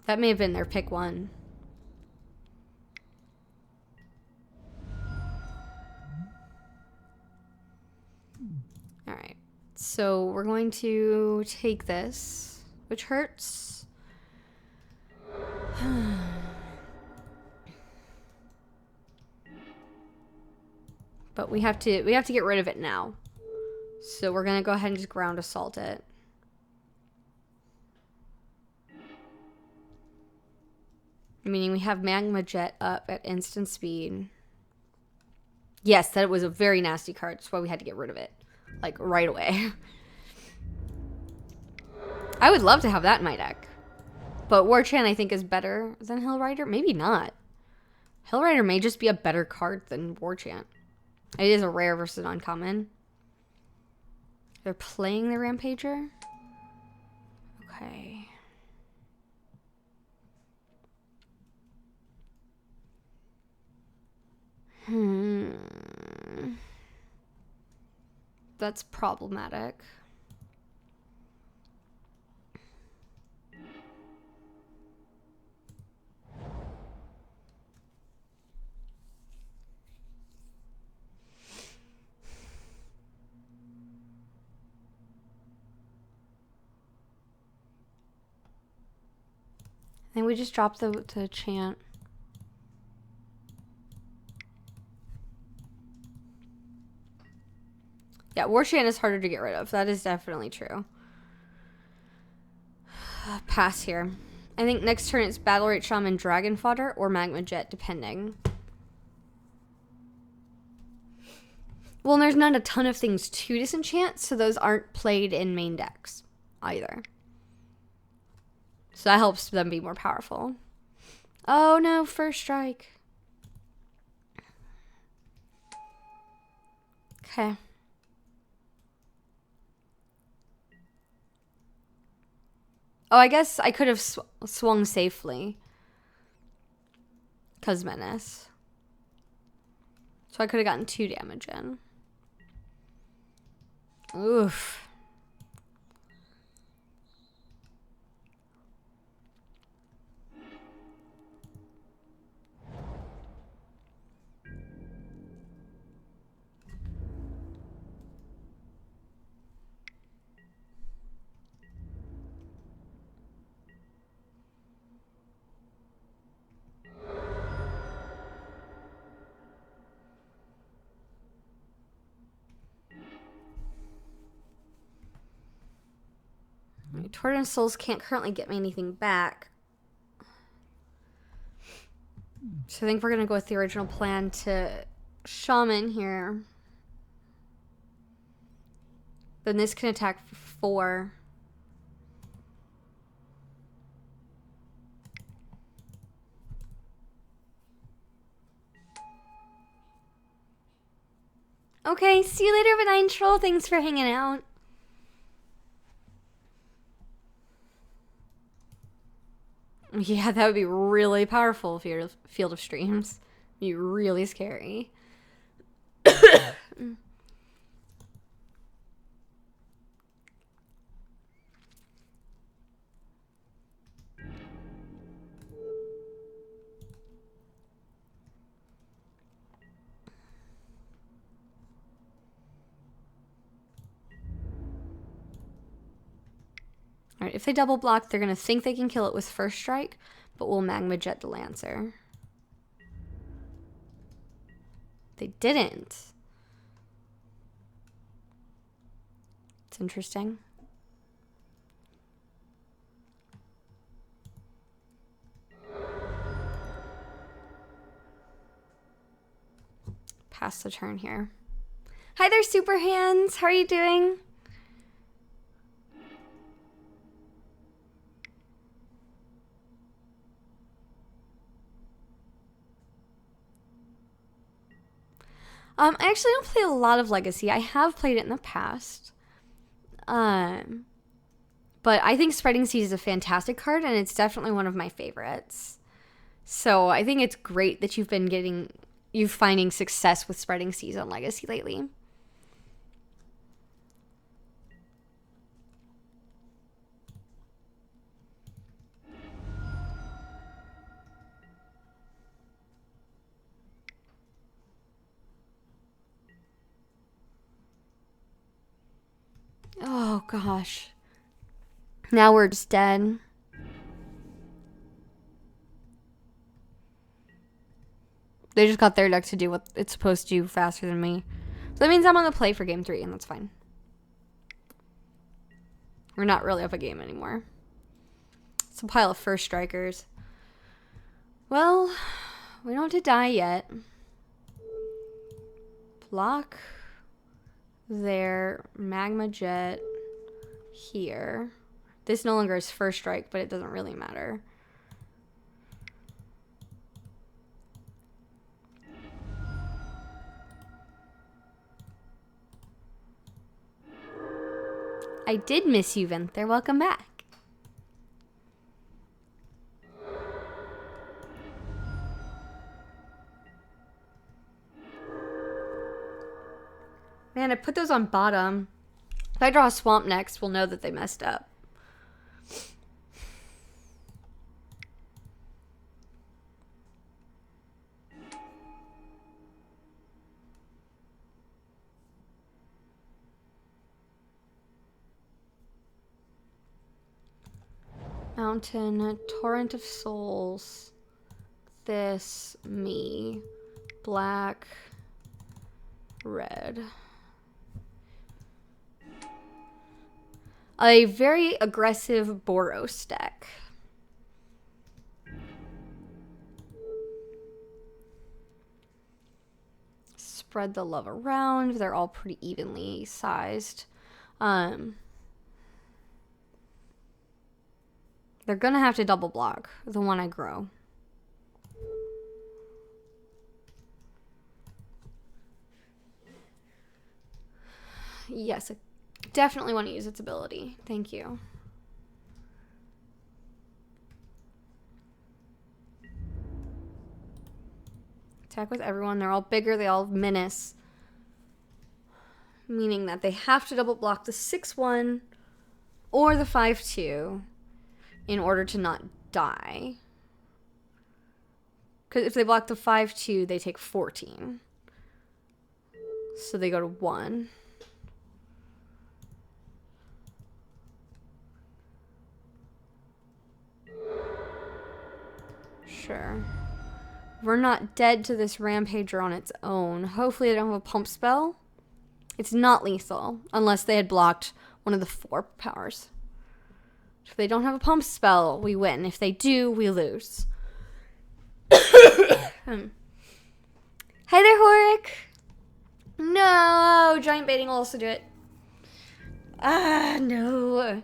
That may have been their pick 1. Alright, so we're going to take this, which hurts. But we have to get rid of it now. So we're gonna go ahead and just ground assault it. Meaning we have Magma Jet up at instant speed. Yes, that was a very nasty card. That's why we had to get rid of it. Like, right away. I would love to have that in my deck. But Warchant, I think, is better than Hellrider. Maybe not. Hellrider may just be a better card than Warchant. It is a rare versus uncommon. They're playing the Rampager. Okay. That's problematic. I think we just dropped the chant. Yeah, Warchant is harder to get rid of. That is definitely true. Pass here. I think next turn it's Battle Rate Shaman, Dragon Fodder, or Magma Jet, depending. Well, and there's not a ton of things to disenchant, so those aren't played in main decks either. So that helps them be more powerful. Oh no, first strike. Okay. Oh, I guess I could have swung safely. 'Cause Menace. So I could have gotten 2 damage in. Oof. Torrent of Souls can't currently get me anything back. So I think we're going to go with the original plan to Shaman here. Then this can attack for 4. Okay, see you later, Benign Troll. Thanks for hanging out. Yeah, that would be really powerful, Field of Streams. Be really scary. Alright, if they double block, they're going to think they can kill it with first strike, but we'll Magma Jet the Lancer. They didn't. It's interesting. Pass the turn here. Hi there, Super Hands. How are you doing? I actually don't play a lot of Legacy. I have played it in the past. But I think Spreading Seas is a fantastic card, and it's definitely one of my favorites. So I think it's great that you've been finding success with Spreading Seas on Legacy lately. Oh, gosh. Now we're just dead. They just got their deck to do what it's supposed to do faster than me. So that means I'm on the play for game 3, and that's fine. We're not really up a game anymore. It's a pile of first strikers. Well, we don't have to die yet. Block their Magma Jet here. This no longer is first strike, but it doesn't really matter. I did miss you, Venther. Welcome back. Man, I put those on bottom. If I draw a swamp next, we'll know that they messed up. Mountain, Torrent of Souls. This, me. Black, red. A very aggressive Boros deck. Spread the love around. They're all pretty evenly sized. They're gonna have to double block the one I grow. Yes, I definitely want to use its ability. Thank you. Attack with everyone. They're all bigger. They all menace. Meaning that they have to double block the 6-1 or the 5-2 in order to not die. Because if they block the 5-2, they take 14. So they go to 1. Sure. We're not dead to this Rampager on its own. Hopefully they don't have a pump spell. It's not lethal, unless they had blocked one of the 4 powers. If they don't have a pump spell, we win. If they do, we lose. Hi there, Horik. No, giant baiting will also do it. Ah, no.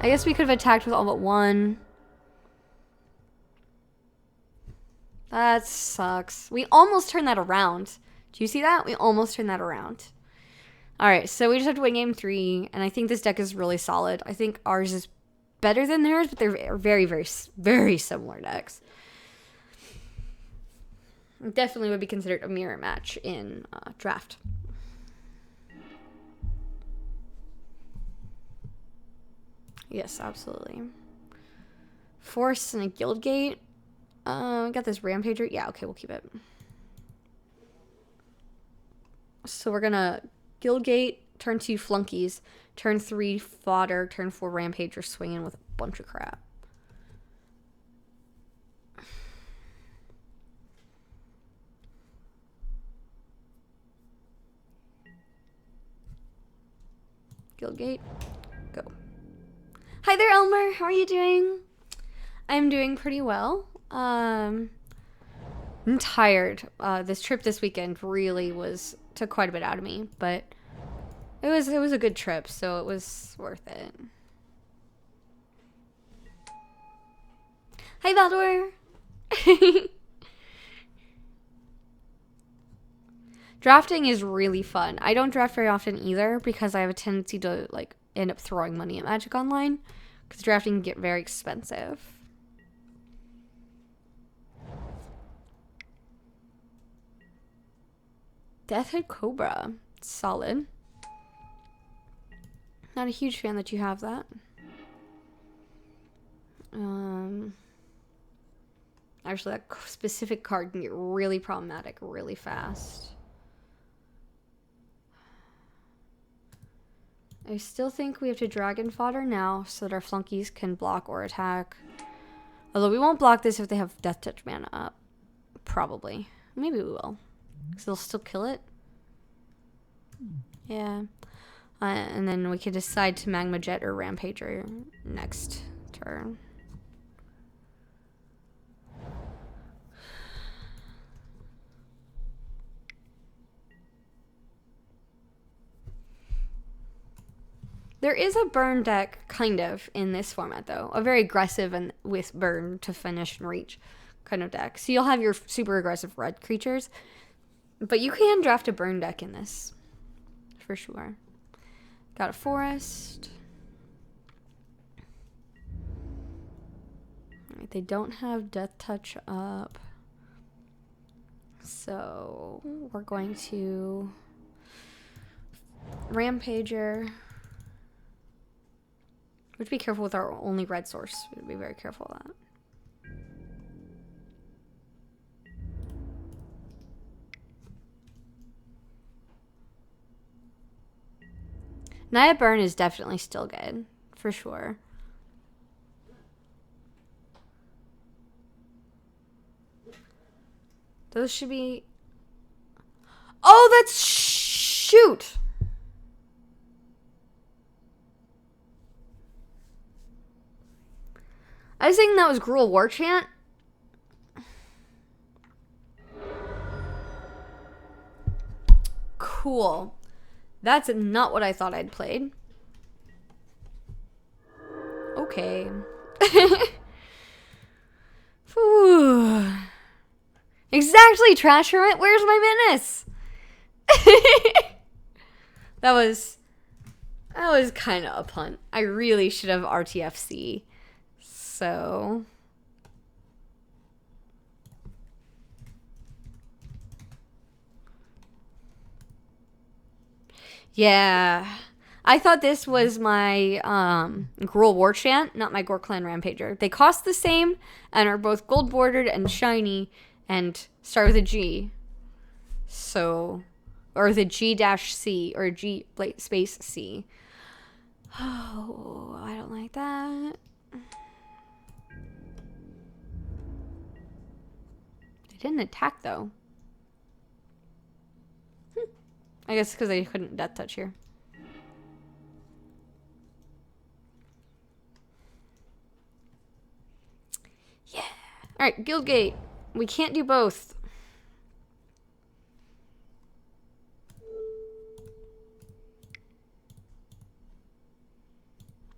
I guess we could have attacked with all but one. That sucks. We almost turned that around. Do you see that? We almost turned that around. Alright, so we just have to win game 3, and I think this deck is really solid. I think ours is better than theirs, but they're very, very, very similar decks. Definitely would be considered a mirror match in draft. Yes, absolutely. Force and a Guildgate. We got this Rampager. Yeah, okay, we'll keep it. So we're gonna Guildgate, turn 2 Flunkies, turn 3 Fodder, turn 4 Rampager, swing in with a bunch of crap. Guildgate, go. Hi there, Elmer. How are you doing? I'm doing pretty well. I'm tired. This trip this weekend really took quite a bit out of me, but it was a good trip, so it was worth it. Hi, Valdor. Drafting is really fun. I don't draft very often either because I have a tendency to like end up throwing money at Magic Online because drafting can get very expensive. Deathhead Cobra. Solid. Not a huge fan that you have that. Actually, that specific card can get really problematic really fast. I still think we have to Dragon Fodder now so that our Flunkies can block or attack. Although we won't block this if they have Death Touch mana up. Probably. Maybe we will. Because they'll still kill it. Yeah. And then we could decide to Magma Jet or Rampager next turn. There is a burn deck, kind of, in this format, though. A very aggressive and with burn to finish and reach kind of deck. So you'll have your super aggressive red creatures. But you can draft a burn deck in this. For sure. Got a forest. Alright, they don't have Death Touch up. So we're going to Rampager. We have to be careful with our only red source. We have to be very careful of that. Naya Burn is definitely still good. For sure. Those should be... Oh, that's... Shoot! I was thinking that was Gruul War Chant. Cool. That's not what I thought I'd played. Okay. Exactly, Trash Hermit. Where's my menace? That was kind of a punt. I really should have RTFC. So... Yeah. I thought this was my Gruul War Chant, not my Gorklan Rampager. They cost the same and are both gold bordered and shiny and start with a G. So, or the G-C or G space C. Oh, I don't like that. didn't attack, though. I guess because I couldn't death touch here. Yeah. Alright, Guildgate. We can't do both.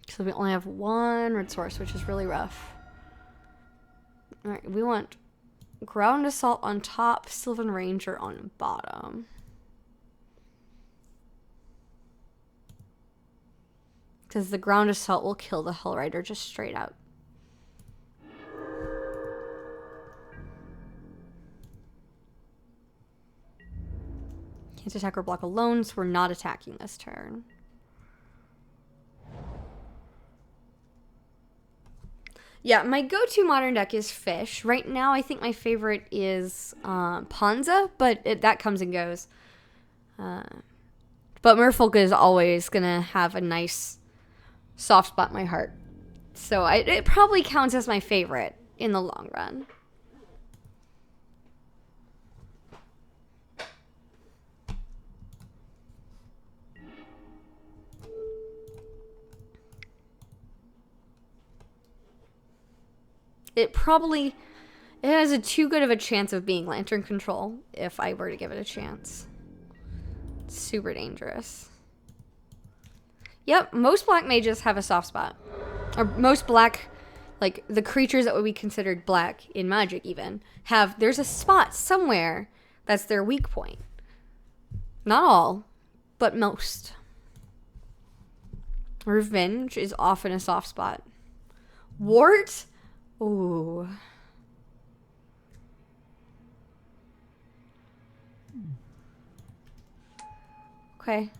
So we only have one red source, which is really rough. Alright, we want Ground Assault on top, Sylvan Ranger on bottom. Because the Ground Assault will kill the Hellrider just straight out. Can't attack or block alone, so we're not attacking this turn. Yeah, my go-to modern deck is Fish. Right now, I think my favorite is Ponza, but that comes and goes. But Merfolk is always going to have a nice soft spot in my heart. So it probably counts as my favorite in the long run. It has a too good of a chance of being Lantern Control if I were to give it a chance. It's super dangerous. Yep, most black mages have a soft spot. Or most black, like the creatures that would be considered black in Magic even, there's a spot somewhere that's their weak point. Not all, but most. Revenge is often a soft spot. Wart? Ooh. Okay.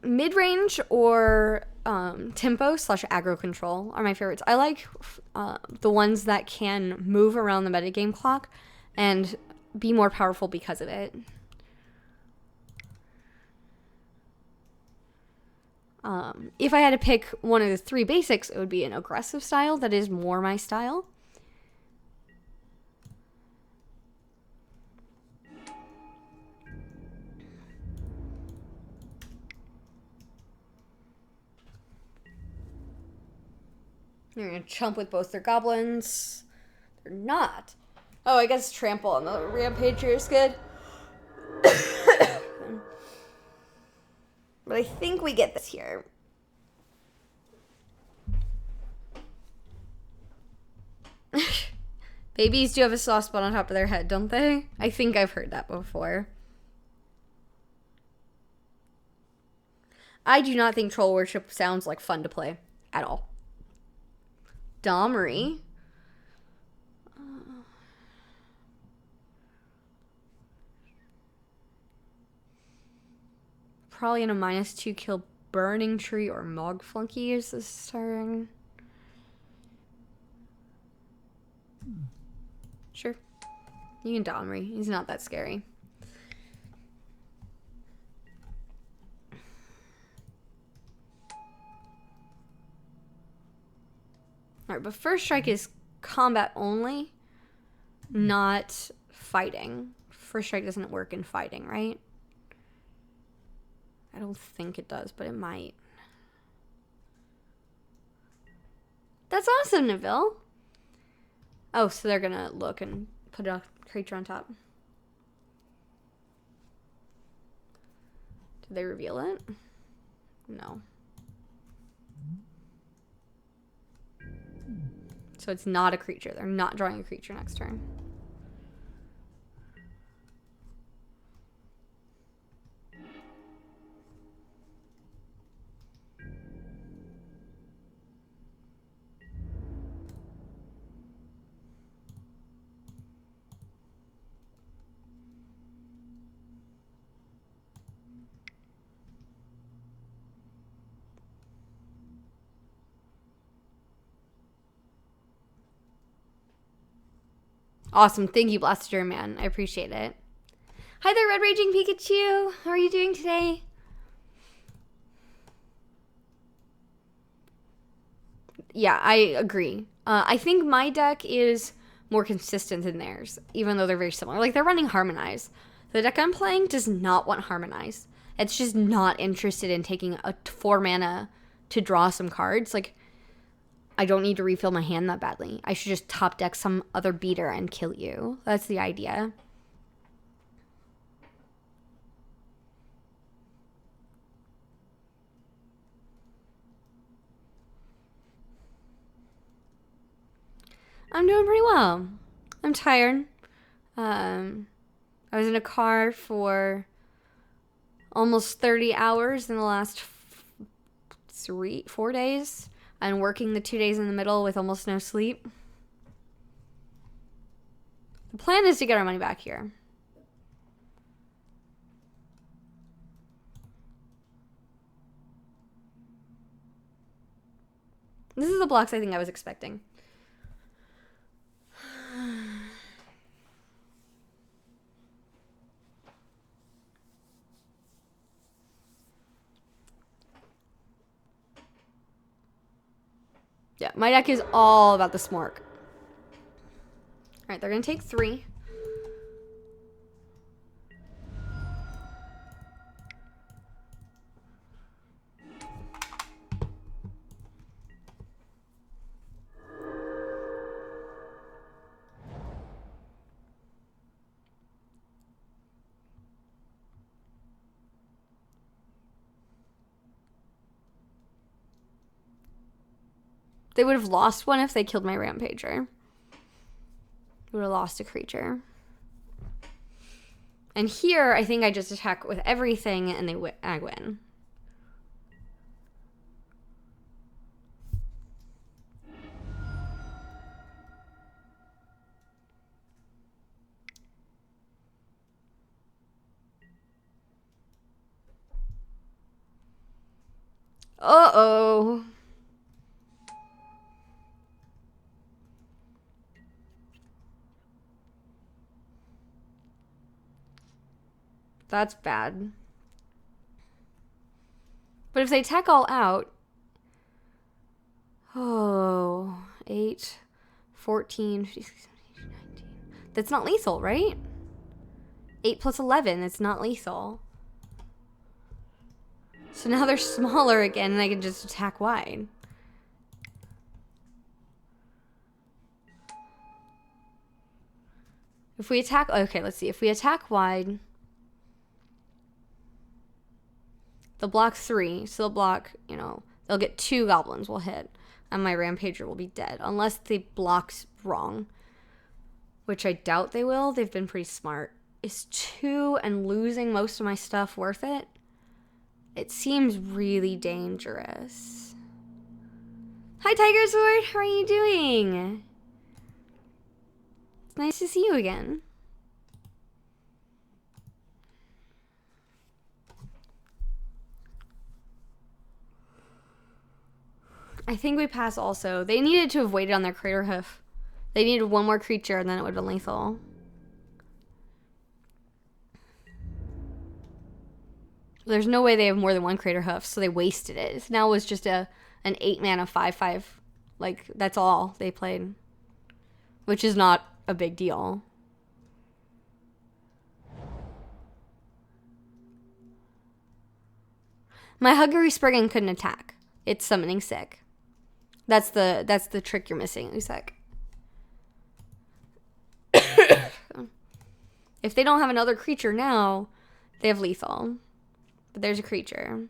Mid-range or tempo / aggro control are my favorites. I like the ones that can move around the metagame clock and be more powerful because of it. If I had to pick one of the three basics, it would be an aggressive style. That is more my style. They're going to chump with both their goblins. They're not. Oh, I guess trample on the Rampager is good. But I think we get this here. Babies do have a soft spot on top of their head, don't they? I think I've heard that before. I do not think Troll Worship sounds like fun to play at all. Domri. Probably in a -2 kill Burning Tree or Mog Flunky is this turn. Sure. You can Domri. He's not that scary. Alright, but First Strike is combat only, not fighting. First Strike doesn't work in fighting, right? I don't think it does, but it might. That's awesome, Neville. Oh, so they're gonna look and put a creature on top. Did they reveal it? No. So it's not a creature. They're not drawing a creature next turn. Awesome. Thank you, Blaster Man. I appreciate it. Hi there, Red Raging Pikachu. How are you doing today? Yeah, I agree. I think my deck is more consistent than theirs, even though they're very similar. Like, they're running Harmonize. The deck I'm playing does not want Harmonize. It's just not interested in taking a 4 mana to draw some cards. Like, I don't need to refill my hand that badly. I should just top deck some other beater and kill you. That's the idea. I'm doing pretty well. I'm tired. I was in a car for almost 30 hours in the last 4 days, and working the 2 days in the middle with almost no sleep. The plan is to get our money back here. This is the blocks I think I was expecting. Yeah, my deck is all about the smork. Alright, they're going to take 3. They would have lost one if they killed my Rampager. They would have lost a creature. And here, I think I just attack with everything and I win. Uh-oh. That's bad. But if they attack all out... Oh, 8, 14, 15, 16, 17, 19. That's not lethal, right? 8 plus 11, it's not lethal. So now they're smaller again and I can just attack wide. If we attack... Okay, let's see. If we attack wide... They'll block 3, so they'll block, you know, they'll get 2 goblins will hit, and my Rampager will be dead, unless they blocked wrong, which I doubt they will. They've been pretty smart. Is 2 and losing most of my stuff worth it? It seems really dangerous. Hi, Tiger Sword. How are you doing? It's nice to see you again. I think we pass also. They needed to have waited on their Crater Hoof. They needed one more creature and then it would have been lethal. There's no way they have more than one Crater Hoof, so they wasted it. Now it was just an 8 mana 5/5. Like, that's all they played. Which is not a big deal. My Huggery Spriggan couldn't attack. It's summoning sick. That's the trick you're missing, Usek. If they don't have another creature now, they have lethal. But there's a creature.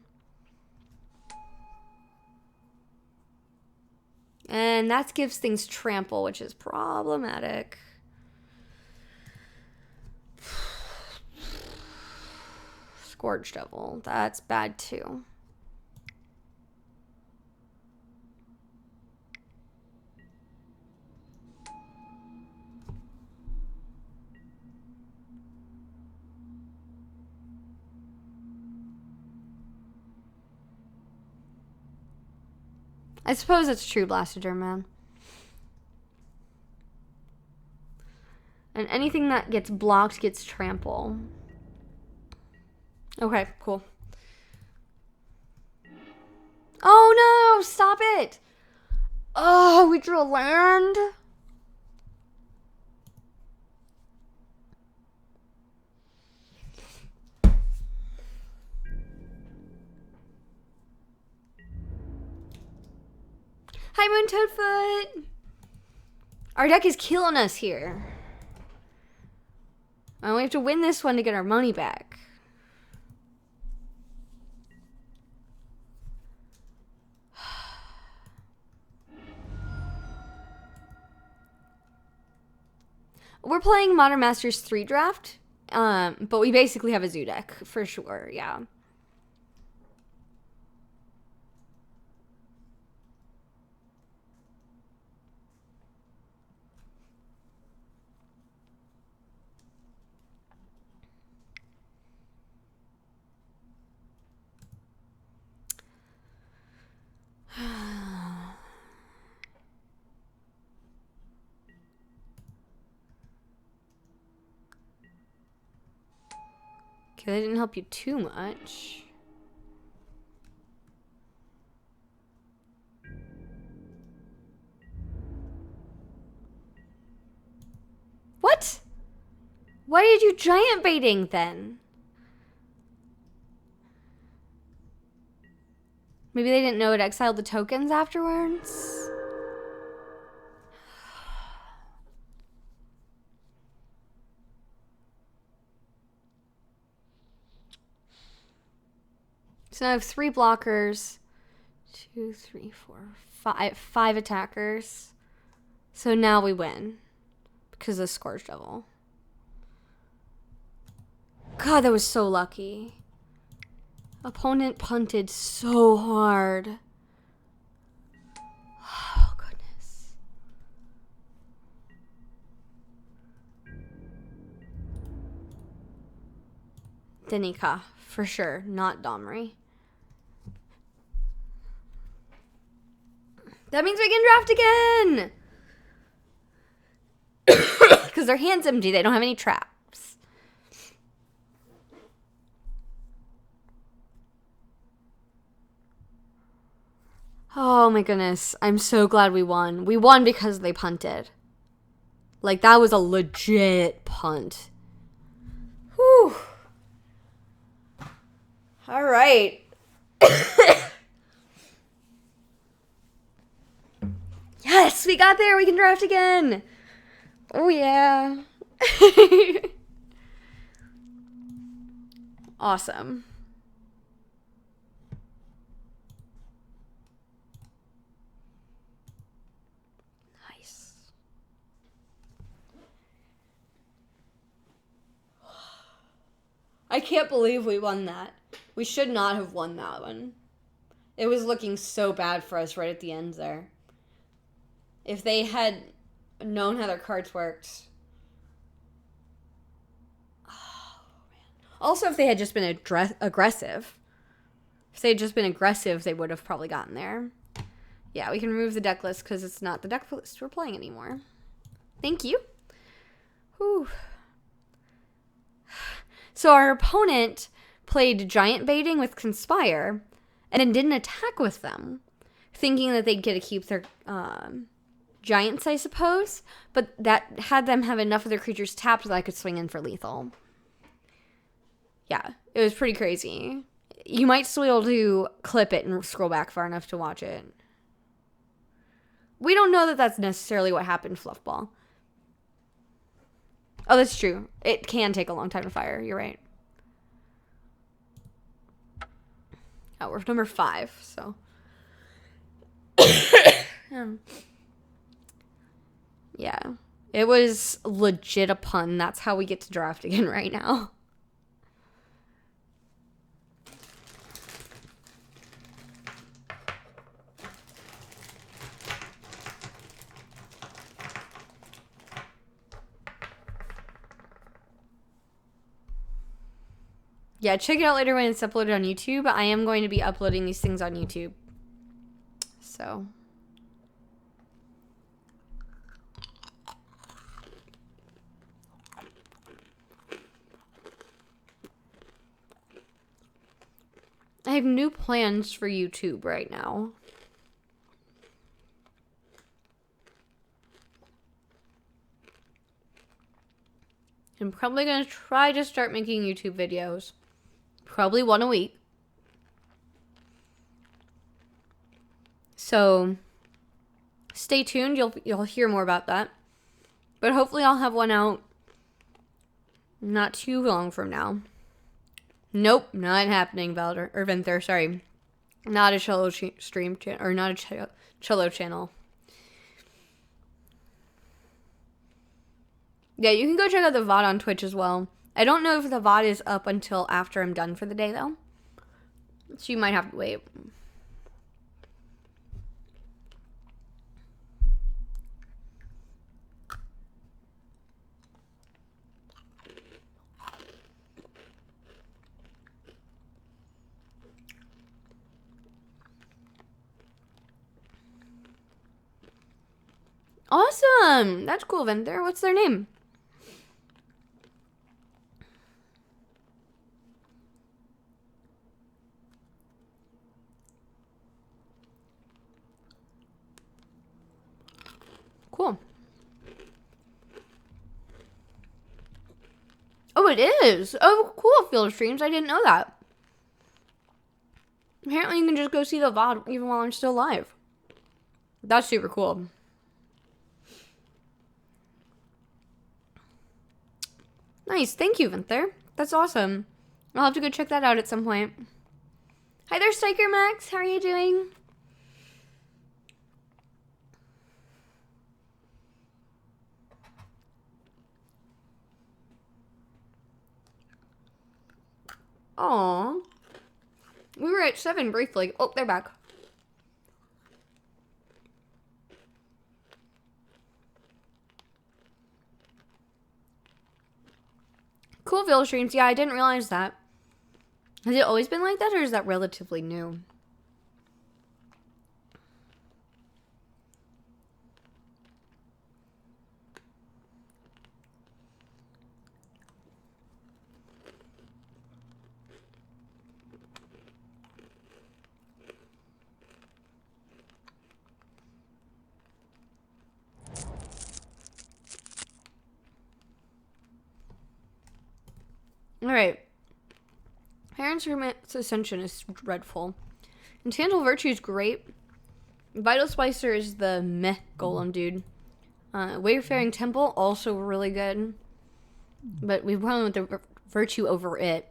And that gives things trample, which is problematic. Scourge Devil. That's bad too. I suppose it's true, Blastoderm Man. And anything that gets blocked gets trample. Okay, cool. Oh no! Stop it! Oh, we drew a land. Hi, Moon Toadfoot. Our deck is killing us here. And we have to win this one to get our money back. We're playing Modern Masters 3 draft, but we basically have a zoo deck, for sure, yeah. Okay, that didn't help you too much. What? Why did you giant baiting then? Maybe they didn't know it exiled the tokens afterwards? So now I have 3 blockers. 2, 3, 4, 5. 5 attackers. So now we win. Because of the Scourge Devil. God, that was so lucky. Opponent punted so hard. Oh, goodness. Danica, for sure. Not Domri. That means we can draft again! Because their hand's empty. They don't have any traps. Oh my goodness. I'm so glad we won. We won because they punted. Like, that was a legit punt. Whew. All right. Yes, we got there. We can draft again. Oh, yeah. Awesome. Nice. I can't believe we won that. We should not have won that one. It was looking so bad for us right at the end there. If they had known how their cards worked. Oh, man. Also, if they had just been aggressive. If they had just been aggressive, they would have probably gotten there. Yeah, we can remove the deck list because it's not the deck list we're playing anymore. Thank you. Whew. So our opponent played Giant Baiting with Conspire and then didn't attack with them, thinking that they'd get to keep their giants, I suppose, but that had them have enough of their creatures tapped that I could swing in for lethal. Yeah, it was pretty crazy. You might still be able to clip it and scroll back far enough to watch it. We don't know that that's necessarily what happened, Fluffball. Oh, that's true. It can take a long time to fire. You're right. Oh, we're number 5, so. Yeah. It was legit a pun. That's how we get to draft again right now. Yeah, check it out later when it's uploaded on YouTube. I am going to be uploading these things on YouTube. So. I have new plans for YouTube right now. I'm probably going to try to start making YouTube videos. Probably one a week. So stay tuned. You'll hear more about that. But hopefully I'll have one out not too long from now. Nope, not happening, Venther. Sorry. Not a cello stream channel, or not a cello channel. Yeah, you can go check out the VOD on Twitch as well. I don't know if the VOD is up until after I'm done for the day, though. So you might have to wait. Awesome! That's cool, Venter. What's their name? Cool. Oh, it is. Oh, cool, Field Streams. I didn't know that. Apparently, you can just go see the VOD even while I'm still live. That's super cool. Nice. Thank you, Vinther. That's awesome. I'll have to go check that out at some point. Hi there, Striker Max. How are you doing? Aw. We were at 7 briefly. Oh, they're back. Cool Field Streams. Yeah, I didn't realize that. Has it always been like that, or is that relatively new? Alright. Parents' Roommate's Ascension is dreadful. Intangible Virtue is great. Vital Splicer is the meh golem dude. Wayfaring Temple, also really good. But we went with the Virtue over it.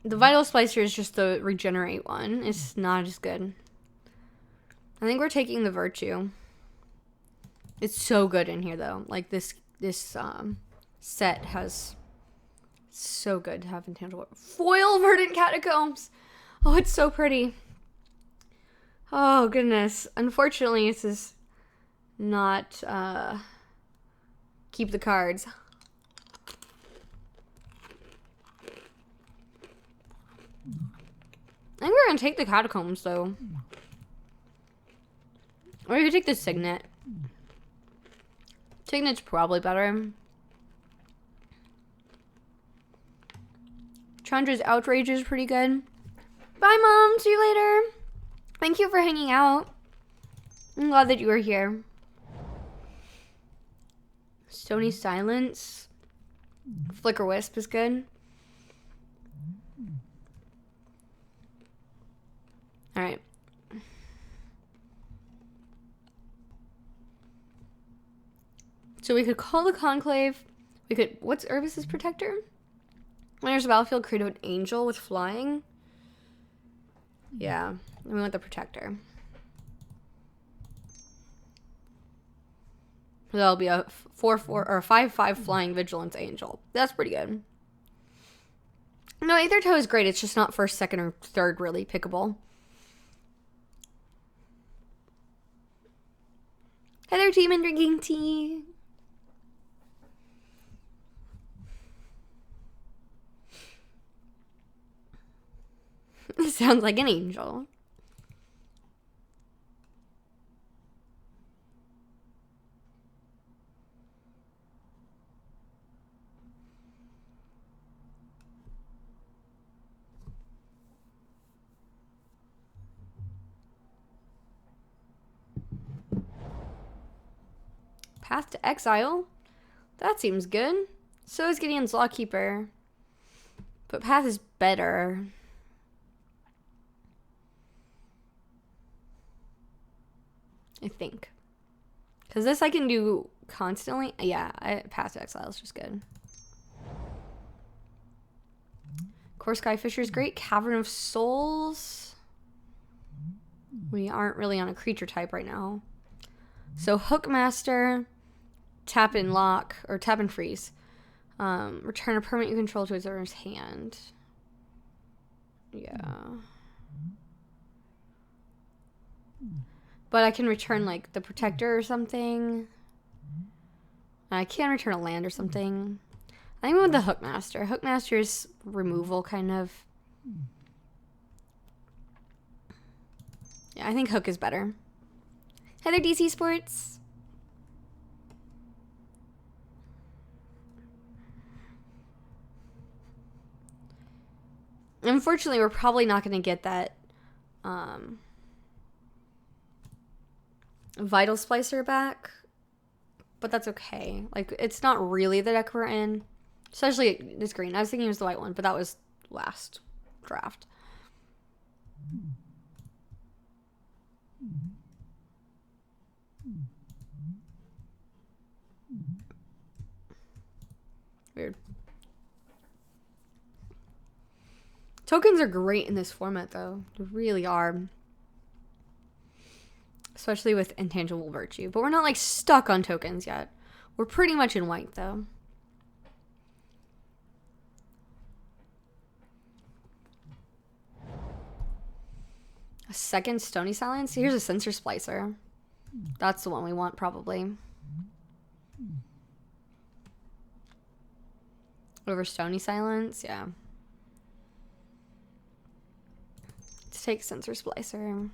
The Vital Splicer is just the regenerate one. It's not as good. I think we're taking the Virtue. It's so good in here, though. Like, this set has so good to have intangible. Foil Verdant Catacombs! Oh, it's so pretty. Oh, goodness. Unfortunately, this is not, keep the cards. I think we're gonna take the Catacombs, though. Or we could take the Signet. Signet's probably better. Chandra's Outrage is pretty good. Bye, Mom. See you later. Thank you for hanging out. I'm glad that you were here. Stony Silence. Flicker Wisp is good. Alright. So we could call the Conclave. We could... What's Urbis's Protector? When there's a battlefield, create an angel with flying. Yeah. We want the Protector. That'll be a 4/4 or a 5/5 flying vigilance angel. That's pretty good. No, Aether Toe is great. It's just not first, second, or third really pickable. Hi there, team, and drinking tea. This sounds like an angel. Path to Exile. That seems good. So is Gideon's Lawkeeper. But Path is better. I think. Because this I can do constantly. Yeah, Path to Exile is just good. Core Skyfisher is great. Cavern of Souls. We aren't really on a creature type right now. So Hookmaster, tap and lock, or tap and freeze. Return a permanent you control to its owner's hand. Yeah. But I can return, like, the Protector or something. I can return a land or something. I think with the Hookmaster. Hookmaster's removal, kind of. Yeah, I think Hook is better. Hi there, DC Sports. Unfortunately, we're probably not going to get that Vital Splicer back. But that's okay. Like, it's not really the deck we're in. Especially this green. I was thinking it was the white one, but that was last draft. Weird. Tokens are great in this format, though. They really are. Especially with Intangible Virtue. But we're not, like, stuck on tokens yet. We're pretty much in white, though. A second Stony Silence? Here's a Sensor Splicer. That's the one we want, probably. Over Stony Silence? Yeah. Let's take Sensor Splicer.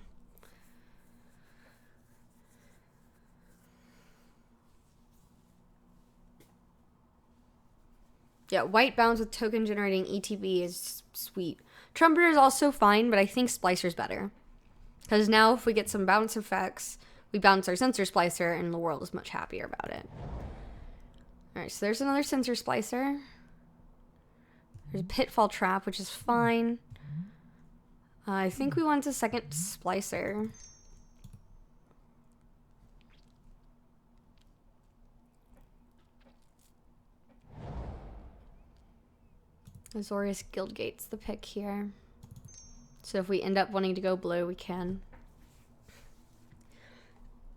Yeah, white bounds with token generating ETB is sweet. Trumpeter is also fine, but I think Splicer's better. Because now if we get some bounce effects, we bounce our Sensor Splicer and the world is much happier about it. Alright, so there's another Sensor Splicer. There's a Pitfall Trap, which is fine. I think we want a second Splicer. Azorius Guildgate's the pick here. So if we end up wanting to go blue, we can.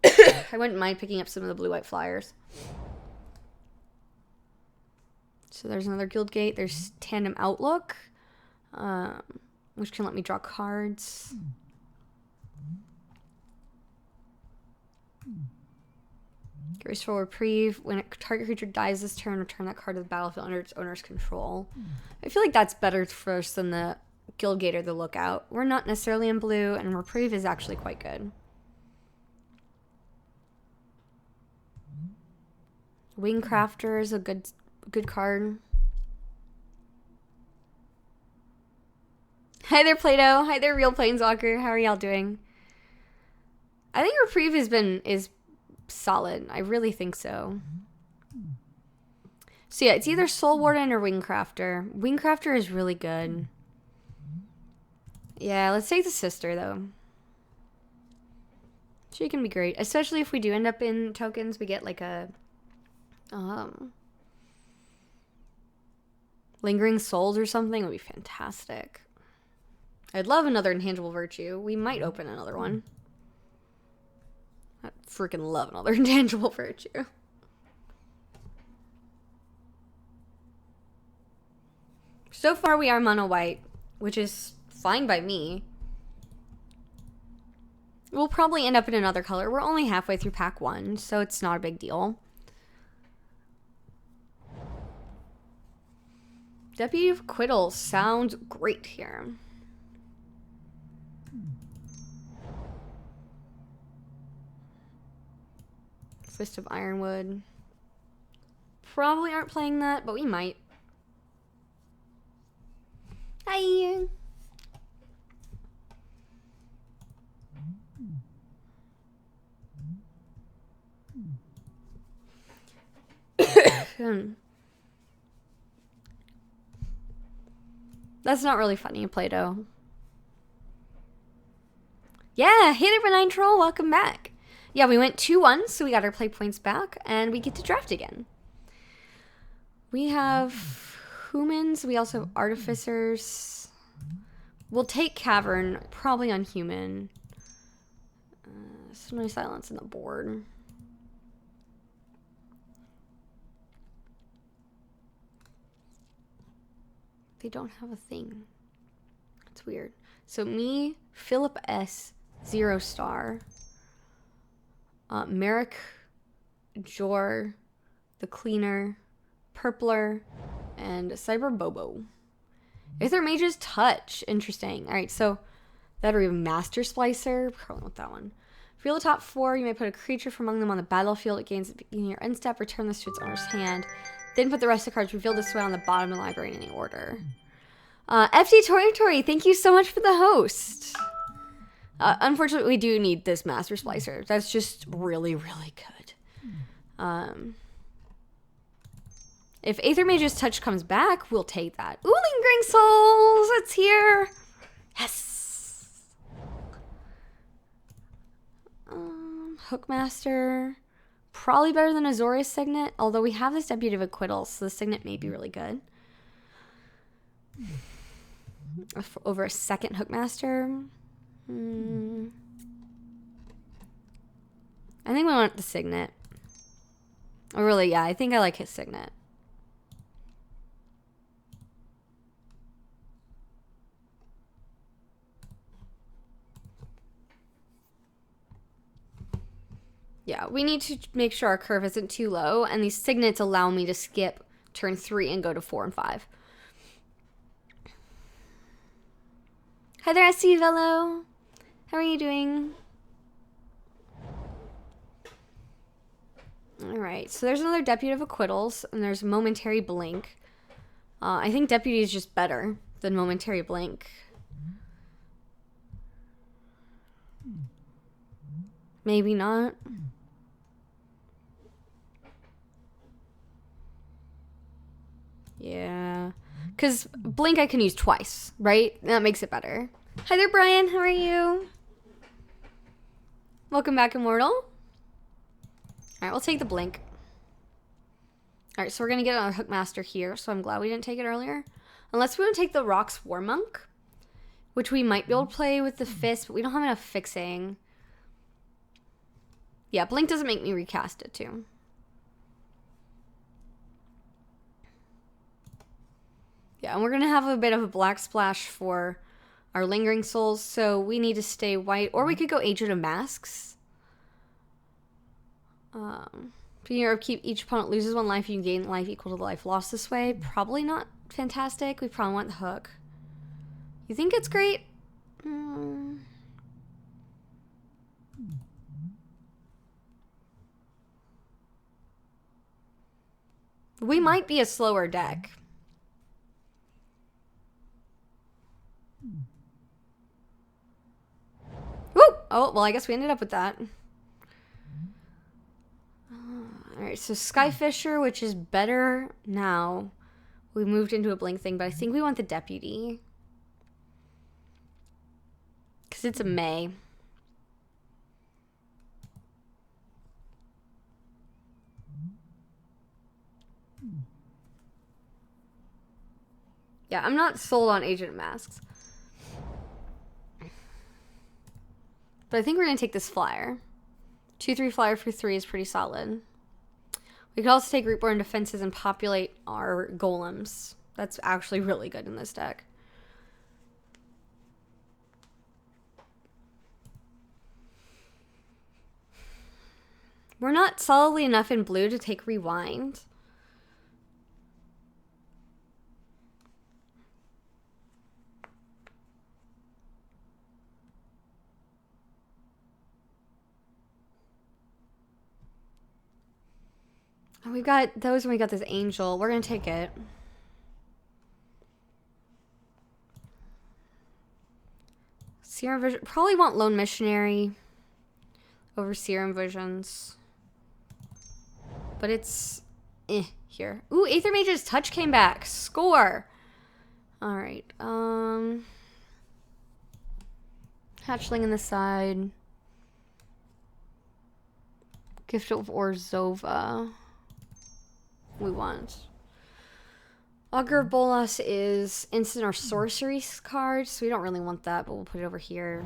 I wouldn't mind picking up some of the blue-white flyers. So there's another Guildgate. There's Tandem Outlook, which can let me draw cards. Graceful Reprieve. When a target creature dies this turn, return that card to the battlefield under its owner's control. I feel like that's better for us than the Guildgate or the Lookout. We're not necessarily in blue, and Reprieve is actually quite good. Wingcrafter is a good card. Hi there, Plato. Hi there, Real Planeswalker. How are y'all doing? I think Reprieve is solid. I really think so. So yeah, it's either Soul Warden or Wingcrafter. Wingcrafter is really good. Yeah, let's take the sister, though. She can be great. Especially if we do end up in tokens, we get like a Lingering Souls or something. It would be fantastic. I'd love another Intangible Virtue. We might open another one. I freaking love another Intangible Virtue. So far we are mono white, which is fine by me. We'll probably end up in another color. We're only halfway through pack 1, so it's not a big deal. Deputy of Acquittal sounds great here. Fist of Ironwood. Probably aren't playing that, but we might. Hi! That's not really funny, Play-Doh. Yeah, hey there, Benign Troll, welcome back. Yeah, we went 2-1, so we got our play points back, and we get to draft again. We have humans, we also have artificers. We'll take cavern, probably on human. So no silence on the board. They don't have a thing. It's weird. So me, Philip S, 0 star. Merrick, Jor, the Cleaner, Purpler, and Cyber Bobo. Aether Mage's Touch. Interesting. Alright, so that or even Master Splicer. Probably want that one. Reveal the top 4. You may put a creature from among them on the battlefield. It gains at the beginning of your end step. Return this to its owner's hand. Then put the rest of the cards revealed this way on the bottom of the library in any order. FD Tori, thank you so much for the host. Unfortunately, we do need this Master Splicer. That's just really, really good. If Aether Mage's Touch comes back, we'll take that. Ooh, Lingering Souls! It's here! Yes! Hookmaster. Probably better than Azorius Signet, although we have this Deputy of Acquittal, so the Signet may be really good. Over a second Hookmaster. I think we want the Signet. Oh, really? Yeah, I think I like his Signet. Yeah, we need to make sure our curve isn't too low, and these Signets allow me to skip turn 3 and go to 4 and 5. Hi there, SC Velo. How are you doing? Alright, so there's another Deputy of Acquittals, and there's Momentary Blink. I think Deputy is just better than Momentary Blink. Maybe not. Yeah. Because Blink I can use twice, right? That makes it better. Hi there, Brian. How are you? Welcome back, Immortal. Alright, we'll take the Blink. Alright, so we're going to get another Hookmaster here, so I'm glad we didn't take it earlier. Unless we want to take the Rocks Warmonk, which we might be able to play with the Fist, but we don't have enough fixing. Yeah, Blink doesn't make me recast it, too. Yeah, and we're going to have a bit of a black splash for our Lingering Souls, so we need to stay white. Or we could go Agent of Masks. Beginning of keep, each opponent loses 1 life, you can gain life equal to the life lost this way. Probably not fantastic. We probably want the hook. You think it's great? We might be a slower deck. Woo! Oh, well, I guess we ended up with that. Alright, so Skyfisher, which is better now. We moved into a Blink thing, but I think we want the Deputy. Because it's a May. Yeah, I'm not sold on Agent of Masks. But I think we're going to take this flyer. 2/3 flyer for 3 is pretty solid. We could also take Rootborn Defenses and populate our golems. That's actually really good in this deck. We're not solidly enough in blue to take Rewind. We got those and we got this Angel. We're going to take it. Serum Vision. Probably want Lone Missionary over Serum Visions. But it's here. Ooh, Aether Mage's touch came back. Score. All right. Hatchling in the side. Gift of Orzhova. We want. Augur of Bolas is instant or sorcery card, so we don't really want that, but we'll put it over here.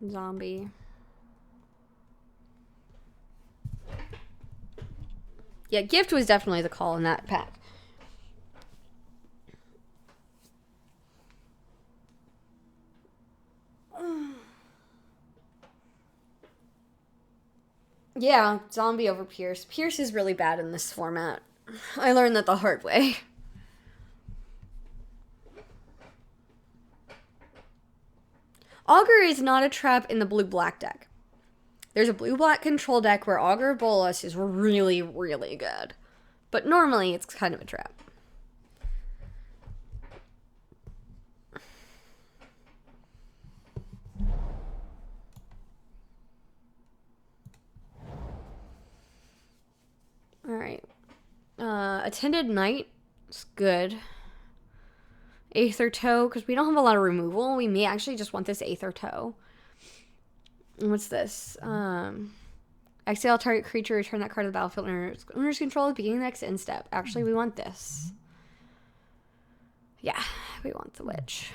Zombie. Yeah, gift was definitely the call in that pack. Yeah, zombie over Pierce. Pierce is really bad in this format. I learned that the hard way. Augur is not a trap in the blue-black deck. There's a blue-black control deck where Augur of Bolas is really, really good. But normally, it's kind of a trap. Alright. Attended Knight is good. Aether Toe, because we don't have a lot of removal. We may actually just want this Aether Toe. What's this? Exile target creature, return that card to the battlefield under owner's control at the beginning of the next end step. Actually, we want this. Yeah, we want the Witch.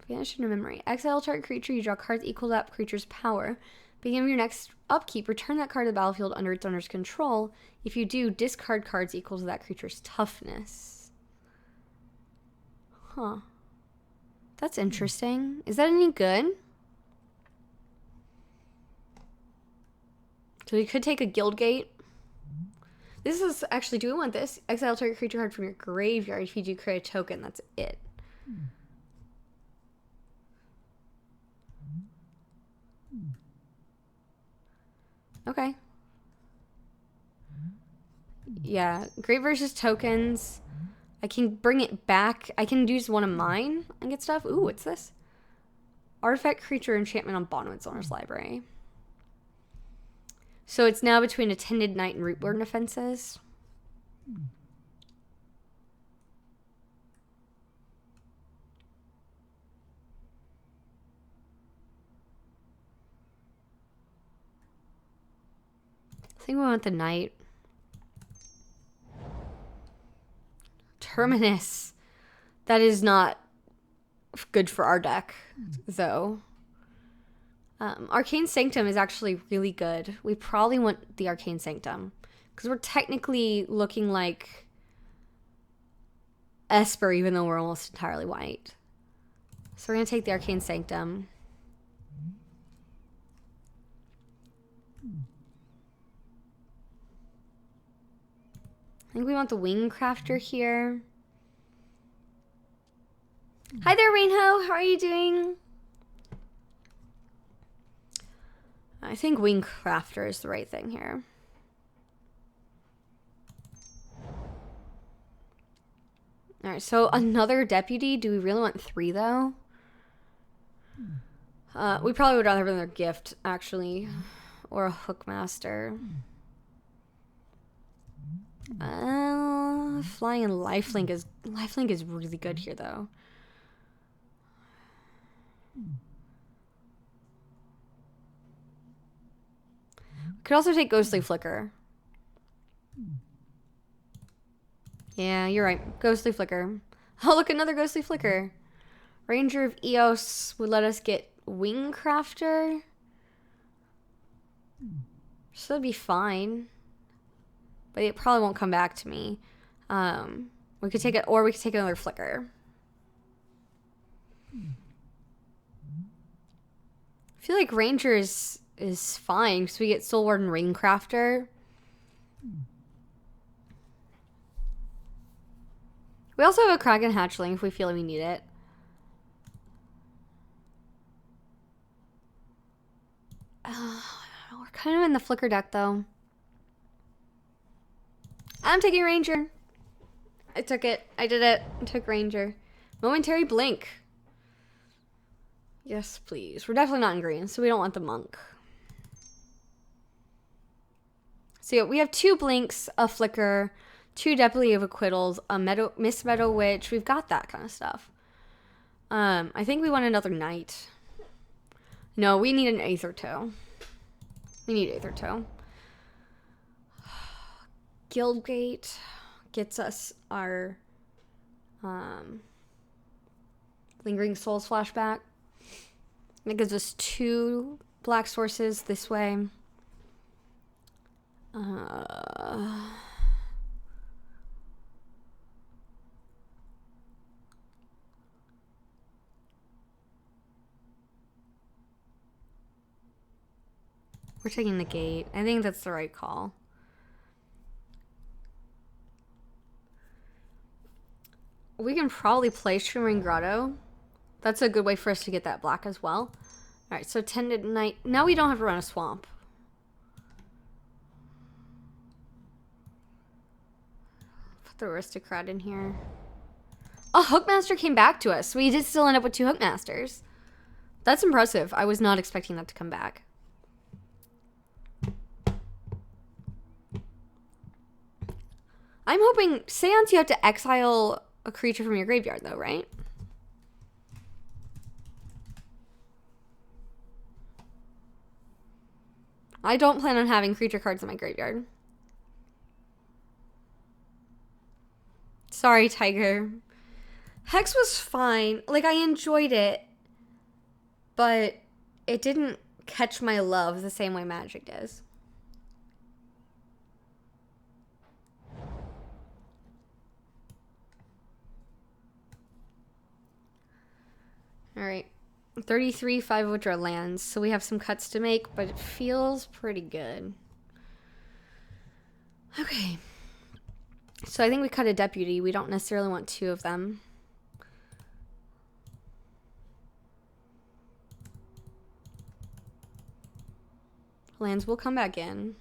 Vanish into memory. Exile target creature, you draw cards equal to that creature's power. Beginning of your next upkeep, return that card to the battlefield under its owner's control. If you do, discard cards equal to that creature's toughness. Huh. That's interesting. Is that any good? So we could take a Guildgate. This is actually, do we want this? Exile target creature card from your graveyard. If you do create a token, that's it. Okay. Yeah, great versus tokens. I can bring it back. I can use one of mine and get stuff. Ooh, what's this? Artifact creature enchantment on bottom of its owner's library. So it's now between Attended Knight and Rootborn defenses. I think we want the Knight. Terminus. That is not good for our deck, though. Arcane Sanctum is actually really good. We probably want the Arcane Sanctum, because we're technically looking like Esper, even though we're almost entirely white. So we're going to take the Arcane Sanctum. I think we want the Wing Crafter here. Hi there, Rainho. How are you doing? I think Wing Crafter is the right thing here. Alright, so another Deputy. Do we really want 3, though? We probably would rather have another Gift, actually. Or a Hookmaster. Flying and Lifelink is really good here, though. Could also take Ghostly Flicker. Yeah, you're right. Ghostly Flicker. Oh, look, another Ghostly Flicker. Ranger of Eos would let us get Wing Crafter. So that'd be fine. But it probably won't come back to me. We could take it, or we could take another Flicker. I feel like Ranger is fine because we get Soul Warden Ringcrafter. We also have a Kraken Hatchling if we feel we need it. We're Kind of in the flicker deck, though. I'm taking Ranger. I took it. I did it. I took Ranger. Momentary Blink. Yes, please. We're definitely not in green, so we don't want the Monk. So yeah, we have 2 Blinks, a Flicker, 2 Deputy of Acquittals, a Miss Meadow Witch. We've got that kind of stuff. I think we want another Knight. No, we need an Aether Toe. We need Aether Toe. Guildgate gets us our Lingering Souls flashback. It gives us 2 black sources this way. We're taking the gate. I think that's the right call. We can probably play Shimmering Grotto. That's a good way for us to get that black as well. Alright, so Tended Knight. Now we don't have to run a swamp. Put the Aristocrat in here. Oh, Hookmaster came back to us. We did still end up with 2 Hookmasters. That's impressive. I was not expecting that to come back. I'm hoping... Seance, you have to exile a creature from your graveyard, though, right? I don't plan on having creature cards in my graveyard. Sorry, Tiger. Hex was fine. Like, I enjoyed it. But it didn't catch my love the same way Magic does. Alright. 33 5 withdraw lands, so we have some cuts to make, but it feels pretty good. Okay. So I think we cut a Deputy. We don't necessarily want 2 of them. Lands will come back in.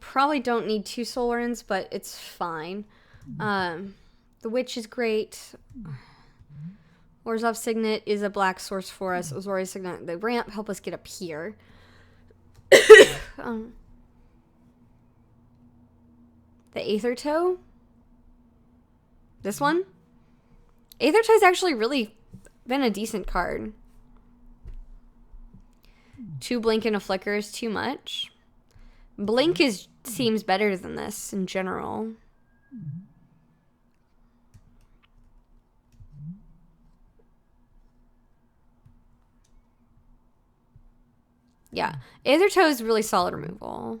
Probably don't need 2 Soul Urns, but it's fine. The Witch is great. Orzhov Signet is a black source for us. Azorius Signet, the ramp, help us get up here. The Aether Toe? This one? Aether Toe's actually really been a decent card. 2 Blink and a Flicker is too much. Blink seems better than this in general. Yeah, Aether Toe is really solid removal.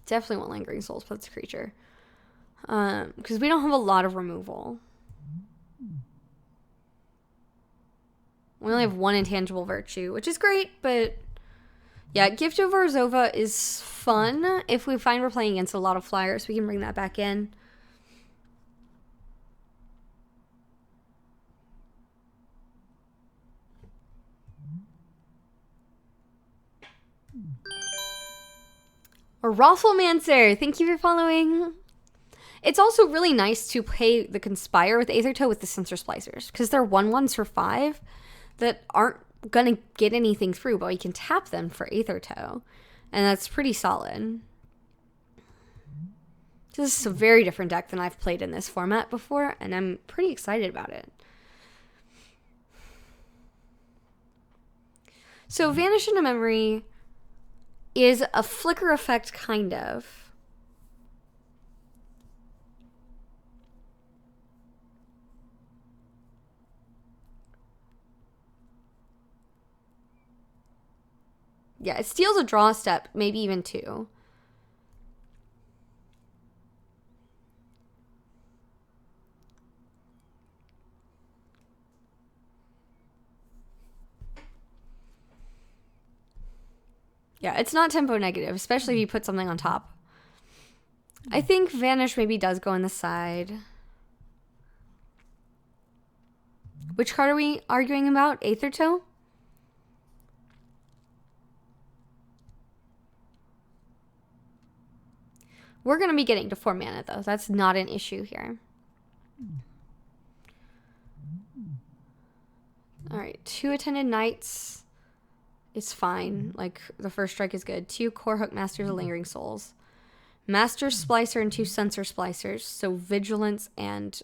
Definitely want Lingering Souls, but it's a creature. Because we don't have a lot of removal. We only have 1 Intangible Virtue, which is great, but yeah, Gift of Orzhova is fun. If we find we're playing against a lot of flyers, we can bring that back in. A Rafflemancer, thank you for following. It's also really nice to play the Conspire with Aether Toe with the Sensor Splicers, because they're 1/1s for 5 that aren't gonna get anything through, but we can tap them for Aether Toe, and that's pretty solid. This is a very different deck than I've played in this format before, and I'm pretty excited about it. So Vanish into Memory is a flicker effect, kind of. Yeah, it steals a draw step, maybe even 2. Yeah, it's not tempo negative, especially if you put something on top. I think Vanish maybe does go on the side. Which card are we arguing about? Aethertoe? We're going to be getting to 4 mana, though. That's not an issue here. Alright, 2 Attended Knights is fine. Like, the first strike is good. 2 Core Hook Masters of Lingering Souls. Master Splicer and 2 Sensor Splicers. So Vigilance and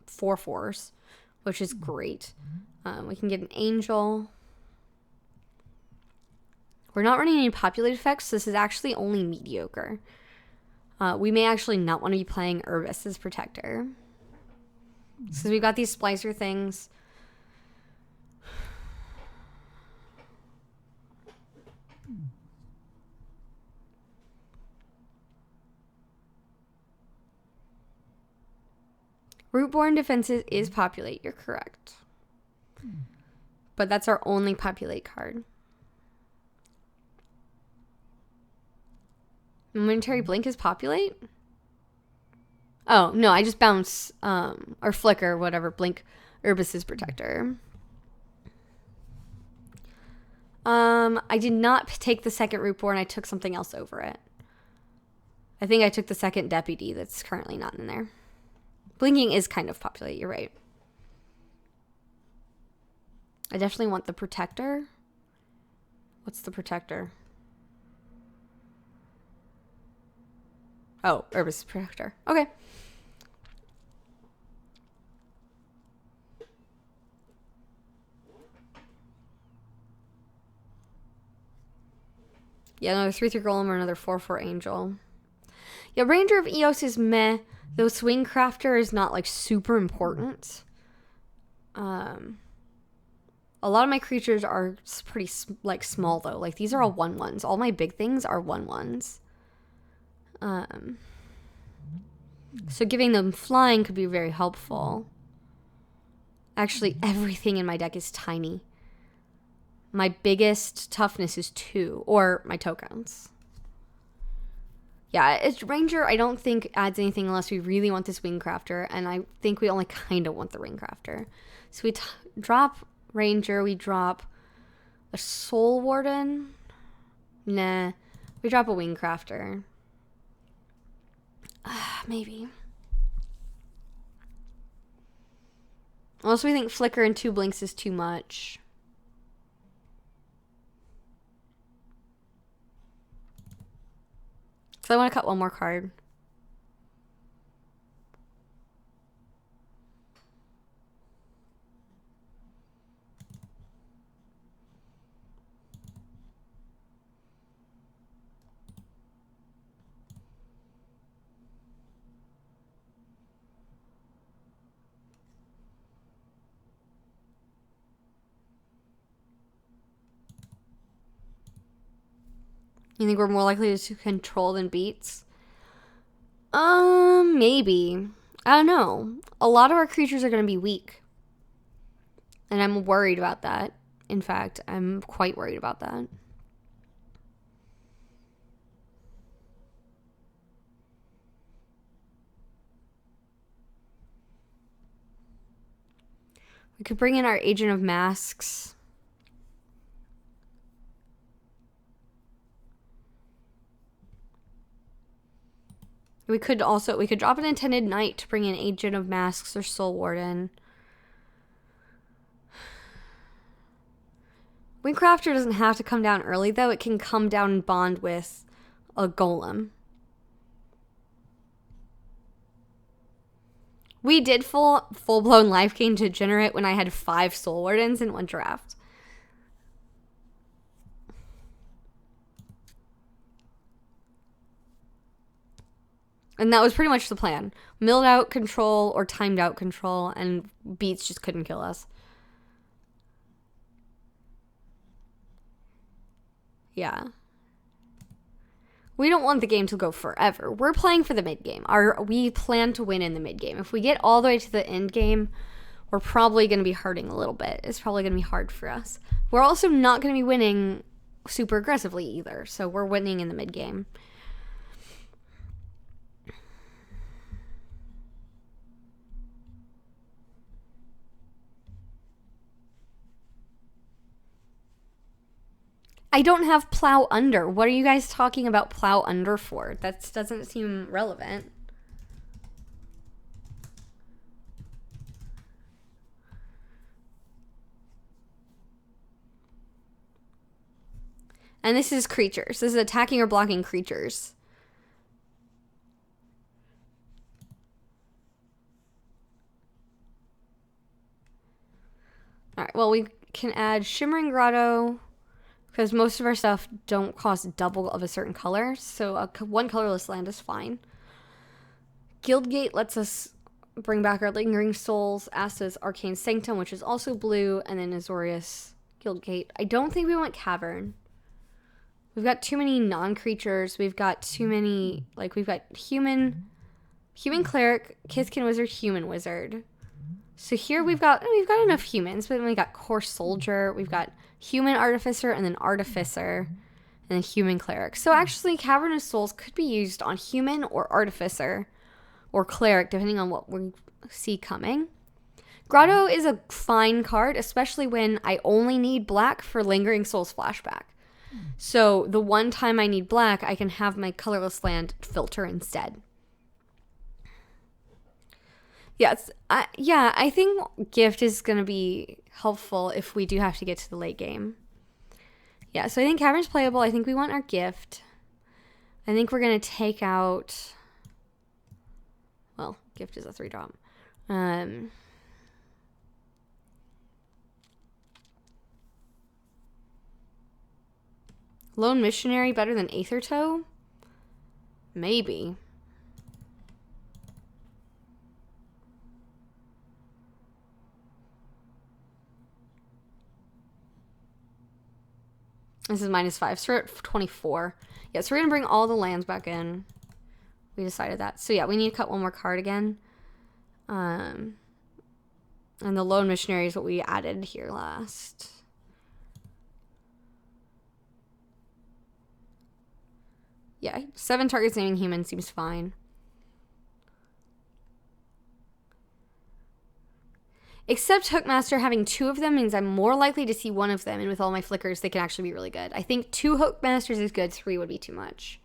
4/4s, which is great. We can get an Angel. We're not running any populated effects, so this is actually only mediocre. We may actually not want to be playing Urbis as Protector. So we've got these Splicer things. Rootborn Defenses is Populate, you're correct. But that's our only Populate card. Momentary Blink is Populate? Oh, no, I just bounce, or Flicker, whatever, Blink, Urbis is Protector. I did not take the second Rootborn, I took something else over it. I think I took the second Deputy that's currently not in there. Blinking is kind of Populate, you're right. I definitely want the Protector. What's the Protector? Oh, Urbis Protector. Okay. Yeah, another 3/3 Golem or another 4/4 Angel. Yeah, Ranger of Eos is meh. Though Swing Crafter is not, like, super important. A lot of my creatures are pretty, like, small, though. Like, these are all 1/1s. All my big things are 1/1s. So giving them flying could be very helpful. Actually, everything in my deck is tiny. My biggest toughness is 2, or my tokens. Yeah, it's Ranger, I don't think adds anything unless we really want this Wingcrafter, and I think we only kind of want the Wingcrafter. So we drop Ranger, we drop a Soul Warden. Nah, we drop a Wingcrafter. Maybe. Unless we think Flicker and 2 Blinks is too much. So I want to cut one more card. You think we're more likely to control than beats? Maybe. I don't know. A lot of our creatures are going to be weak. And I'm worried about that. In fact, I'm quite worried about that. We could bring in our Agent of Masks. We could drop an Attended Knight to bring in Agent of Masks or Soul Warden. Wingcrafter doesn't have to come down early, though. It can come down and bond with a Golem. We did full-blown life gain Degenerate when I had 5 Soul Wardens in one draft. And that was pretty much the plan. Milled out control or timed out control, and beats just couldn't kill us. Yeah. We don't want the game to go forever. We're playing for the mid game. We plan to win in the mid game. If we get all the way to the end game, we're probably going to be hurting a little bit. It's probably going to be hard for us. We're also not going to be winning super aggressively either. So we're winning in the mid game. I don't have plow under. What are you guys talking about plow under for? That doesn't seem relevant. And this is creatures. This is attacking or blocking creatures. Alright, well, we can add Shimmering Grotto, because most of our stuff don't cost double of a certain color, so one colorless land is fine. Guildgate lets us bring back our Lingering Souls. Asta's Arcane Sanctum, which is also blue, and then Azorius Guildgate. I don't think we want Cavern. We've got too many non-creatures. We've got too many, like, we've got human cleric, Kithkin wizard, human wizard. So here we've got enough humans, but then we got core soldier, we've got human artificer, and then artificer, and then human cleric. So actually, Cavernous Souls could be used on human or artificer or cleric, depending on what we see coming. Grotto is a fine card, especially when I only need black for Lingering Souls flashback. So the one time I need black, I can have my colorless land filter instead. Yes, I think gift is going to be helpful if we do have to get to the late game. Yeah, so I think Cavern's playable. I think we want our gift. I think we're going to take out... Well, gift is a 3-drop. Lone Missionary better than Aethertoe? Maybe. This is -5, so we're at 24. Yeah, so we're going to bring all the lands back in. We decided that. So yeah, we need to cut one more card again. And the Lone Missionary is what we added here last. Yeah, 7 targets naming human seems fine. Except Hookmaster, having 2 of them means I'm more likely to see one of them, and with all my flickers, they can actually be really good. I think 2 Hookmasters is good, 3 would be too much.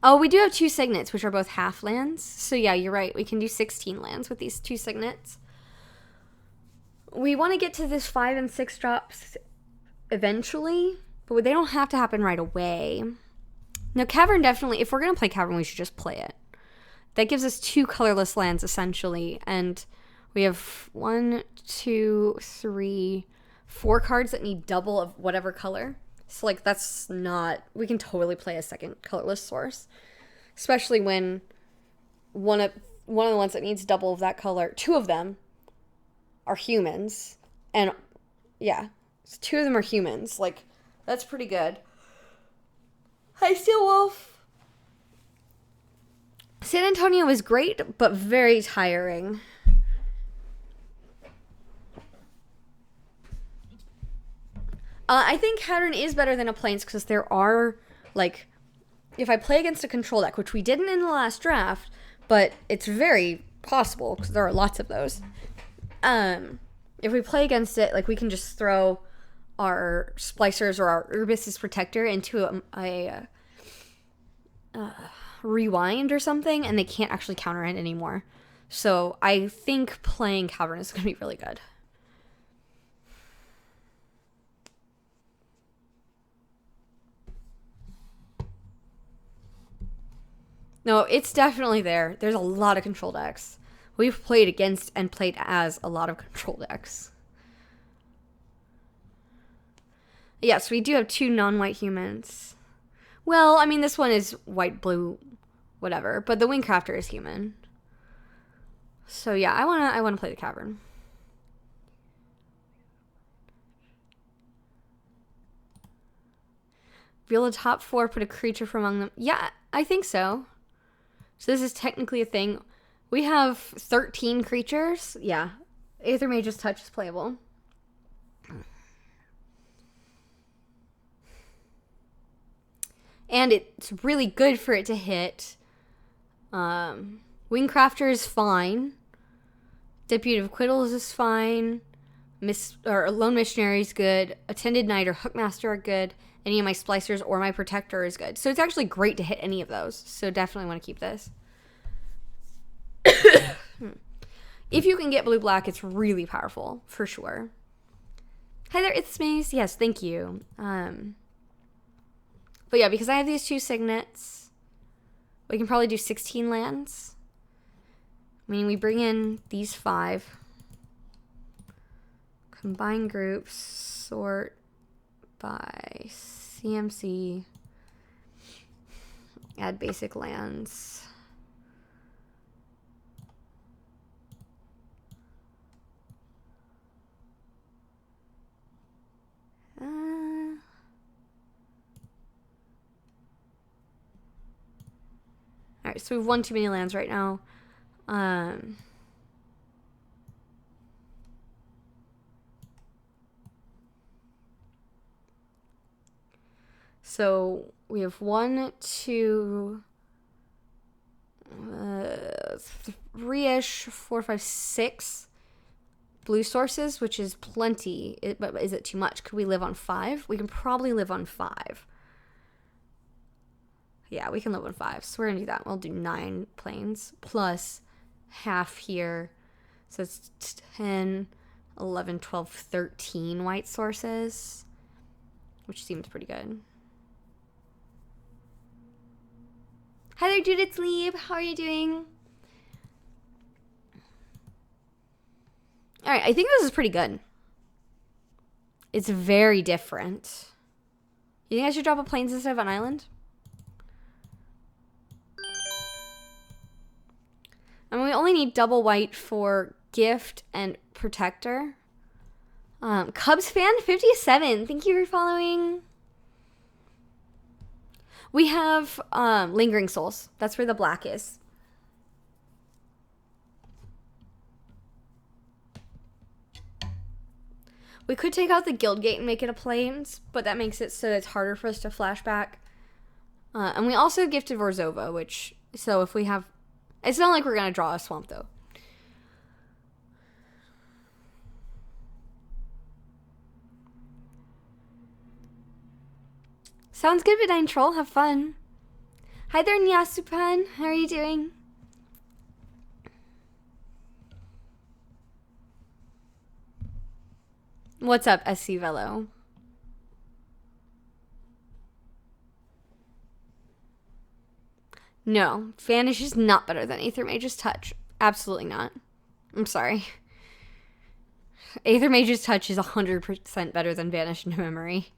Oh, we do have 2 signets, which are both half lands. So yeah, you're right. We can do 16 lands with these 2 signets. We want to get to this 5 and 6 drops eventually, but they don't have to happen right away. Now, Cavern definitely, if we're going to play Cavern, we should just play it. That gives us 2 colorless lands, essentially, and we have 1, 2, 3, 4 cards that need double of whatever color. So, like, that's not... We can totally play a second colorless source, especially when one of the ones that needs double of that color, 2 of them are humans, and yeah, 2 of them are humans. Like, that's pretty good. Hi, Steel Wolf. San Antonio was great, but very tiring. I think Cavern is better than a Plains because there are, like, if I play against a control deck, which we didn't in the last draft, but it's very possible because there are lots of those. If we play against it, like, we can just throw our Splicers or our Urbis' Protector into a Rewind or something, and they can't actually counter it anymore. So I think playing Cavern is going to be really good. No, it's definitely there. There's a lot of control decks. We've played against and played as a lot of control decks. Yes, we do have 2 non-white humans. Well, I mean, this one is white, blue, whatever. But the Wingcrafter is human. So yeah, I wanna play the Cavern. Reveal the top 4, put a creature from among them. Yeah, I think so. So this is technically a thing. We have 13 creatures. Yeah, Aether Mage's Touch is playable. And it's really good for it to hit. Wingcrafter is fine. Deputy of Quiddles is fine. Lone Missionary is good. Attended Knight or Hookmaster are good. Any of my Splicers or my Protector is good. So it's actually great to hit any of those. So definitely want to keep this. If you can get blue-black, it's really powerful, for sure. Hi there, it's Maze. Yes, thank you. But yeah, because I have these 2 signets, we can probably do 16 lands. I mean, we bring in these 5. Combine groups, sort by CMC, add basic lands. Alright, so we've won too many lands right now. So we have 1, 2, 3-ish, 4, 5, 6 blue sources, which is plenty. But is it too much? Could we live on 5? We can probably live on 5. Yeah, we can live on 5. So we're going to do that. We'll do 9 planes plus half here. So it's 10, 11, 12, 13 white sources, which seems pretty good. Hi there, Judith Lieb. How are you doing? All right, I think this is pretty good. It's very different. You think I should drop a plains instead of an island? And we only need double white for gift and protector. Cubs fan 57. Thank you for following. We have Lingering Souls. That's where the black is. We could take out the Guildgate and make it a plains, but that makes it so it's harder for us to flashback. And we also gifted Vorzova, which, so if we have, it's not like we're going to draw a swamp, though. Sounds good, Benign Troll. Have fun. Hi there, Nyasupan. How are you doing? What's up, SC Velo? No, Vanish is not better than Aether Mage's Touch. Absolutely not. I'm sorry. Aether Mage's Touch is 100% better than Vanish into Memory.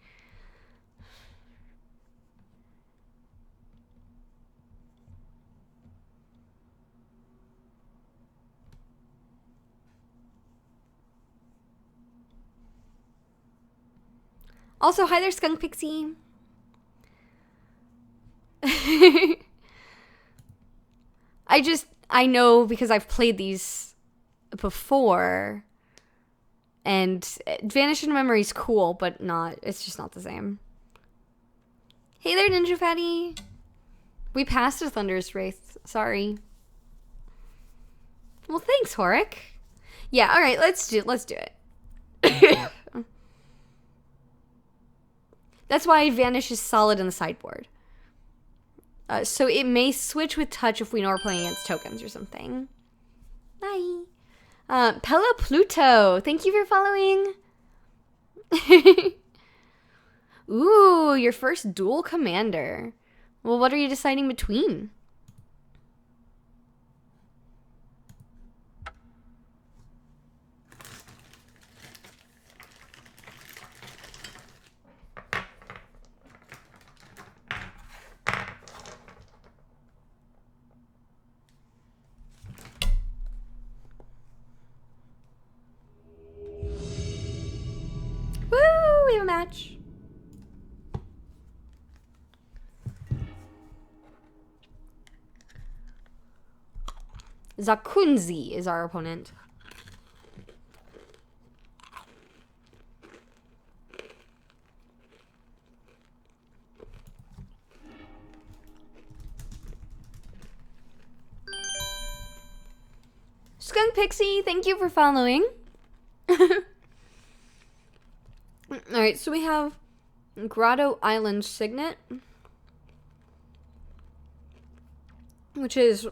Also, hi there, Skunk Pixie. I know because I've played these before, and Vanish in Memory is cool, but it's just not the same. Hey there, Ninja Fatty. We passed a Thunderous Wraith. Sorry. Well, thanks, Horik. Yeah, all right, let's do it. That's why Vanish is solid in the sideboard. So it may switch with touch if we know we're playing against tokens or something. Bye. Pella Pluto, thank you for following. Ooh, your first dual commander. Well, what are you deciding between? Woo, we have a match. Zakunzi is our opponent. Skunk Pixie, thank you for following. Alright, so we have Grotto Island Signet, which is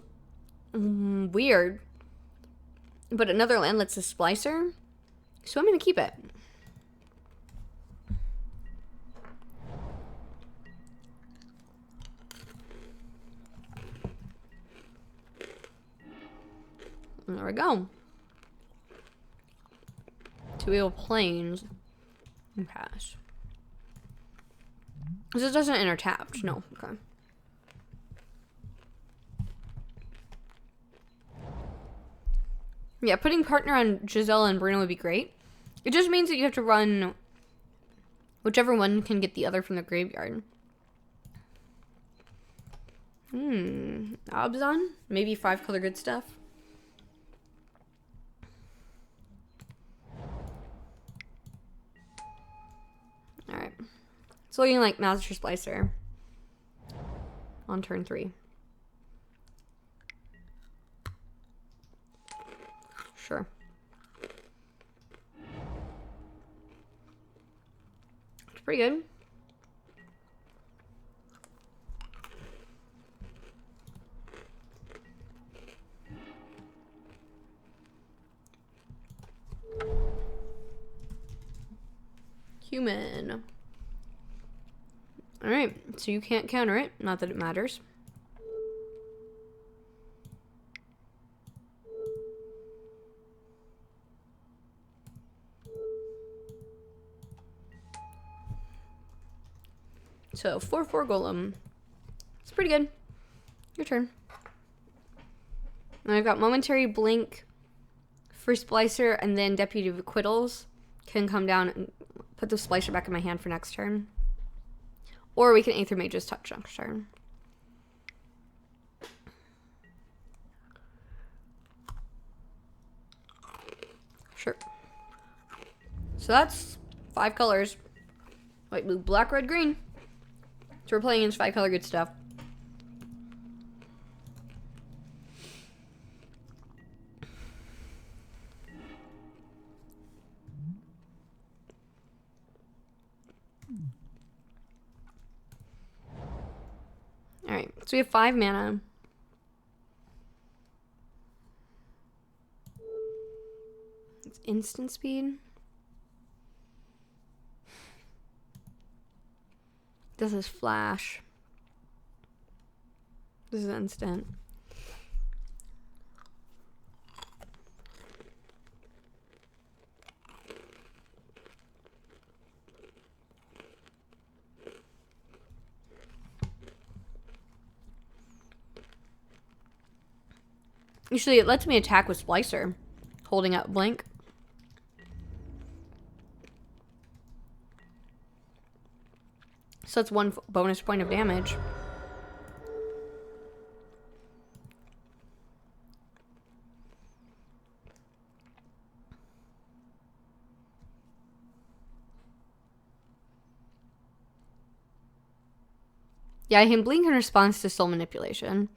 weird, but another landlet's a splicer, so I'm gonna keep it. There we go. Two wheel planes and pass. This doesn't enter tapped. No. Okay. Yeah, putting partner on Giselle and Bruno would be great. It just means that you have to run whichever one can get the other from the graveyard. Abzan? Maybe 5-color good stuff. Alright. It's looking like Master Splicer on turn 3. Sure. It's pretty good. Human. Alright, so you can't counter it. Not that it matters. So, 4/4 Golem. It's pretty good. Your turn. And I've got Momentary Blink for Splicer, and then Deputy of Acquittals can come down and put the Splicer back in my hand for next turn. Or we can Aether Mage's Touch next turn. Sure. So that's 5 colors. White, blue, black, red, green. So we're playing against 5-color good stuff. Alright, so we have 5 mana. It's instant speed. This is flash. This is instant. Usually it lets me attack with Splicer, holding up Blink. So that's 1 bonus point of damage. Yeah, I can blink in response to soul manipulation.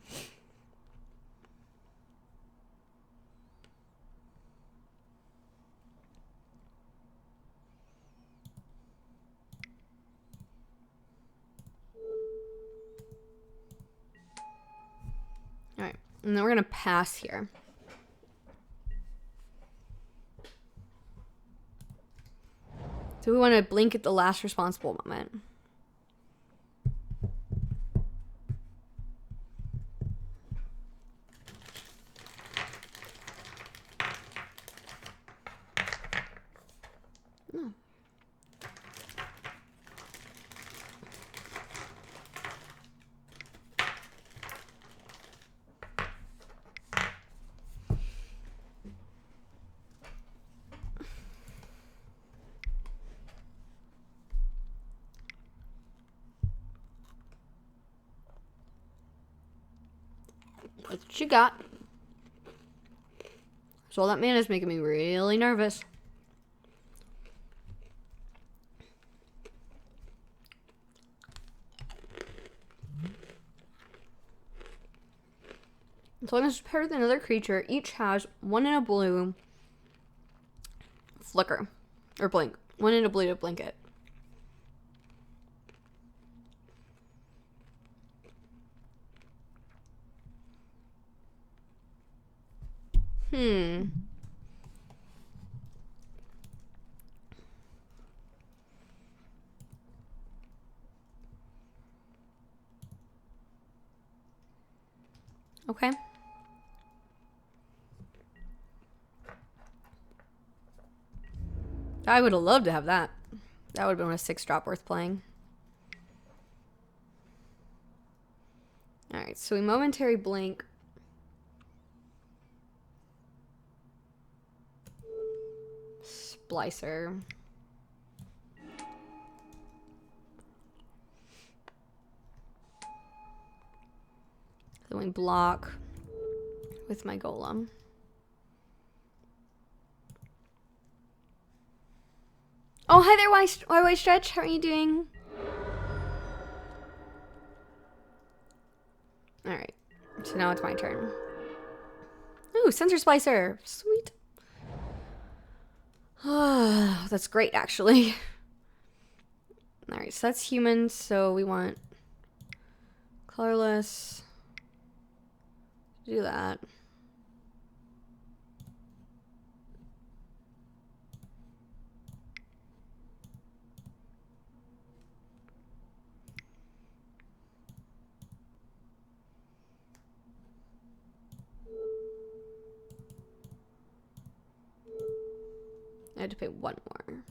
Alright, and then we're going to pass here. So we want to blink at the last responsible moment. Oh. That's what you got. So all that mana is making me really nervous. So long as it's paired with another creature, each has 1 in a blue flicker. Or blink. 1 in a blue to blink it. Okay. I would have loved to have that. That would have been a 6-drop worth playing. Alright, so we momentary blink. Splicer. Then we block with my golem. Oh, hi there, YY Stretch. How are you doing? Alright. So now it's my turn. Ooh, Sensor Splicer. Sweet. Oh, that's great, actually. Alright, so that's humans, so we want colorless. Do that. I had to pay 1 more.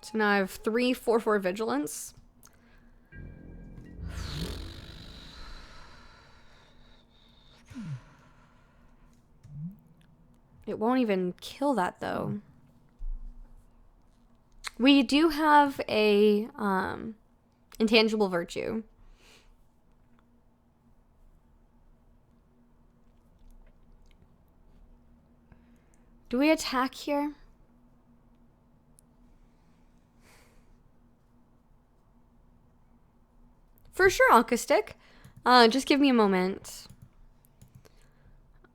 So now I have 3 4/4 vigilance. It won't even kill that though. We do have a intangible virtue. Do we attack here? For sure, Alkastic. Just give me a moment.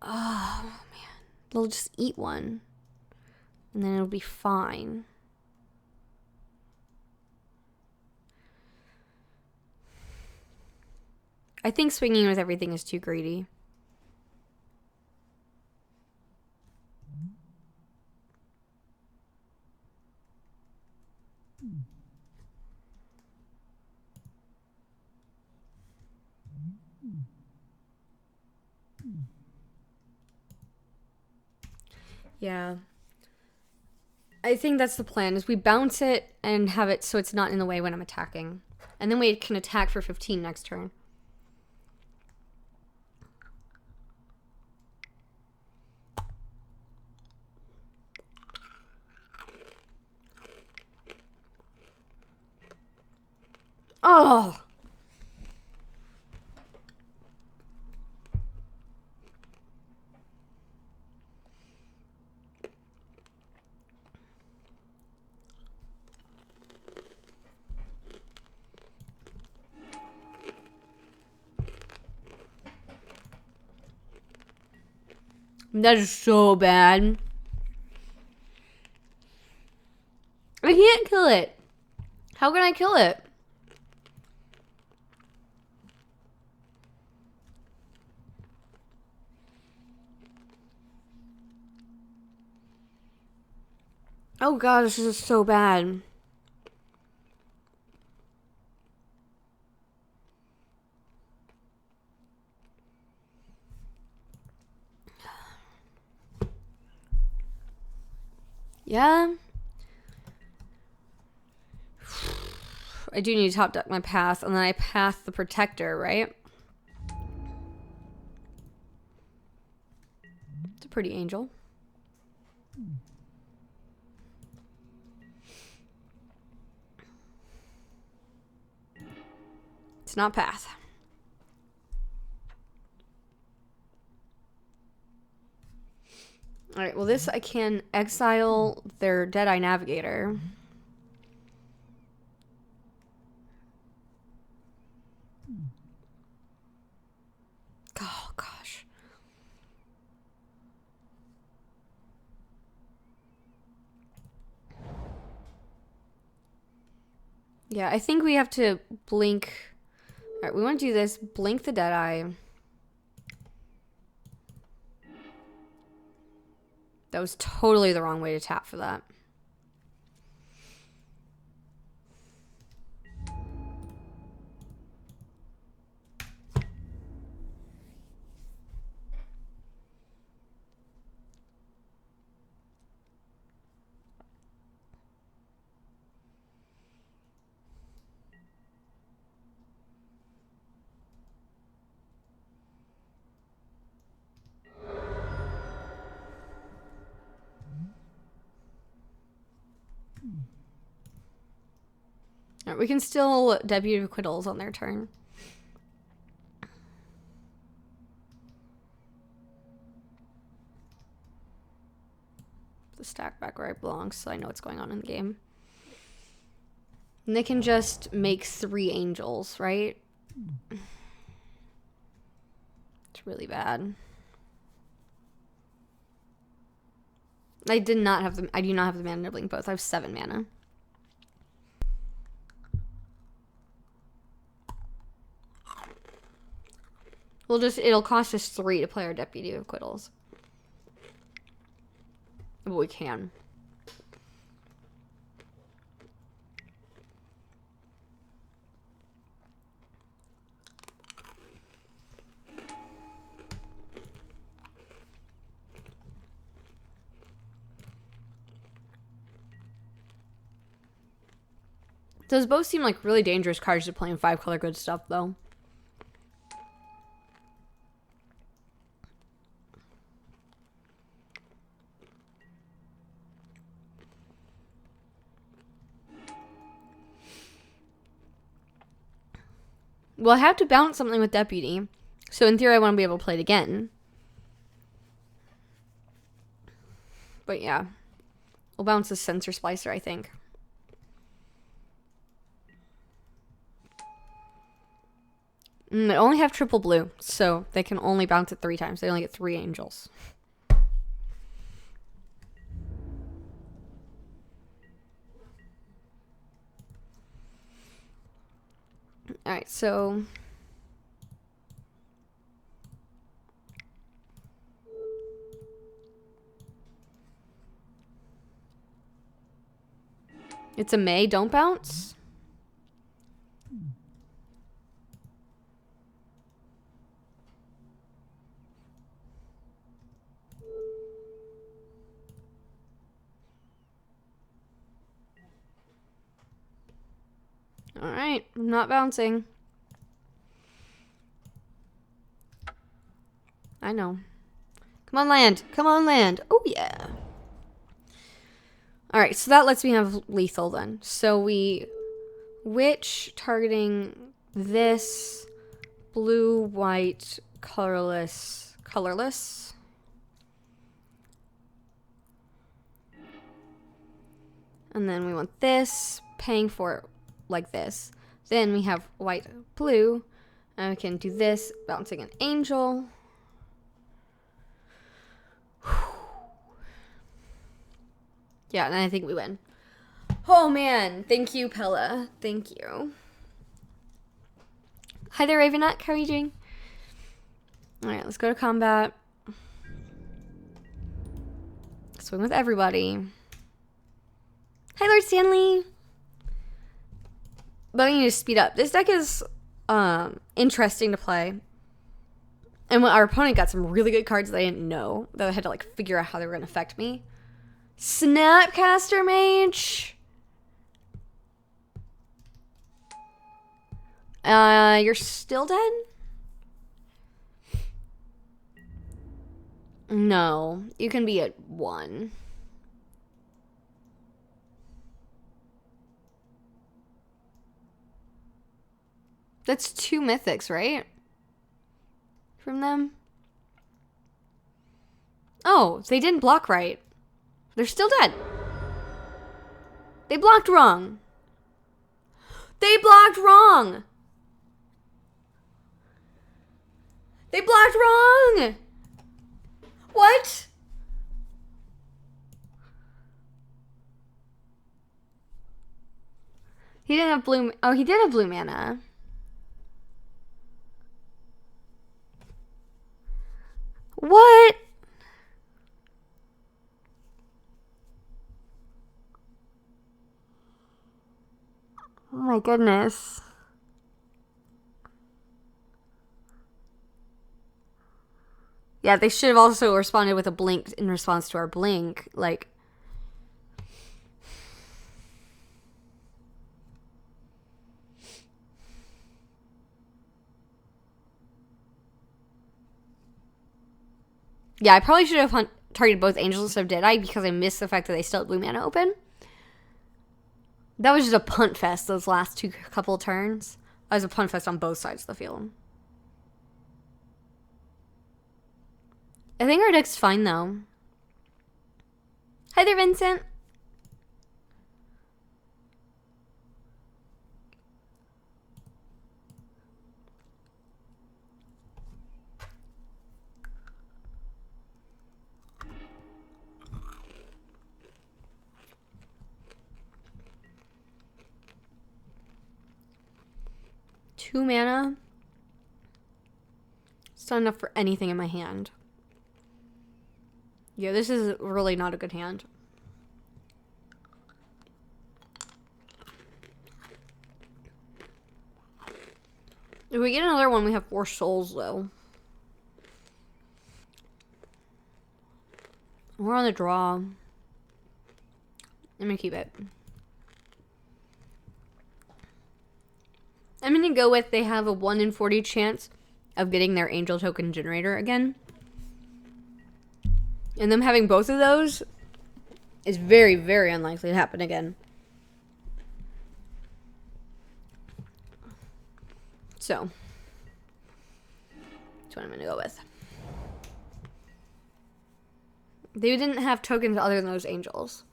Oh, man. They'll just eat one. And then it'll be fine. I think swinging with everything is too greedy. Yeah. I think that's the plan, is we bounce it and have it so it's not in the way when I'm attacking. And then we can attack for 15 next turn. Oh! That is so bad. I can't kill it. How can I kill it? Oh god, this is so bad. Yeah. I do need to top deck my path, and then I path the protector, right? It's a pretty angel. It's not path. Alright, well this I can exile their Deadeye Navigator. Oh, gosh. Yeah, I think we have to blink. All right, we want to do this. Blink the Deadeye. That was totally the wrong way to tap for that. All right, we can still Deputy Acquittals on their turn. The stack back where it belongs so I know what's going on in the game. And they can just make 3 angels, right? It's really bad. I do not have the mana to blink both. I have 7 mana. It'll cost us 3 to play our Deputy Acquittals. But we can. Those both seem like really dangerous cards to play in 5-color good stuff, though. Well, I have to bounce something with Deputy. So in theory, I want to be able to play it again. But yeah. We'll bounce this Sensor Splicer, I think. They only have triple blue, so they can only bounce it 3 times. They only get 3 angels. Alright, so... It's a May, don't bounce? Alright, I'm not bouncing. I know. Come on, land. Come on, land. Oh, yeah. Alright, so that lets me have lethal then. So we witch targeting this blue, white, colorless. And then we want this, paying for it like this. Then we have white, blue, and we can do this, bouncing an angel. Yeah, and I think we win. Oh man, thank you, Pella. Thank you. Hi there, Ravenette. How are you doing? Alright, let's go to combat. Swing with everybody. Hi, Lord Stanley. But I need to speed up. This deck is interesting to play. And when our opponent got some really good cards that I didn't know, that I had to like figure out how they were going to affect me. Snapcaster Mage. You're still dead? No, you can be at 1. That's 2 mythics, right? From them? Oh, they didn't block right. They're still dead. They blocked wrong. They blocked wrong. They blocked wrong! What? He didn't have blue. Oh, he did have blue mana. What? Oh my goodness. Yeah, they should have also responded with a blink in response to our blink. Like, yeah, I probably should have targeted both angels, so did I, because I missed the fact that they still had blue mana open. That was just a punt fest those last couple turns. That was a punt fest on both sides of the field. I think our deck's fine, though. Hi there, Vincent. Two mana. It's not enough for anything in my hand. Yeah, this is really not a good hand. If we get another one, we have 4 souls, though. We're on the draw. I'm gonna keep it. I'm gonna go with they have a 1 in 40 chance of getting their angel token generator again. And them having both of those is very, very unlikely to happen again. So, that's what I'm going to go with. They didn't have tokens other than those angels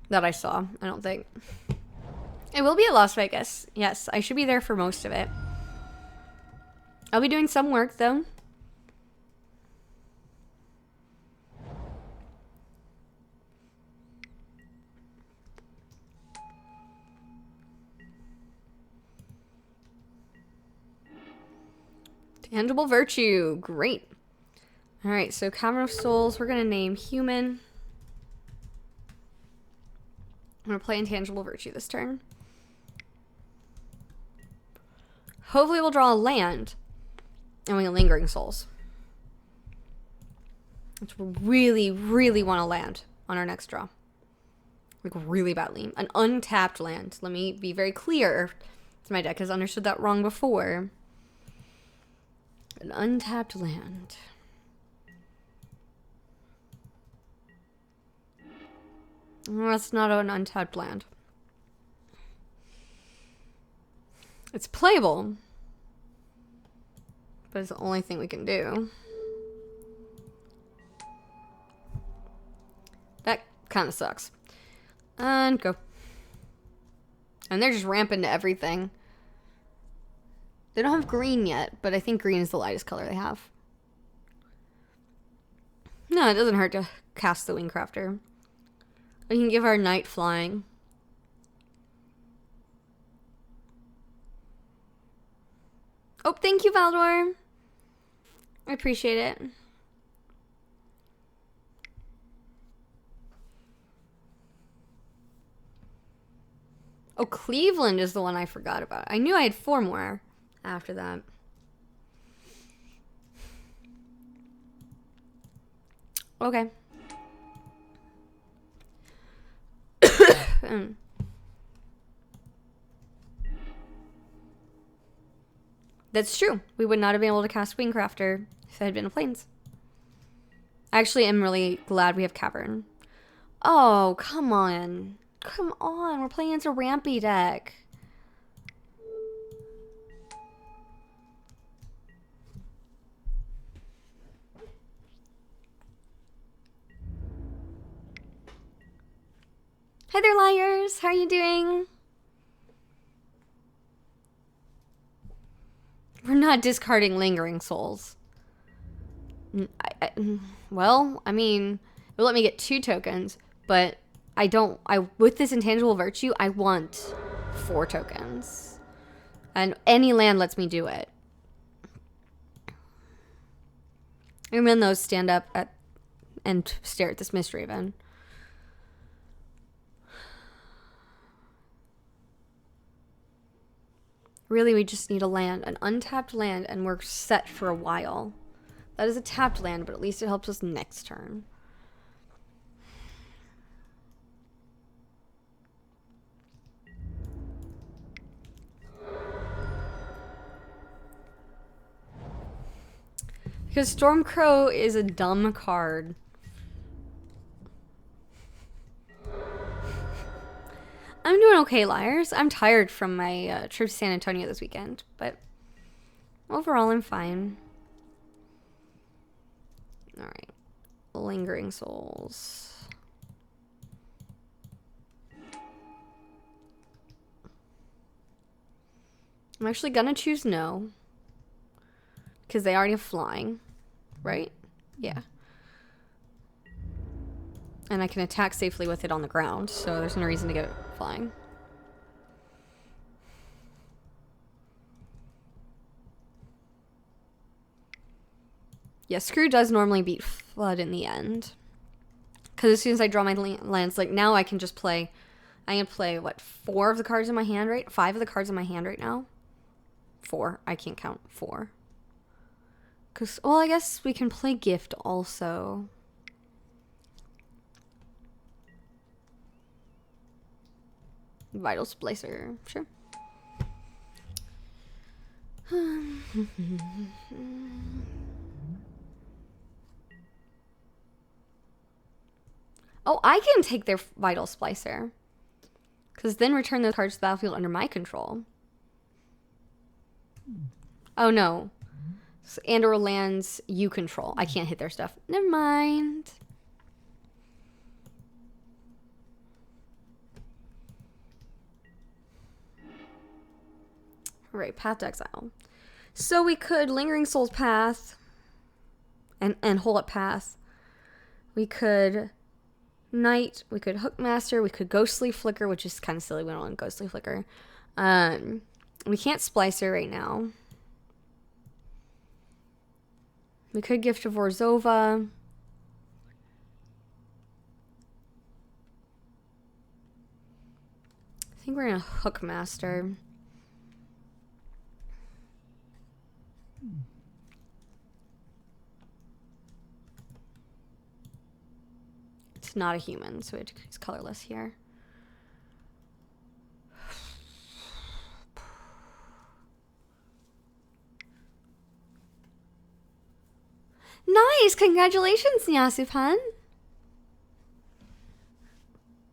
that I saw, I don't think. It will be at Las Vegas. Yes, I should be there for most of it. I'll be doing some work, though. Tangible Virtue. Great. Alright, so Cavern of Souls, we're going to name Human. I'm going to play Intangible Virtue this turn. Hopefully we'll draw a land. And we get Lingering Souls. Which we really, really want to land on our next draw. Like, really badly. An untapped land. Let me be very clear. My deck has understood that wrong before. An untapped land. Well, that's not an untapped land. It's playable. But it's the only thing we can do. That kind of sucks. And go. And they're just ramping to everything. They don't have green yet, but I think green is the lightest color they have. No, it doesn't hurt to cast the Wingcrafter. We can give our knight flying. Oh, thank you, Valdor. I appreciate it. Oh, Cleveland is the one I forgot about. I knew I had 4 more after that. Okay. That's true. We would not have been able to cast Wingcrafter if it had been a Plains. I actually am really glad we have Cavern. Oh, come on. Come on. We're playing against a Rampy deck. Hi there, liars. How are you doing? We're not discarding Lingering Souls. Well, I mean, it will let me get 2 tokens, but with this intangible virtue, I want 4 tokens. And any land lets me do it. And then those stand up and stare at this Mistraven. Really, we just need a land, an untapped land, and we're set for a while. That is a tapped land, but at least it helps us next turn. Because Stormcrow is a dumb card. I'm doing okay, Liars. I'm tired from my trip to San Antonio this weekend, but overall I'm fine. Alright. Lingering Souls. I'm actually gonna choose no. Because they already have flying. Right? Yeah. And I can attack safely with it on the ground, so there's no reason to get it flying. Yeah, Screw does normally beat Flood in the end. Because as soon as I draw my lands, like now I can just play... I can play, what, 4 of the cards in my hand, right? 5 of the cards in my hand right now? 4. I can't count. 4. Because, well, I guess we can play Gift also. Vital Splicer, sure. Oh, I can take their Vital Splicer. Because then return those cards to the battlefield under my control. Oh, no. And or lands you control. I can't hit their stuff. Never mind. Right, Path to Exile. So we could Lingering Souls Path and Hole Up Path. We could Knight. We could Hookmaster. We could Ghostly Flicker, which is kind of silly. We don't want Ghostly Flicker. We can't Splicer right now. We could Gift of Orzhova. I think we're gonna Hookmaster. It's not a human, so it's colorless here. Nice! Congratulations, Nyasuphan!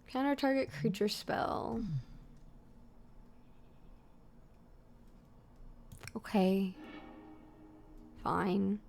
Counter target creature spell. Okay. Fine.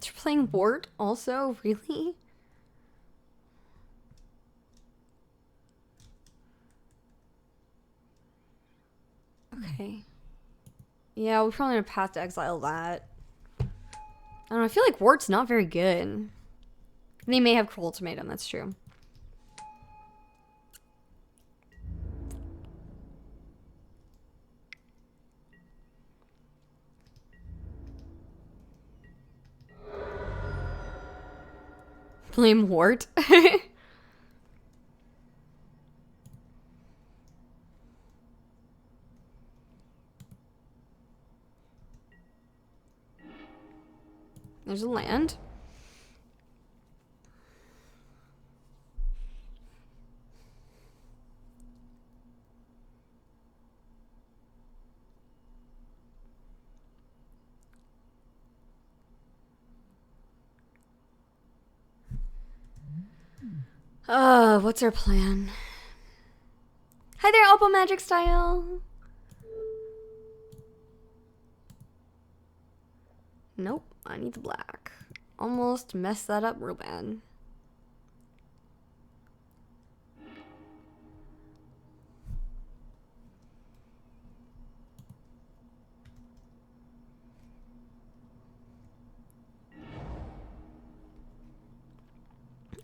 You're playing Wart also? Really? Okay. Yeah, we're probably gonna Path to Exile that. I don't know, I feel like Wart's not very good. They may have Cruel Ultimatum, that's true. Blame Wart? There's a land. What's our plan? Hi there, Oppo Magic Style. Nope, I need the black. Almost messed that up real bad.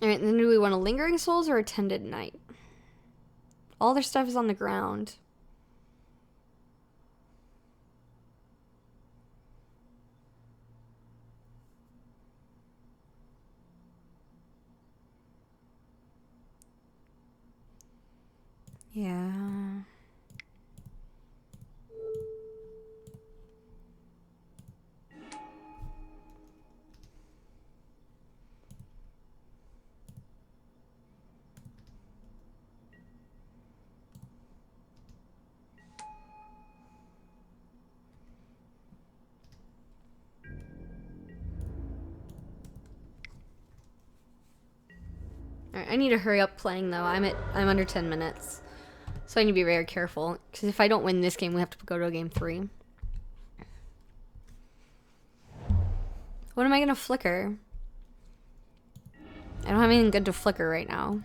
Alright, then do we want a Lingering Souls or a Tended Knight? All their stuff is on the ground. Yeah. Alright, I need to hurry up playing though. I'm under 10 minutes. So I need to be very careful. Because if I don't win this game, we have to go to game 3. What am I gonna flicker? I don't have anything good to flicker right now.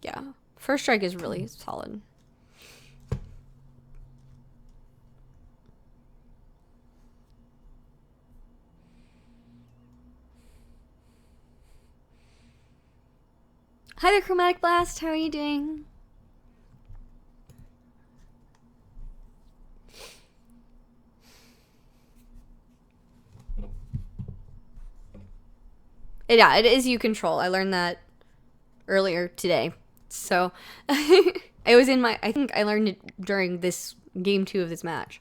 Yeah. First Strike is really solid. Hi there, Chromatic Blast. How are you doing? Yeah, it is you control. I learned that earlier today. So, I think I learned it during this game 2 of this match.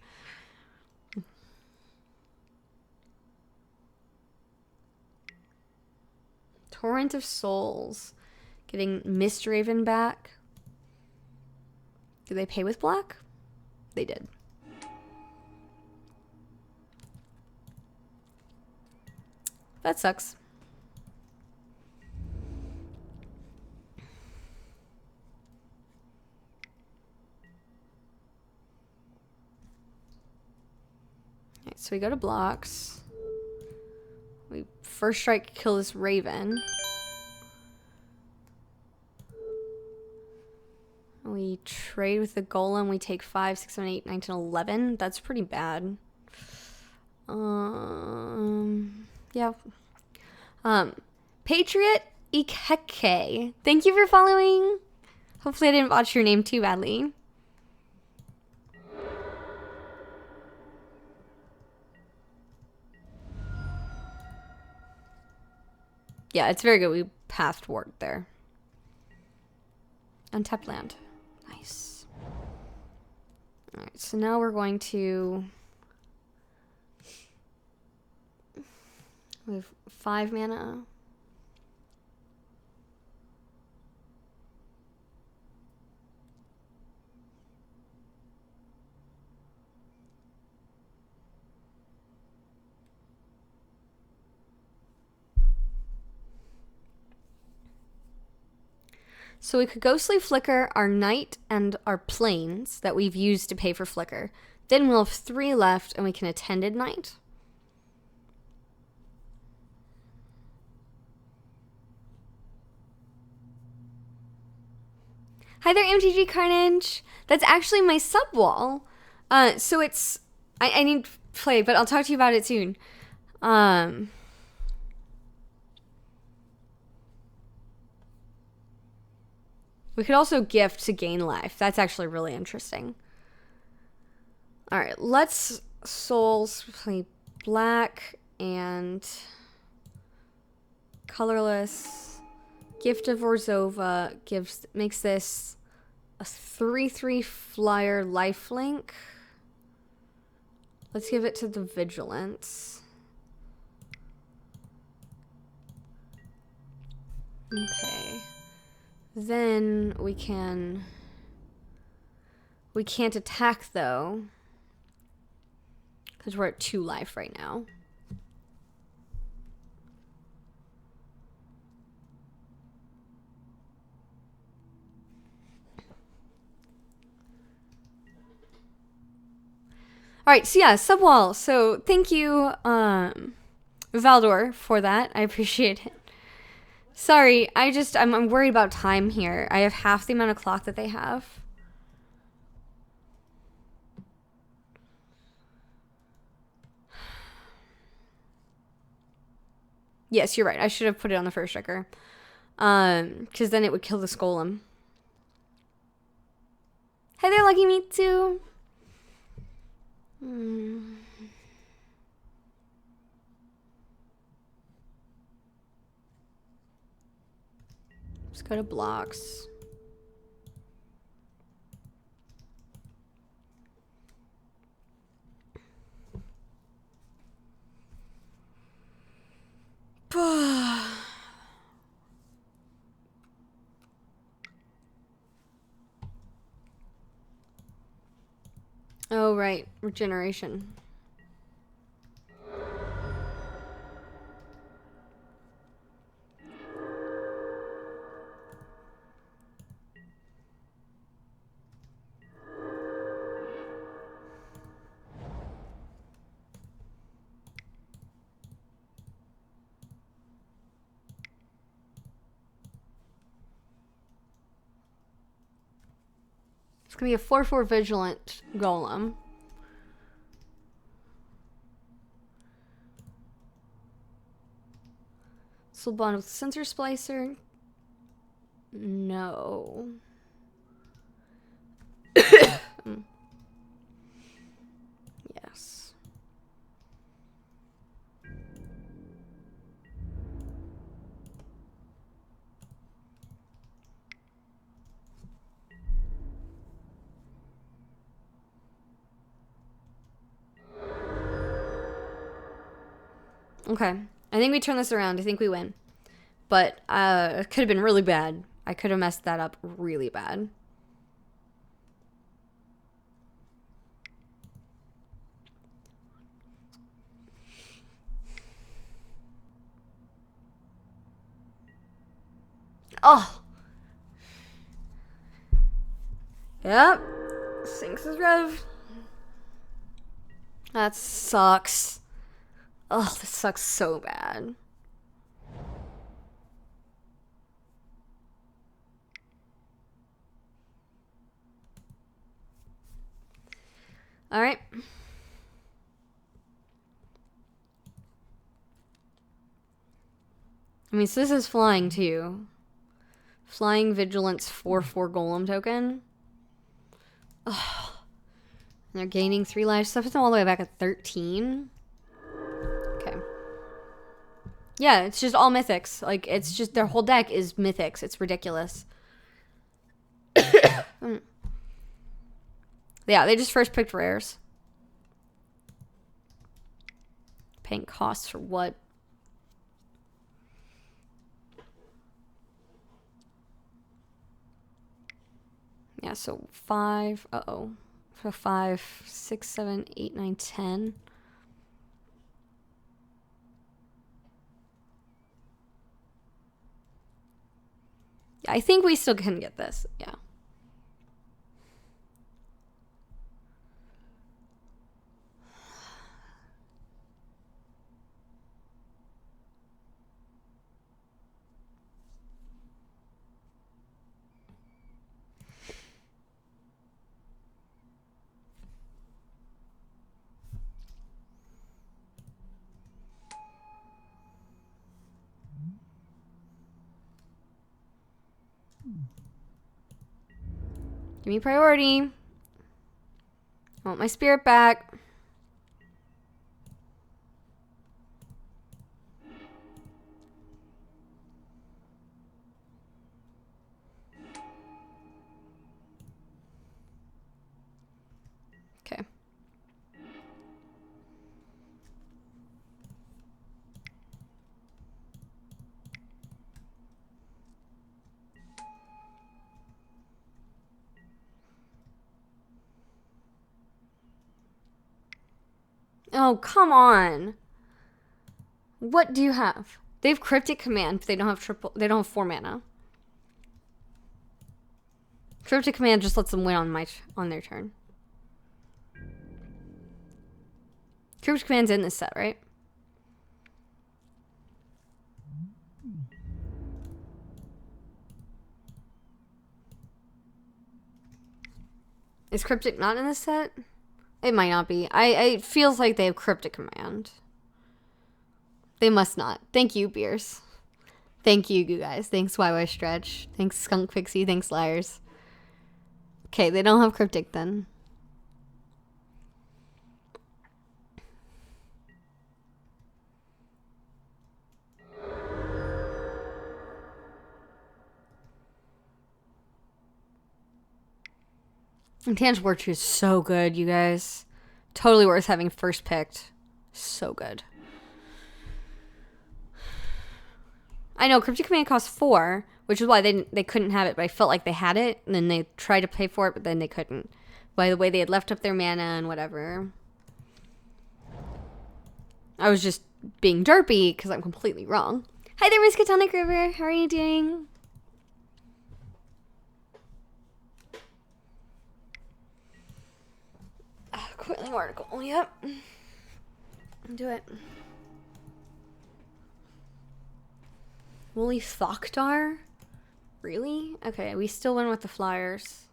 Torrent of Souls. Getting Mistraven back. Did they pay with black? They did. That sucks. Okay, so we go to blocks. We first strike, kill this Raven. We trade with the Golem. We take 5, 6, 7, 8, 9, 10, 11. That's pretty bad. Yeah. Patriot Ikeke. Thank you for following. Hopefully I didn't botch your name too badly. Yeah, it's very good. We passed Ward there. Untapped land. Nice. Alright, so now we're going to... We have 5 mana. So we could Ghostly Flicker our Knight and our Plains that we've used to pay for Flicker. Then we'll have 3 left and we can Attended Knight. Hi there, MTG Carnage. That's actually my sub wall. So it's... I need to play, but I'll talk to you about it soon. We could also gift to gain life. That's actually really interesting. Alright, let's Souls play black and colorless. Gift of Orzhova makes this a 3/3 flyer lifelink. Let's give it to the Vigilance. Okay. Then we can... We can't attack, though. Because we're at 2 life right now. Alright, so yeah, subwall. So thank you, Valdor, for that. I appreciate it. Sorry, I'm worried about time here. I have half the amount of clock that they have. Yes, you're right. I should have put it on the first striker. Because then it would kill the Golem. Hey there, Lucky Meat too. Let's go to blocks. Oh, right. Regeneration. It's gonna be a 4/4 vigilant golem. Soul bond with sensor splicer. No. Yes. Okay. I think we turn this around. I think we win. But it could have been really bad. I could have messed that up really bad. Oh. Yep. Sinks is rev. That sucks. Oh, this sucks so bad. All right. I mean, so this is flying too. Flying Vigilance 4/4 Golem token. Oh. And they're gaining 3 lives. Stuff is all the way back at 13. Okay. Yeah, it's just all mythics. Like, it's just their whole deck is mythics. It's ridiculous. Yeah, they just first picked rares. Paying costs for what? Yeah, so 5. Uh-oh. So 5, 6, 7, 8, 9, 10. Yeah, I think we still can get this. Yeah. Give me priority. I want my spirit back. Okay. Oh, come on. What do you have? They have Cryptic Command, but they don't have 4 mana. Cryptic Command just lets them win on their turn. Cryptic Command's in this set, right? Is Cryptic not in this set? It might not be. It feels like they have Cryptic Command. They must not. Thank you, Beers. Thank you guys. Thanks, YY Stretch. Thanks, Skunk Pixie. Thanks, Liars. Okay, they don't have Cryptic then. Intangible Virtue is so good, you guys. Totally worth having first picked. So good. I know Cryptic Command costs 4, which is why they couldn't have it, but I felt like they had it, and then they tried to pay for it, but then they couldn't. By the way, they had left up their mana and whatever. I was just being derpy because I'm completely wrong. Hi there, Miss Katonic River. How are you doing? Quitting article. Yep. Do it. Woolly Thokdar? Really? Okay, we still win with the Flyers.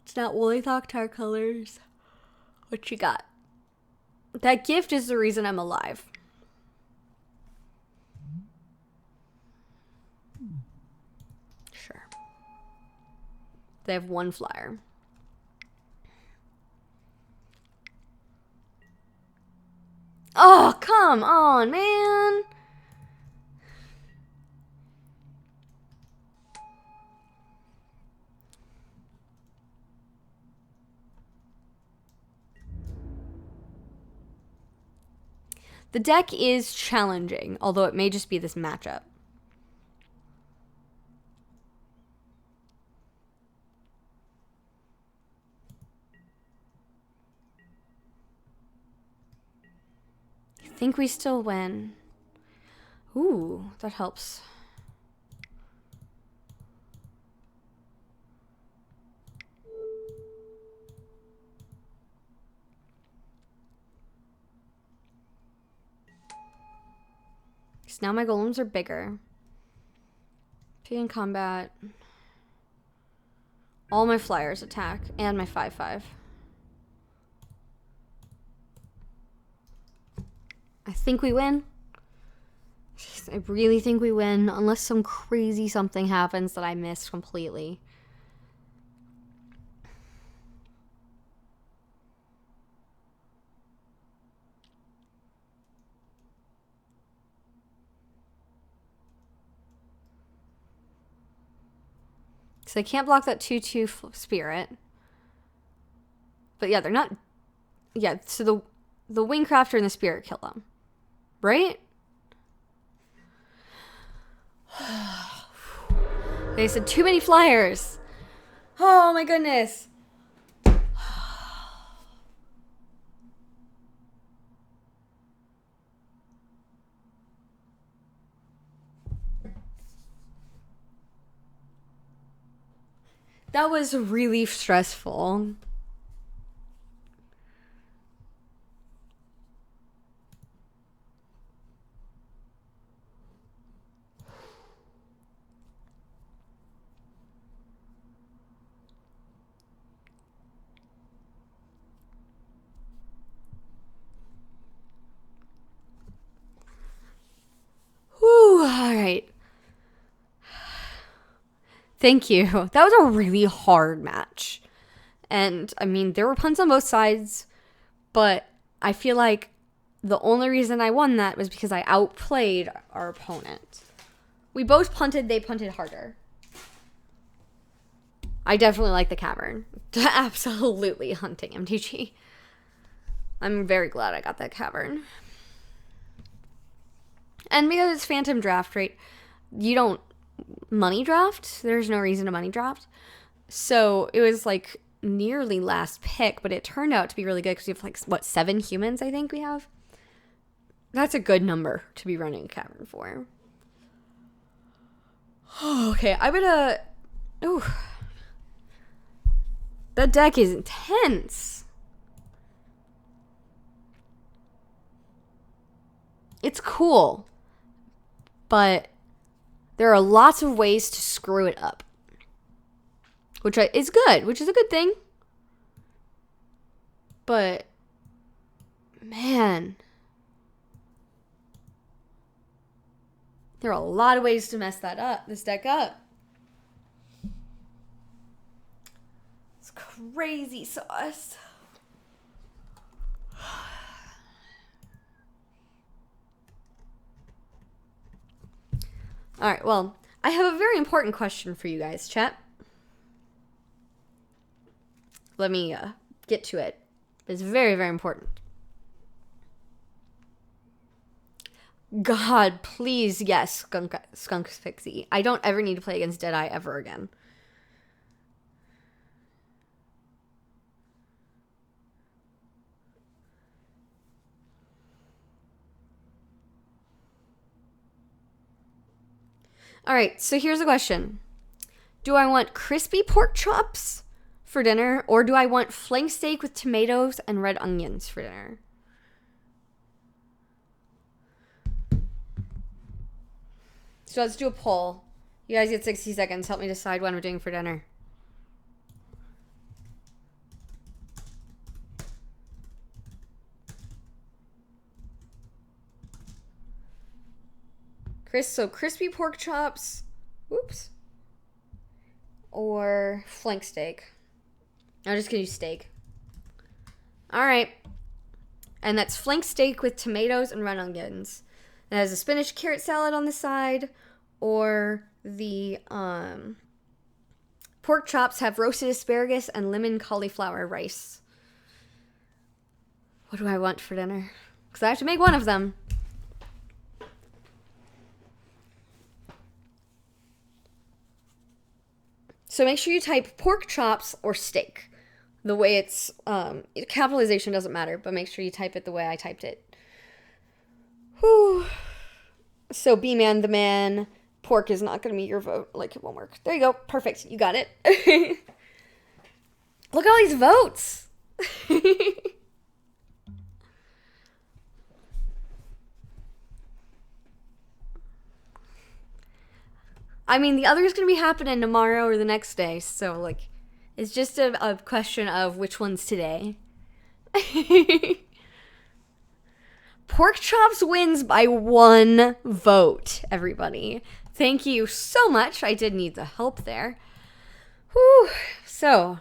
It's not Woolly Thokdar colors. What you got? That gift is the reason I'm alive. Sure. They have 1 flyer. Oh, come on, man. The deck is challenging, although it may just be this matchup. I think we still win. Ooh, that helps. So now my golems are bigger. P in combat. All my flyers attack and my 5/5. I think we win. I really think we win, unless some crazy something happens that I missed completely. So they can't block that 2/2 spirit. But yeah, they're not... Yeah, so the Wingcrafter and the spirit kill them. Right? They said too many flyers. Oh my goodness. That was really stressful. Whew, all right. Thank you. That was a really hard match. And, I mean, there were punts on both sides, but I feel like the only reason I won that was because I outplayed our opponent. We both punted, they punted harder. I definitely like the cavern. Absolutely hunting MTG. I'm very glad I got that cavern. And because it's Phantom Draft, right, you don't money draft. There's no reason to money draft. So it was like nearly last pick, but it turned out to be really good because we have like, what, 7 humans I think we have? That's a good number to be running a cavern for. Okay, I'm gonna... Ooh. That deck is intense. It's cool. But there are lots of ways to screw it up. Which is good, which is a good thing. But, man... There are a lot of ways to mess this deck up. It's crazy sauce. All right, well, I have a very important question for you guys, chat. Let me get to it. It's very, very important. God, please, yes, Skunk Pixie. I don't ever need to play against Deadeye ever again. Alright, so here's a question. Do I want crispy pork chops for dinner, or do I want flank steak with tomatoes and red onions for dinner? So let's do a poll. You guys get 60 seconds. Help me decide what I'm doing for dinner. So crispy pork chops. Whoops. Or flank steak. I'm just going to use steak. Alright. And that's flank steak with tomatoes and red onions. It has a spinach carrot salad on the side. Or the pork chops have roasted asparagus and lemon cauliflower rice. What do I want for dinner? Because I have to make one of them. So make sure you type pork chops or steak. The way it's, capitalization doesn't matter, but make sure you type it the way I typed it. Whew. So B-Man the man... Pork is not going to meet your vote. Like, it won't work. There you go. Perfect. You got it. Look at all these votes. I mean, the other is going to be happening tomorrow or the next day. So, like, it's just a question of which one's today. Pork chops wins by 1 vote, everybody. Thank you so much. I did need the help there. Whew. So,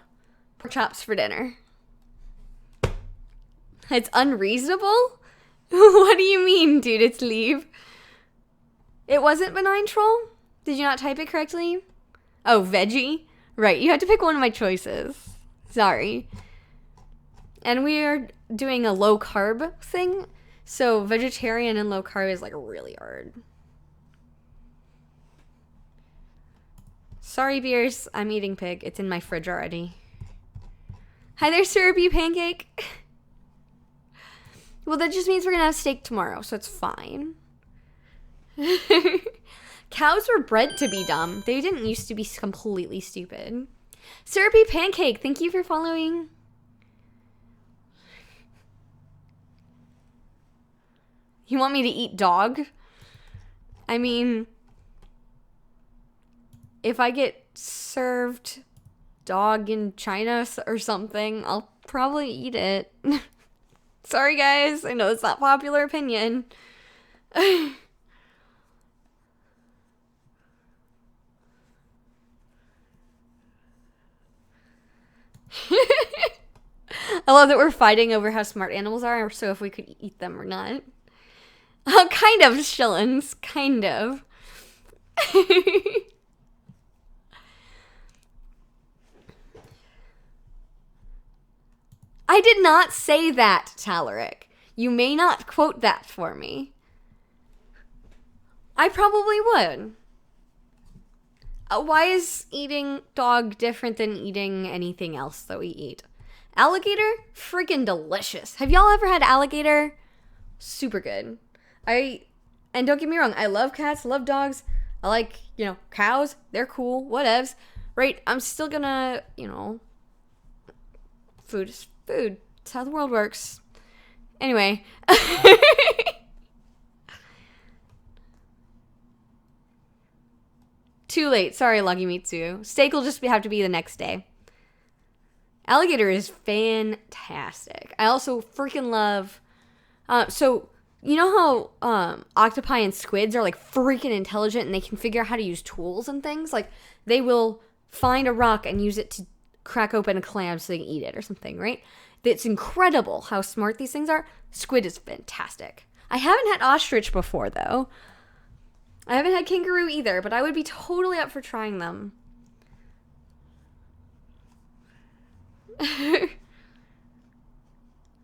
pork chops for dinner. It's unreasonable? What do you mean, dude? It's leave. It wasn't benign troll? Did you not type it correctly? Oh, veggie? Right, you had to pick one of my choices. Sorry. And we are doing a low carb thing. So vegetarian and low carb is like really hard. Sorry, Beers. I'm eating pig. It's in my fridge already. Hi there, Syrupy Pancake. Well, that just means we're going to have steak tomorrow, so it's fine. Cows were bred to be dumb. They didn't used to be completely stupid. Syrupy Pancake, thank you for following. You want me to eat dog? I mean, if I get served dog in China or something, I'll probably eat it. Sorry, guys. I know it's not popular opinion. I love that we're fighting over how smart animals are, so if we could eat them or not. Oh, kind of, Shillings. Kind of. I did not say that, Talaric. You may not quote that for me. I probably would. Why is eating dog different than eating anything else that we eat? Alligator? Freaking delicious. Have y'all ever had alligator? Super good. And don't get me wrong, I love cats, love dogs. I like, cows. They're cool. Whatevs. Right? I'm still gonna, food is food. It's how the world works. Anyway. Too late. Sorry, Lucky Mitsu. Steak will just have to be the next day. Alligator is fantastic. I also freaking love... so, you know how octopi and squids are, like, freaking intelligent and they can figure out how to use tools and things? Like, they will find a rock and use it to crack open a clam so they can eat it or something, right? It's incredible how smart these things are. Squid is fantastic. I haven't had ostrich before, though. I haven't had kangaroo either, but I would be totally up for trying them.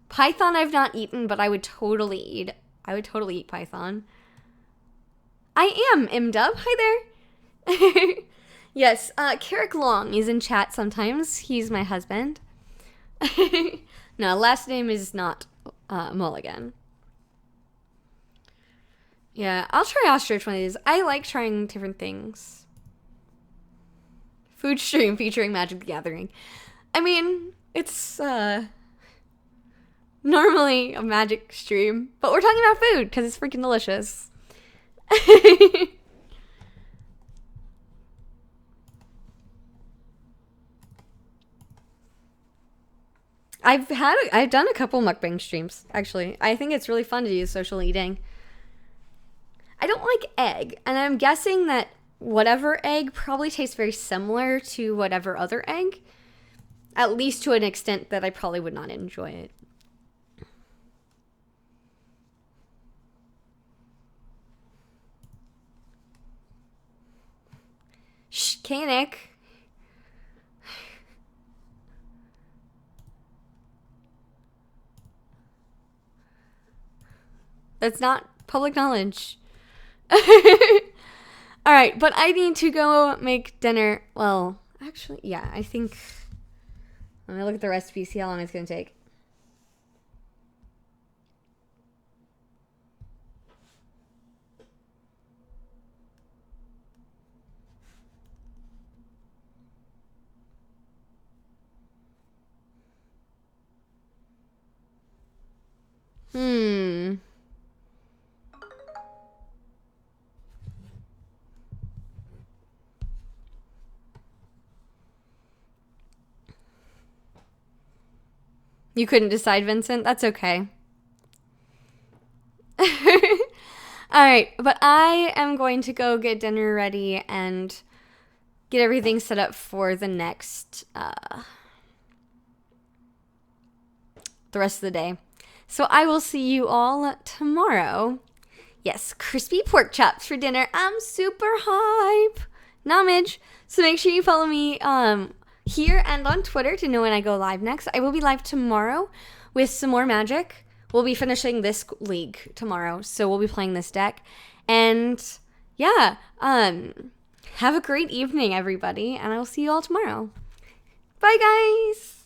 Python I've not eaten, but I would totally eat python. I am Imdub. Hi there. Yes, Carrick Long is in chat sometimes. He's my husband. No, last name is not Mulligan. Yeah, I'll try ostrich one of these. I like trying different things. Food stream featuring Magic the Gathering. I mean, it's normally a Magic stream, but we're talking about food because it's freaking delicious. I've done a couple mukbang streams, actually. I think it's really fun to do social eating. I don't like egg, and I'm guessing that whatever egg probably tastes very similar to whatever other egg, at least to an extent that I probably would not enjoy it. Shh, Kanik. That's not public knowledge. All right, but I need to go make dinner. Well, actually, yeah, I think... Let me look at the recipe, see how long it's going to take. You couldn't decide, Vincent? That's okay. All right, but I am going to go get dinner ready and get everything set up for the next, the rest of the day. So I will see you all tomorrow. Yes, crispy pork chops for dinner. I'm super hype. Namage. So make sure you follow me, here and on Twitter to know when I go live next. I will be live tomorrow with some more Magic. We'll be finishing this league tomorrow, so we'll be playing this deck. And yeah, have a great evening, everybody, and I will see you all tomorrow. Bye, guys!